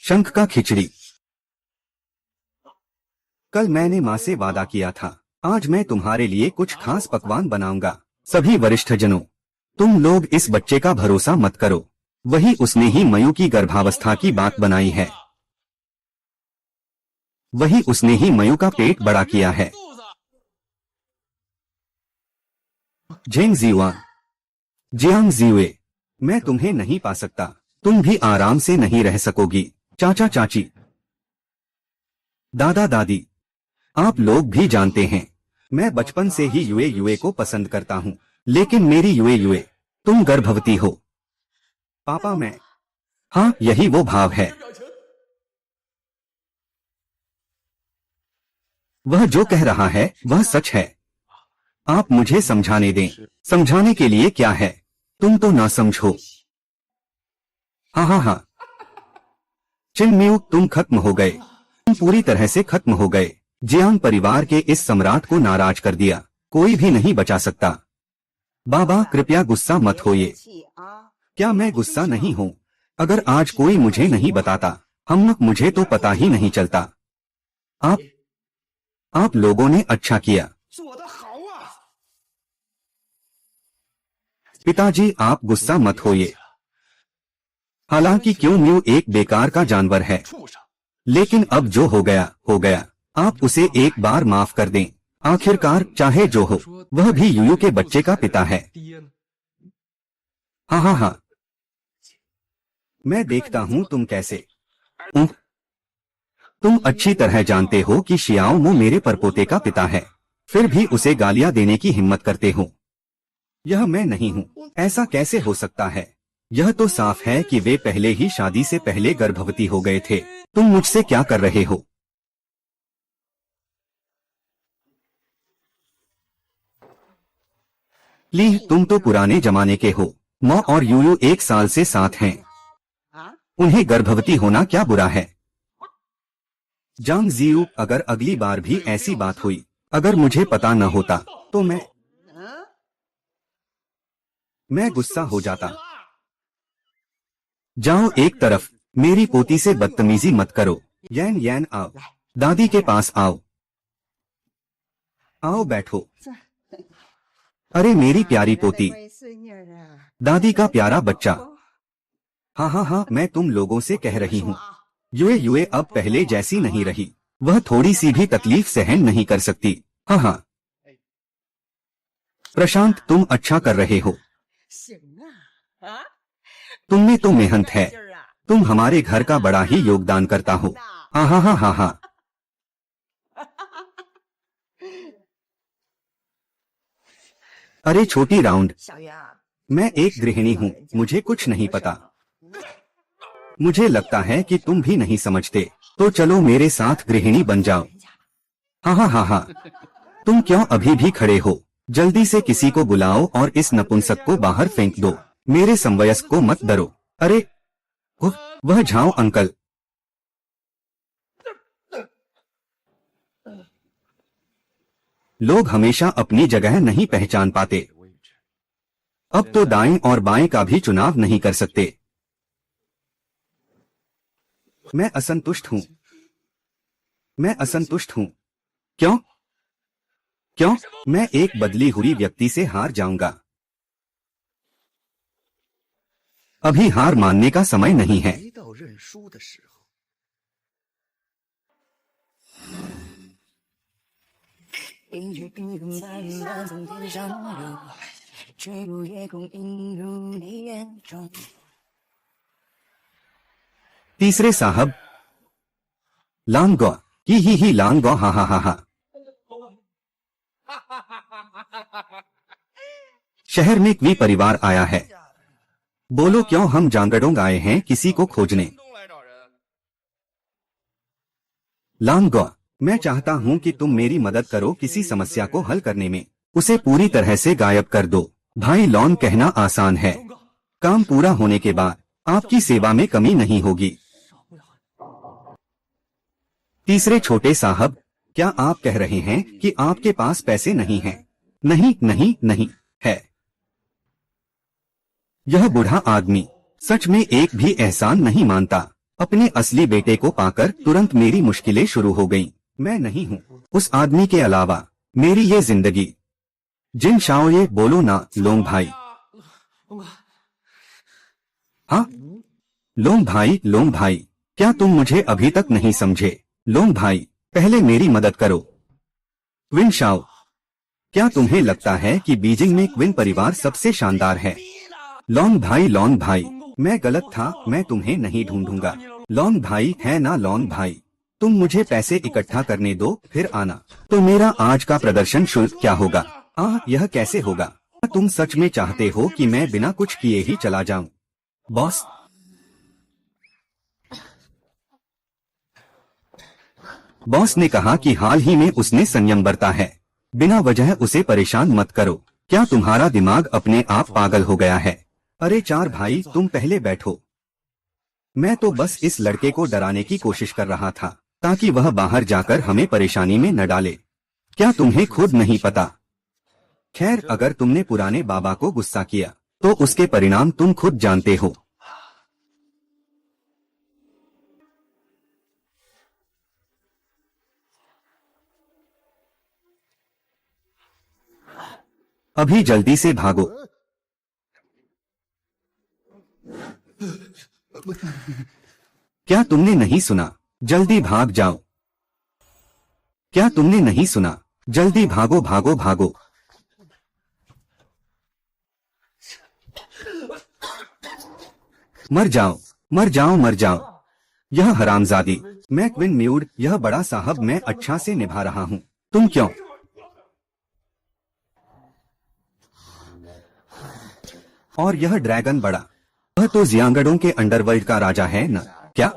शंख का खिचड़ी। कल मैंने माँ से वादा किया था, आज मैं तुम्हारे लिए कुछ खास पकवान बनाऊंगा। सभी वरिष्ठ जनों, तुम लोग इस बच्चे का भरोसा मत करो। वही उसने ही मयू की गर्भावस्था की बात बनाई है। वही उसने ही मयू का पेट बड़ा किया है। झेंग जीवान, जियांग जीवे, मैं तुम्हें नहीं पा सकता। तुम भी आराम से नहीं रह सकोगी। चाचा चाची, दादा दादी, आप लोग भी जानते हैं मैं बचपन से ही युए युए को पसंद करता हूँ, लेकिन मेरी युए युए, तुम गर्भवती हो। पापा मैं, हाँ यही वो भाव है। वह जो कह रहा है वह सच है। आप मुझे समझाने दें। समझाने के लिए क्या है, तुम तो ना समझो। हाँ हाँ हाँ, चिनम्यू तुम खत्म हो गए, तुम पूरी तरह से खत्म हो गए। जियांग परिवार के इस सम्राट को नाराज कर दिया, कोई भी नहीं बचा सकता। बाबा कृपया गुस्सा मत होइए। क्या मैं गुस्सा नहीं हूँ? अगर आज कोई मुझे नहीं बताता, मुझे तो पता ही नहीं चलता। आप लोगों ने अच्छा किया। पिताजी आप गुस्सा मत होइए। हालांकि क्यों म्यू एक बेकार का जानवर है, लेकिन अब जो हो गया हो गया। आप उसे एक बार माफ कर दें। आखिरकार चाहे जो हो, वह भी यूयू के बच्चे का पिता है। हाँ हाँ हाँ, मैं देखता हूँ तुम कैसे। तुम अच्छी तरह जानते हो कि शियाओ मो मेरे परपोते का पिता है, फिर भी उसे गालियां देने की हिम्मत करते हो। यह मैं नहीं हूँ, ऐसा कैसे हो सकता है? यह तो साफ है कि वे पहले ही शादी से पहले गर्भवती हो गए थे। तुम मुझसे क्या कर रहे हो? ली तुम तो पुराने जमाने के हो। मौ और यूयू एक साल से साथ हैं। उन्हें गर्भवती होना क्या बुरा है? जांग जियू, अगर अगली बार भी ऐसी बात हुई, अगर मुझे पता न होता तो मैं गुस्सा हो जाता। जाओ एक तरफ, मेरी पोती से बदतमीजी मत करो। यैन यैन आओ, दादी के पास आओ। आओ बैठो। अरे मेरी प्यारी पोती, दादी का प्यारा बच्चा। हाँ हाँ हाँ, मैं तुम लोगों से कह रही हूँ, युए युए अब पहले जैसी नहीं रही। वह थोड़ी सी भी तकलीफ सहन नहीं कर सकती। हाँ हाँ प्रशांत, तुम अच्छा कर रहे हो। तुमने तो मेहनत है। तुम हमारे घर का बड़ा ही योगदान करता हो। हाँ हाँ हाँ हाँ हाँ। अरे छोटी राउंड, मैं एक गृहिणी हूँ, मुझे कुछ नहीं पता। मुझे लगता है कि तुम भी नहीं समझते, तो चलो मेरे साथ गृहिणी बन जाओ। हाँ हाँ हाँ हाँ, तुम क्यों अभी भी खड़े हो? जल्दी से किसी को बुलाओ और इस नपुंसक को बाहर फेंक दो। मेरे समवयस्क को मत डरो। अरे वह झाओ अंकल। लोग हमेशा अपनी जगह नहीं पहचान पाते। अब तो दाएं और बाएं का भी चुनाव नहीं कर सकते। मैं असंतुष्ट हूँ। मैं असंतुष्ट हूँ। क्यों? क्यों? मैं एक बदली हुई व्यक्ति से हार जाऊंगा। अभी हार मानने का समय नहीं है। तीसरे साहब, लांगो, ही लांगो, हा हा हा हा। शहर में क्वी परिवार आया है। बोलो क्यों? हम जांगडोंग आए हैं किसी को खोजने। लांगो, मैं चाहता हूं कि तुम मेरी मदद करो किसी समस्या को हल करने में। उसे पूरी तरह से गायब कर दो। भाई लॉन, कहना आसान है, काम पूरा होने के बाद आपकी सेवा में कमी नहीं होगी। तीसरे छोटे साहब, क्या आप कह रहे हैं कि आपके पास पैसे नहीं हैं? नहीं नहीं नहीं है। यह बूढ़ा आदमी सच में एक भी एहसान नहीं मानता। अपने असली बेटे को पाकर तुरंत मेरी मुश्किलें शुरू हो गईं। मैं नहीं हूँ उस आदमी के अलावा मेरी ये जिंदगी। जिन शाओये, बोलो ना लोंग भाई। हाँ लोंग भाई, लोंग भाई, क्या तुम मुझे अभी तक नहीं समझे? लोंग भाई, पहले मेरी मदद करो। क्विन शाओ, क्या तुम्हें लगता है कि बीजिंग में क्विन परिवार सबसे शानदार है? लॉन्ग भाई, मैं गलत था, मैं तुम्हें नहीं ढूंढूंगा। लॉन्ग भाई है ना लॉन्ग भाई, तुम मुझे पैसे इकट्ठा करने दो फिर आना। तो मेरा आज का प्रदर्शन शुल्क क्या होगा? यह कैसे होगा? तुम सच में चाहते हो कि मैं बिना कुछ किए ही चला जाऊं? बॉस, बॉस ने कहा कि हाल ही में उसने संयम बरता है, बिना वजह उसे परेशान मत करो। क्या तुम्हारा दिमाग अपने आप पागल हो गया है? अरे चार भाई, तुम पहले बैठो। मैं तो बस इस लड़के को डराने की कोशिश कर रहा था ताकि वह बाहर जाकर हमें परेशानी में न डाले। क्या तुम्हें खुद नहीं पता? खैर, अगर तुमने पुराने बाबा को गुस्सा किया तो उसके परिणाम तुम खुद जानते हो। अभी जल्दी से भागो। क्या तुमने नहीं सुना? जल्दी भाग जाओ। क्या तुमने नहीं सुना? जल्दी भागो भागो भागो। मर जाओ मर जाओ मर जाओ। यह हरामजादी, मैं क्विन म्यूड, यह बड़ा साहब मैं अच्छा से निभा रहा हूँ, तुम क्यों? और यह ड्रैगन बड़ा, वह तो जियांगडों के अंडरवर्ल्ड का राजा है न? क्या?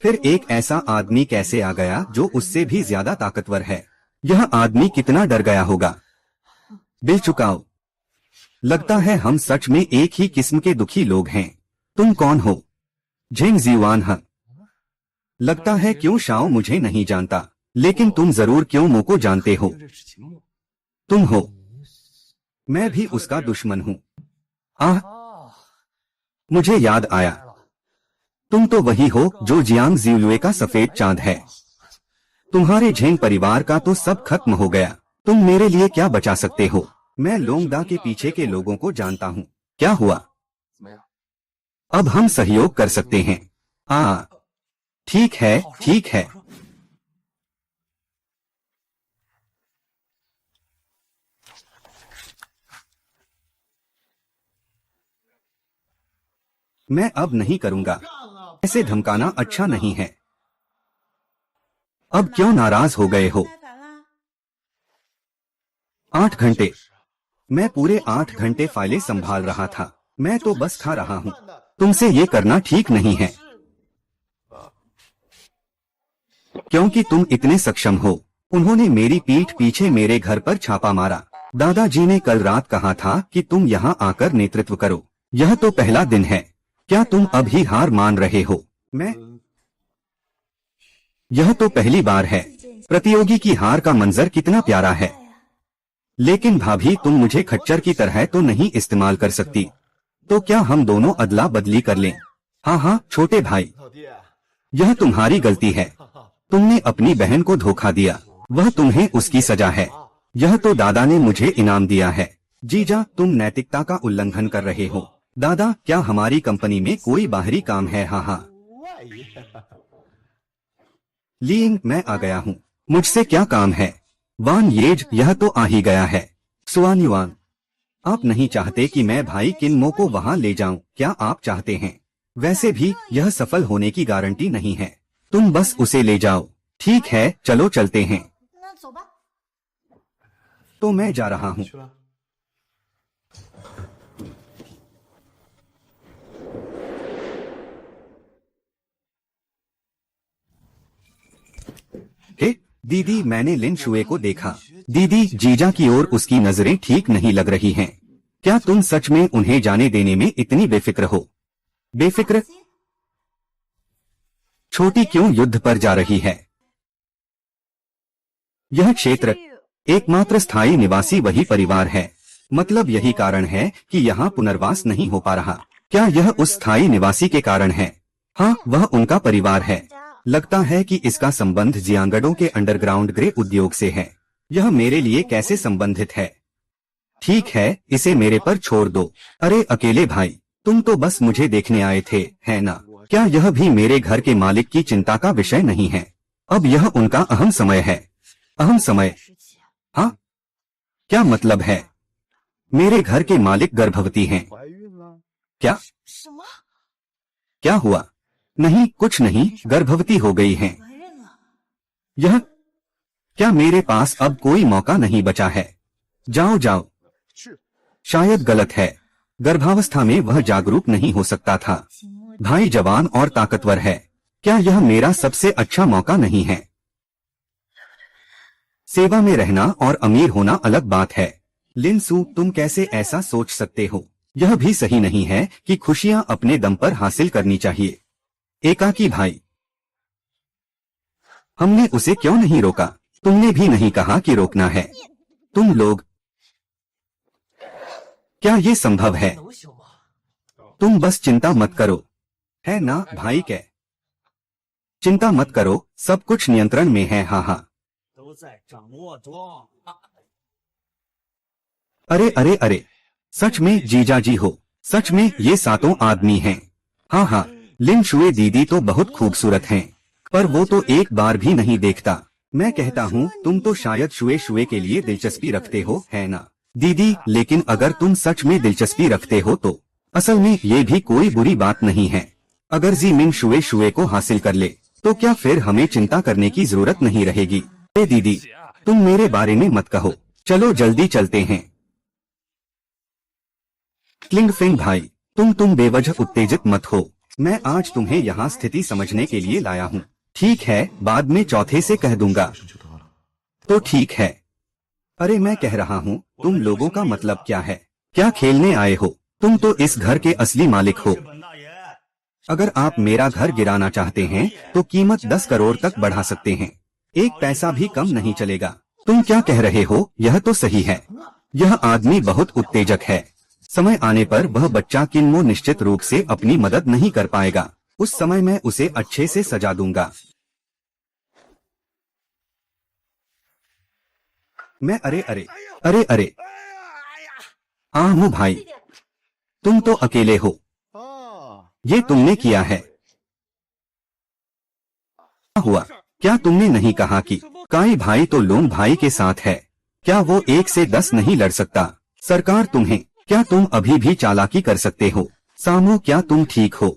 फिर एक ऐसा आदमी कैसे आ गया जो उससे भी ज्यादा ताकतवर है? यह आदमी कितना डर गया होगा। बिल चुकाओ। लगता है हम सच में एक ही किस्म के दुखी लोग हैं। तुम कौन हो? झेंग जीवान है। लगता है क्यों शाओ मुझे नहीं जानता, लेकिन तुम जरूर क्यों मो को जानते हो। तुम हो। मैं भी उसका दुश्मन हूँ। मुझे याद आया, तुम तो वही हो जो जियांग जियुए का सफेद चांद है। तुम्हारे झेंग परिवार का तो सब खत्म हो गया, तुम मेरे लिए क्या बचा सकते हो? मैं लोंगदा के पीछे के लोगों को जानता हूँ। क्या हुआ? अब हम सहयोग कर सकते हैं। ठीक है ठीक है। मैं अब नहीं करूंगा, ऐसे धमकाना अच्छा नहीं है। अब क्यों नाराज हो गए हो? 8 घंटे, मैं पूरे 8 घंटे फाइलें संभाल रहा था। मैं तो बस खा रहा हूँ। तुमसे ये करना ठीक नहीं है, क्योंकि तुम इतने सक्षम हो। उन्होंने मेरी पीठ पीछे मेरे घर पर छापा मारा। दादाजी ने कल रात कहा था कि तुम यहाँ आकर नेतृत्व करो। यह तो पहला दिन है, क्या तुम अभी हार मान रहे हो? यह तो पहली बार है। प्रतियोगी की हार का मंजर कितना प्यारा है। लेकिन भाभी, तुम मुझे खच्चर की तरह तो नहीं इस्तेमाल कर सकती। तो क्या हम दोनों अदला बदली कर लें? हाँ छोटे भाई, यह तुम्हारी गलती है। तुमने अपनी बहन को धोखा दिया, वह तुम्हें उसकी सजा है। यह तो दादा ने मुझे इनाम दिया है। जीजा, तुम नैतिकता का उल्लंघन कर रहे हो। दादा, क्या हमारी कंपनी में कोई बाहरी काम है? हाँ। लीइंग, मैं आ गया हूँ। मुझसे क्या काम है? वान येज, यह तो आ ही गया है। सुआन युआन, आप नहीं चाहते कि मैं भाई किनमो को वहाँ ले जाऊं, क्या आप चाहते हैं? वैसे भी यह सफल होने की गारंटी नहीं है, तुम बस उसे ले जाओ। ठीक है, चलो चलते हैं। तो मैं जा रहा हूँ। दीदी, मैंने लिन शुए को देखा। दीदी, जीजा की ओर उसकी नजरें ठीक नहीं लग रही हैं। क्या तुम सच में उन्हें जाने देने में इतनी बेफिक्र हो? बेफिक्र? छोटी क्यों युद्ध पर जा रही है? यह क्षेत्र एकमात्र स्थायी निवासी वही परिवार है। मतलब यही कारण है कि यहाँ पुनर्वास नहीं हो पा रहा। क्या यह उस स्थायी निवासी के कारण है? हाँ, वह उनका परिवार है। लगता है कि इसका संबंध जियांगडों के अंडरग्राउंड ग्रे उद्योग से है। यह मेरे लिए कैसे संबंधित है? ठीक है, इसे मेरे पर छोड़ दो। अरे अकेले भाई, तुम तो बस मुझे देखने आए थे, है ना? क्या यह भी मेरे घर के मालिक की चिंता का विषय नहीं है? अब यह उनका अहम समय है। अहम समय? हाँ, क्या मतलब है? मेरे घर के मालिक गर्भवती हैं। 怀孕了？ क्या? 什么？ क्या हुआ? नहीं, कुछ नहीं, गर्भवती हो गई हैं। 怀孕了？ यह क्या? मेरे पास अब कोई मौका नहीं बचा है। जाओ जाओ। 去。 शायद गलत है। गर्भावस्था में वह जागरूक नहीं हो सकता था। 请摸 भाई जवान और ताकतवर है। क्या यह मेरा सबसे अच्छा मौका नहीं है? सेवा में रहना और अमीर होना अलग बात है। लिनसू, तुम कैसे ऐसा सोच सकते हो? यह भी सही नहीं है कि खुशियां अपने दम पर हासिल करनी चाहिए। एकाकी भाई। हमने उसे क्यों नहीं रोका? तुमने भी नहीं कहा कि रोकना है। तुम लोग, क्या ये संभव है? 能行吗？ तुम बस चिंता मत करो, है ना भाई? क्या चिंता मत करो, सब कुछ नियंत्रण में है। हाँ हाँ। 都在掌握中。 अरे अरे अरे, सच में जीजाजी हो? सच में ये सातों आदमी हैं? हाँ हाँ, लिन शुए दीदी तो बहुत खूबसूरत हैं, पर वो तो एक बार भी नहीं देखता। मैं कहता हूँ तुम तो शायद शुए शुए के लिए दिलचस्पी रखते हो, है ना दीदी? लेकिन अगर तुम सच में दिलचस्पी रखते हो तो असल में ये भी कोई बुरी बात नहीं है। अगर जी मिन शुए शुए को हासिल कर ले तो क्या फिर हमें चिंता करने की जरूरत नहीं रहेगी? ए दीदी, तुम मेरे बारे में मत कहो। चलो जल्दी चलते हैं। क्लिंग फिंग भाई, तुम बेवजह उत्तेजित मत हो। मैं आज तुम्हें यहाँ स्थिति समझने के लिए लाया हूँ। ठीक है, बाद में चौथे से कह दूंगा। 生就得了。 तो ठीक है। अरे मैं कह रहा हूँ, तुम लोगों का मतलब क्या है? क्या खेलने आए हो? तुम तो इस घर के असली मालिक हो। 本大爷， अगर आप मेरा घर गिराना चाहते हैं तो कीमत 10 करोड़ तक बढ़ा सकते हैं। एक पैसा भी कम नहीं चलेगा। तुम क्या कह रहे हो? यह तो सही है। यह आदमी बहुत उत्तेजक है। समय आने पर वह बच्चा किन्मो निश्चित रूप से अपनी मदद नहीं कर पाएगा। उस समय मैं उसे अच्छे से सजा दूंगा। मैं अरे अरे अरे अरे आहू भाई, तुम तो अकेले हो। 啊， ये तुमने किया है। क्या हुआ? क्या तुमने नहीं कहा कि काई भाई तो लून भाई के साथ है? क्या वो 1 से 10 नहीं लड़ सकता? सरकार तुम्हें, क्या तुम अभी भी चालाकी कर सकते हो? सामू, क्या तुम ठीक हो?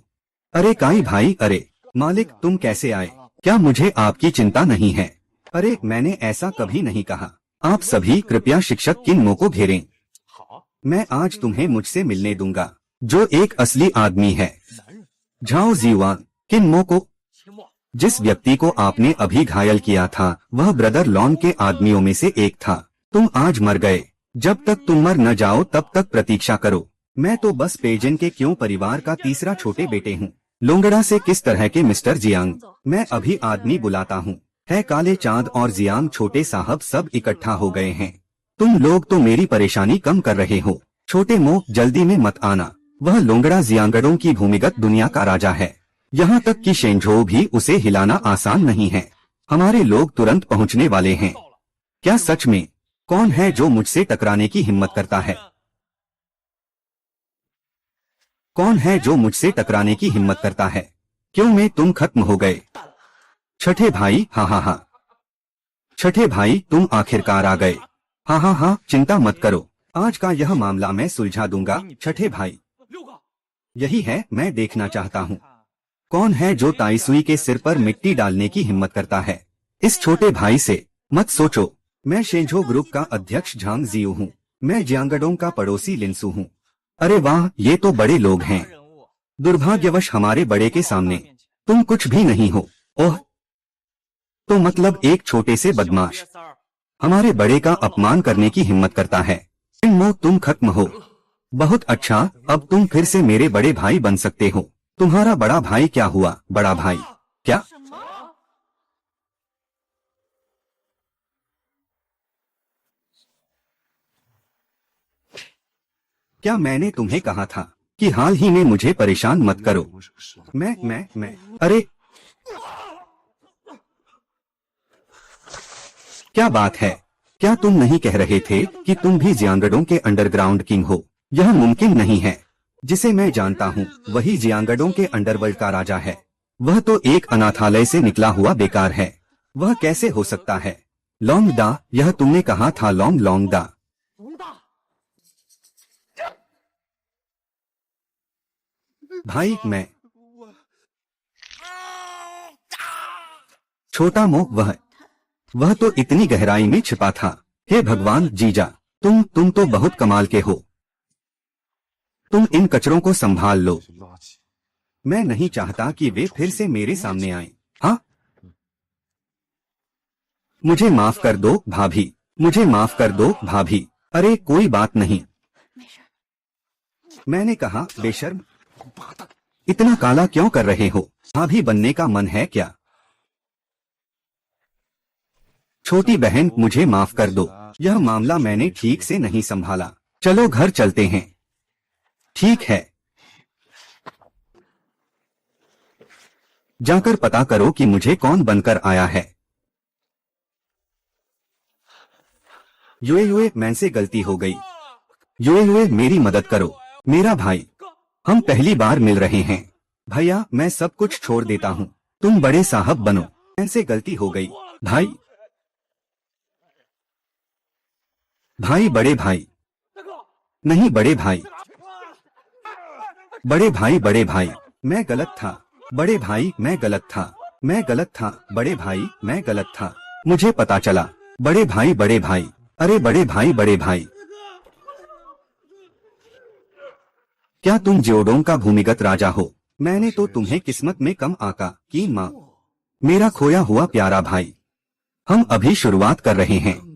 अरे काई भाई, अरे मालिक, तुम कैसे आए? क्या मुझे आपकी चिंता नहीं है? अरे मैंने ऐसा कभी नहीं कहा। आप सभी कृपया शिक्षक किन्मो को घेरें। 好， मैं आज तुम्हें मुझसे मिलने दूंगा, जो एक असली आदमी है। 男人， झाओ जीवान, किन्मो को, 秦墨， जिस व्यक्ति को आपने अभी घायल किया था वह ब्रदर लॉन के आदमियों में से एक था। तुम आज मर गए। जब तक तुम मर न जाओ तब तक प्रतीक्षा करो। मैं तो बस पेजन के क्यों परिवार का तीसरा छोटे बेटे हूँ। लोंगड़ा से किस तरह के मिस्टर जियांग? मैं अभी आदमी बुलाता हूँ। है काले चांद और जियांग छोटे साहब सब इकट्ठा हो गए हैं। तुम लोग तो मेरी परेशानी कम कर रहे हो। छोटे मोह, जल्दी में मत आना। वह लोंगड़ा जियांगड़ों की भूमिगत दुनिया का राजा है। यहाँ तक कि शेंझो भी उसे हिलाना आसान नहीं है। हमारे लोग तुरंत पहुँचने वाले हैं। क्या सच में? कौन है जो मुझसे टकराने की हिम्मत करता है? कौन है जो मुझसे टकराने की हिम्मत करता है? क्यों मैं तुम खत्म हो गए? छठे भाई, हाँ हाँ हाँ। छठे भाई, तुम आखिरकार आ गए। हाँ हाँ हाँ, चिंता मत करो, आज का यह मामला मैं सुलझा दूंगा। छठे भाई, 6个， यही है मैं देखना चाहता हूँ। कौन है जो ताइसुई के सिर पर मिट्टी डालने की हिम्मत करता है? इस छोटे भाई से मत सोचो। मैं शेंझो ग्रुप का अध्यक्ष झांग जियो हूँ। मैं जियांगडोंग का पड़ोसी लिंसू हूँ। अरे वाह, ये तो बड़े लोग हैं। 人物， दुर्भाग्यवश हमारे बड़े के सामने तुम कुछ भी नहीं हो। ओह, तो मतलब एक छोटे से बदमाश 小瘪三儿， हमारे बड़े का अपमान करने की हिम्मत करता है। किन्मो, तुम खत्म हो। बहुत अच्छा, अब तुम फिर से मेरे बड़े भाई बन सकते हो। तुम्हारा बड़ा भाई क्या हुआ? बड़ा भाई क्या? 什么？ क्या मैंने तुम्हें कहा था कि हाल ही में मुझे परेशान मत करो? 我是个是的。 मैं अरे क्या बात है? क्या तुम नहीं कह रहे थे कि तुम भी जियांगडों के अंडरग्राउंड किंग हो? यह मुमकिन नहीं है। जिसे मैं जानता हूँ वही जियांगडों के अंडरवर्ल्ड का राजा है। वह तो एक अनाथालय से निकला हुआ बेकार है। वह कैसे हो सकता है? लोंगदा, यह तुमने कहा था लोंगदा। 龙大， भाई मैं छोटा मोह वह तो इतनी गहराई में छिपा था। हे भगवान जीजा, तुम तो बहुत कमाल के हो। तुम इन कचरों को संभाल लो। 这垃圾， मैं नहीं चाहता कि वे फिर से मेरे सामने आएं। हाँ, मुझे माफ कर दो भाभी, मुझे माफ कर दो भाभी। अरे कोई बात नहीं, 没事。 मैंने कहा बेशर्म, इतना काला क्यों कर रहे हो? भाभी बनने का मन है क्या? छोटी बहन मुझे माफ कर दो, यह मामला मैंने ठीक से नहीं संभाला। चलो घर चलते हैं। ठीक है, जाकर पता करो कि मुझे कौन बनकर आया है। युए मैंसे गलती हो गई। युए मेरी मदद करो, मेरा भाई, हम पहली बार मिल रहे हैं। भैया मैं सब कुछ छोड़ देता हूँ, तुम बड़े साहब बनो। मैंसे गलती हो गई। भाई भाई बड़े भाई नहीं, बड़े भाई, बड़े भाई मैं गलत था। बड़े भाई मैं गलत था, मैं गलत था। बड़े भाई मैं गलत था, मुझे पता चला। बड़े भाई अरे बड़े भाई। क्या तुम ज्योडोंग का भूमिगत राजा हो? मैंने तो तुम्हें किस्मत में कम आका की माँ। मेरा खोया हुआ प्यारा भाई, हम अभी शुरुआत कर रहे हैं।